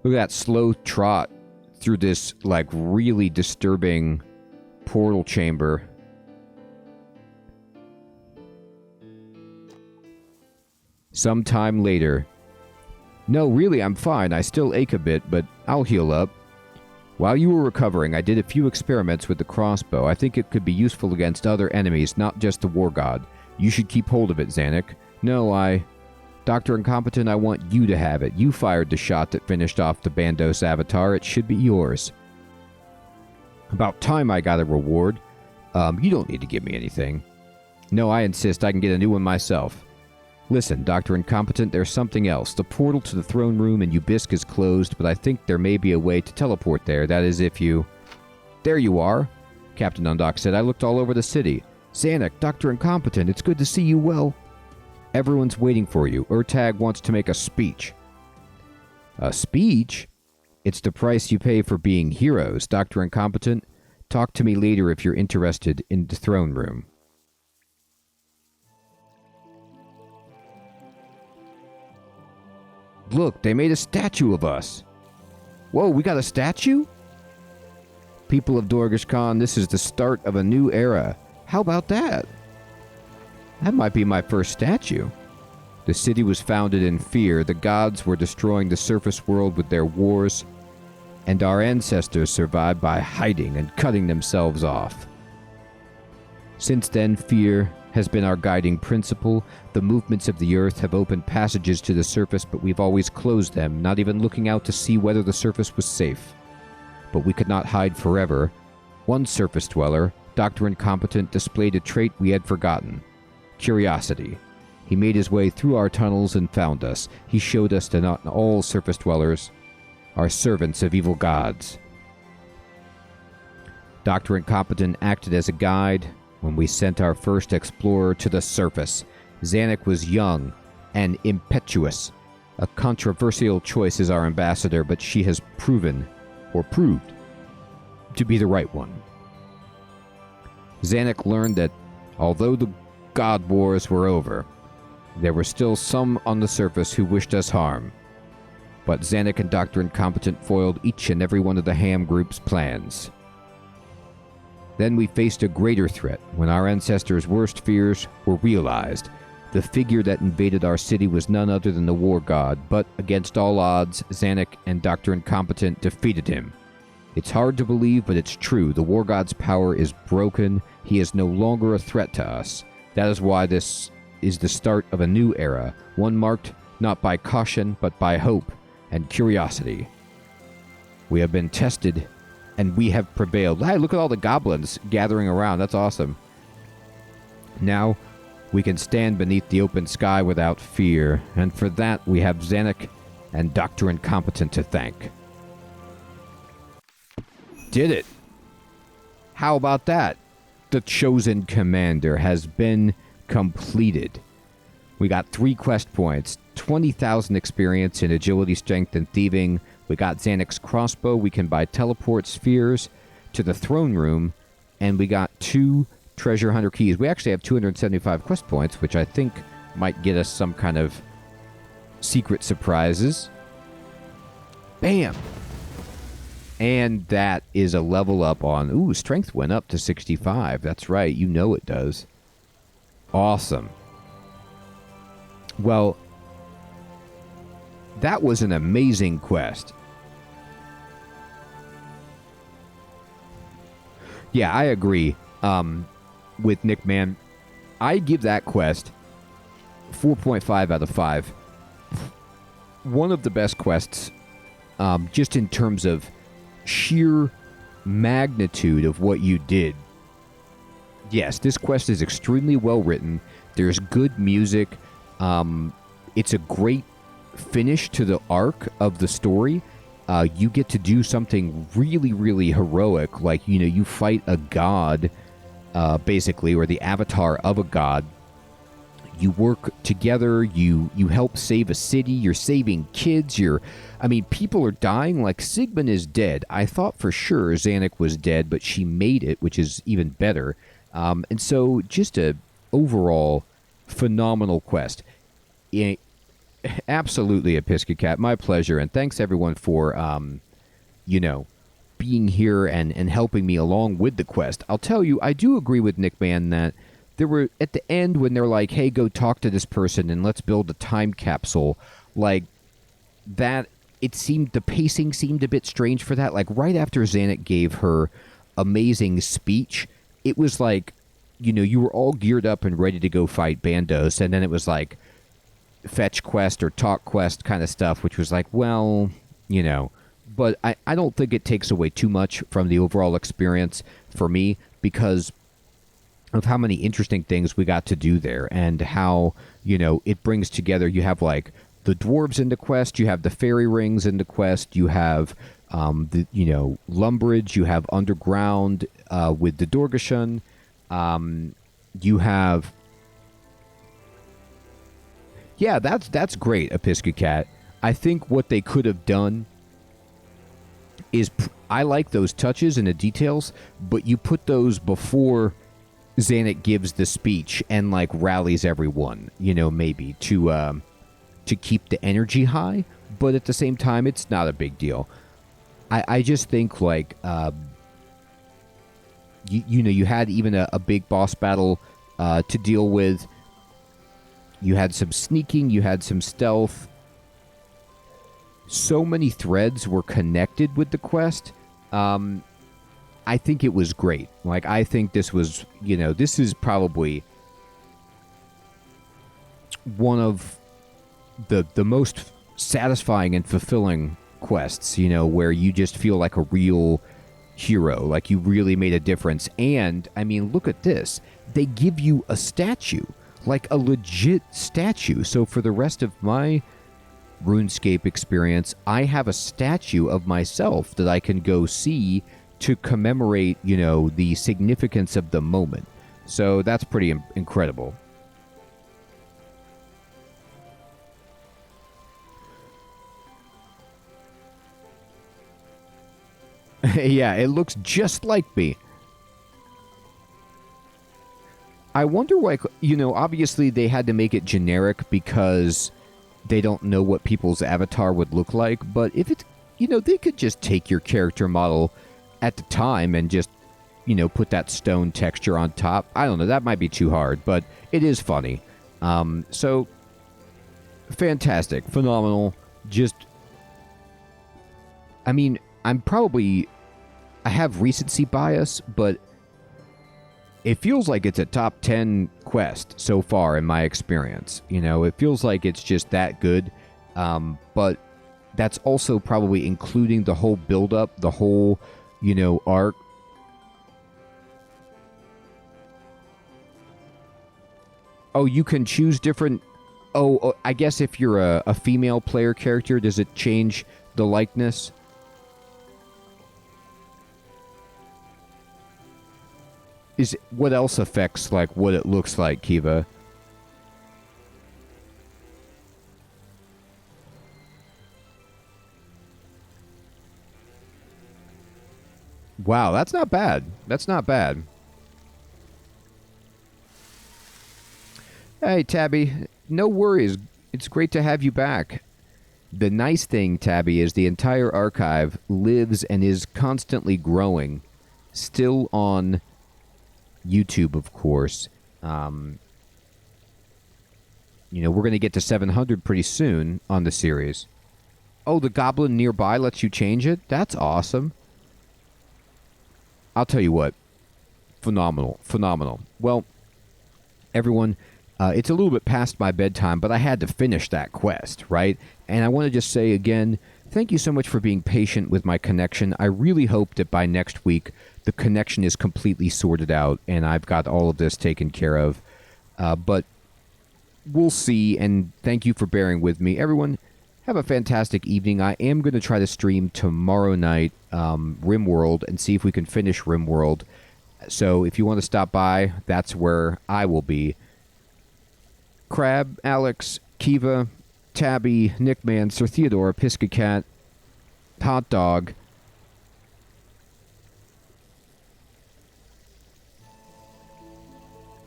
Look at that slow trot through this, like, really disturbing portal chamber. Sometime later. No, really, I'm fine. I still ache a bit, but I'll heal up. While you were recovering, I did a few experiments with the crossbow. I think it could be useful against other enemies, not just the war god. You should keep hold of it, Zanuck. No, Dr. Incompetent, I want you to have it. You fired the shot that finished off the Bandos avatar. It should be yours. About time I got a reward. You don't need to give me anything. No, I insist. I can get a new one myself. Listen, Dr. Incompetent, there's something else. The portal to the throne room in Ubisk is closed, but I think there may be a way to teleport there. That is, if you... There you are, Captain Undok said. I looked all over the city. Zanuck, Dr. Incompetent, it's good to see you well. Everyone's waiting for you. Urtag wants to make a speech. A speech? It's the price you pay for being heroes. Dr. Incompetent, talk to me later if you're interested in the throne room. Look, they made a statue of us. Whoa, we got a statue? People of Dorgish Khan, this is the start of a new era. How about that? That might be my first statue. The city was founded in fear. The gods were destroying the surface world with their wars, and our ancestors survived by hiding and cutting themselves off. Since then, fear has been our guiding principle. The movements of the earth have opened passages to the surface, but we've always closed them, not even looking out to see whether the surface was safe. But we could not hide forever. One surface dweller, Dr. Incompetent, displayed a trait we had forgotten: curiosity. He made his way through our tunnels and found us. He showed us that not all surface dwellers are servants of evil gods. Dr. Incompetent acted as a guide when we sent our first explorer to the surface. Zanuck was young and impetuous. A controversial choice as our ambassador, but she has proved to be the right one. Zanuck learned that although the God Wars were over, there were still some on the surface who wished us harm. But Zanuck and Dr. Incompetent foiled each and every one of the Ham Group's plans. Then we faced a greater threat when our ancestors' worst fears were realized. The figure that invaded our city was none other than the war god, but against all odds, Zanuck and Dr. Incompetent defeated him. It's hard to believe, but it's true. The war god's power is broken. He is no longer a threat to us. That is why this is the start of a new era, one marked not by caution, but by hope and curiosity. We have been tested, and we have prevailed. Hey, look at all the goblins gathering around. That's awesome. Now, we can stand beneath the open sky without fear, and for that we have Zanuck and Dr. Incompetent to thank. Did it! How about that? The Chosen Commander has been completed. We got 3 quest points, 20,000 experience in agility, strength, and thieving. We got Zanuck's crossbow. We can buy teleport spheres to the throne room, and we got 2 treasure hunter keys. We actually have 275 quest points, which I think might get us some kind of secret surprises. Bam! And that is a level up on... Ooh, strength went up to 65. That's right. You know it does. Awesome. Well, that was an amazing quest. Yeah, I agree with Nick, man. I give that quest 4.5 out of 5. One of the best quests, just in terms of sheer magnitude of what you did. Yes, this quest is extremely well written. There's good music. It's a great finish to the arc of the story. You get to do something really, really heroic, like, you know, you fight a god, basically, or the avatar of a god. you work together, you help save a city, you're saving kids, people are dying. Like, Sigmund is dead. I thought for sure Zanuck was dead, but she made it, which is even better. And so just a overall phenomenal quest. Absolutely, Episcocat, my pleasure, and thanks everyone for being here and helping me along with the quest. I'll tell you, I do agree with Nick Man that there were, at the end, when they're like, hey, go talk to this person and let's build a time capsule, like, that, the pacing seemed a bit strange for that. Like, right after Zanuck gave her amazing speech, it was like, you were all geared up and ready to go fight Bandos, and then it was like, fetch quest or talk quest kind of stuff, which was like, well, but I don't think it takes away too much from the overall experience for me, because of how many interesting things we got to do there, and how, it brings together. You have like the dwarves in the quest, you have the fairy rings in the quest, you have Lumbridge, you have underground with the Dorgashun, you have. Yeah, that's great, Episcocat. I think what they could have done is, I like those touches and the details, but you put those before Zanuck gives the speech and like rallies everyone, maybe to keep the energy high, but at the same time, it's not a big deal. I just think like you had even a big boss battle to deal with. You had some sneaking, you had some stealth. So many threads were connected with the quest. I think it was great. Like, I think this was, this is probably one of the most satisfying and fulfilling quests, where you just feel like a real hero, like you really made a difference. And, look at this. They give you a statue. Like a legit statue. So for the rest of my RuneScape experience, I have a statue of myself that I can go see to commemorate, the significance of the moment. So that's pretty incredible. Yeah, it looks just like me. I wonder why, obviously they had to make it generic because they don't know what people's avatar would look like, but if it, they could just take your character model at the time and just, put that stone texture on top. I don't know, that might be too hard, but it is funny. So, fantastic, phenomenal, just, I have recency bias, but it feels like it's a top 10 quest so far in my experience. It feels like it's just that good. But that's also probably including the whole build-up, the whole, arc. Oh, you can choose different... Oh, I guess if you're a female player character, does it change the likeness? What else affects, like, what it looks like, Kiva? Wow, that's not bad. That's not bad. Hey, Tabby. No worries. It's great to have you back. The nice thing, Tabby, is the entire archive lives and is constantly growing. Still on YouTube, of course. We're going to get to 700 pretty soon on the series. Oh, the goblin nearby lets you change it? That's awesome. I'll tell you what. Phenomenal. Phenomenal. Well, everyone, it's a little bit past my bedtime, but I had to finish that quest, right? And I want to just say again, thank you so much for being patient with my connection. I really hope that by next week, the connection is completely sorted out and I've got all of this taken care of. But we'll see, and thank you for bearing with me. Everyone, have a fantastic evening. I am going to try to stream tomorrow night RimWorld and see if we can finish RimWorld. So if you want to stop by, that's where I will be. Crab, Alex, Kiva, Tabby, Nickman, Sir Theodore, Piscacat, Hot Dog.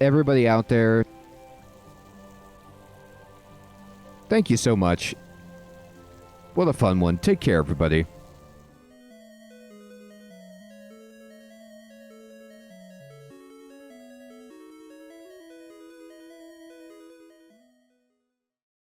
Everybody out there, thank you so much. What a fun one. Take care, everybody.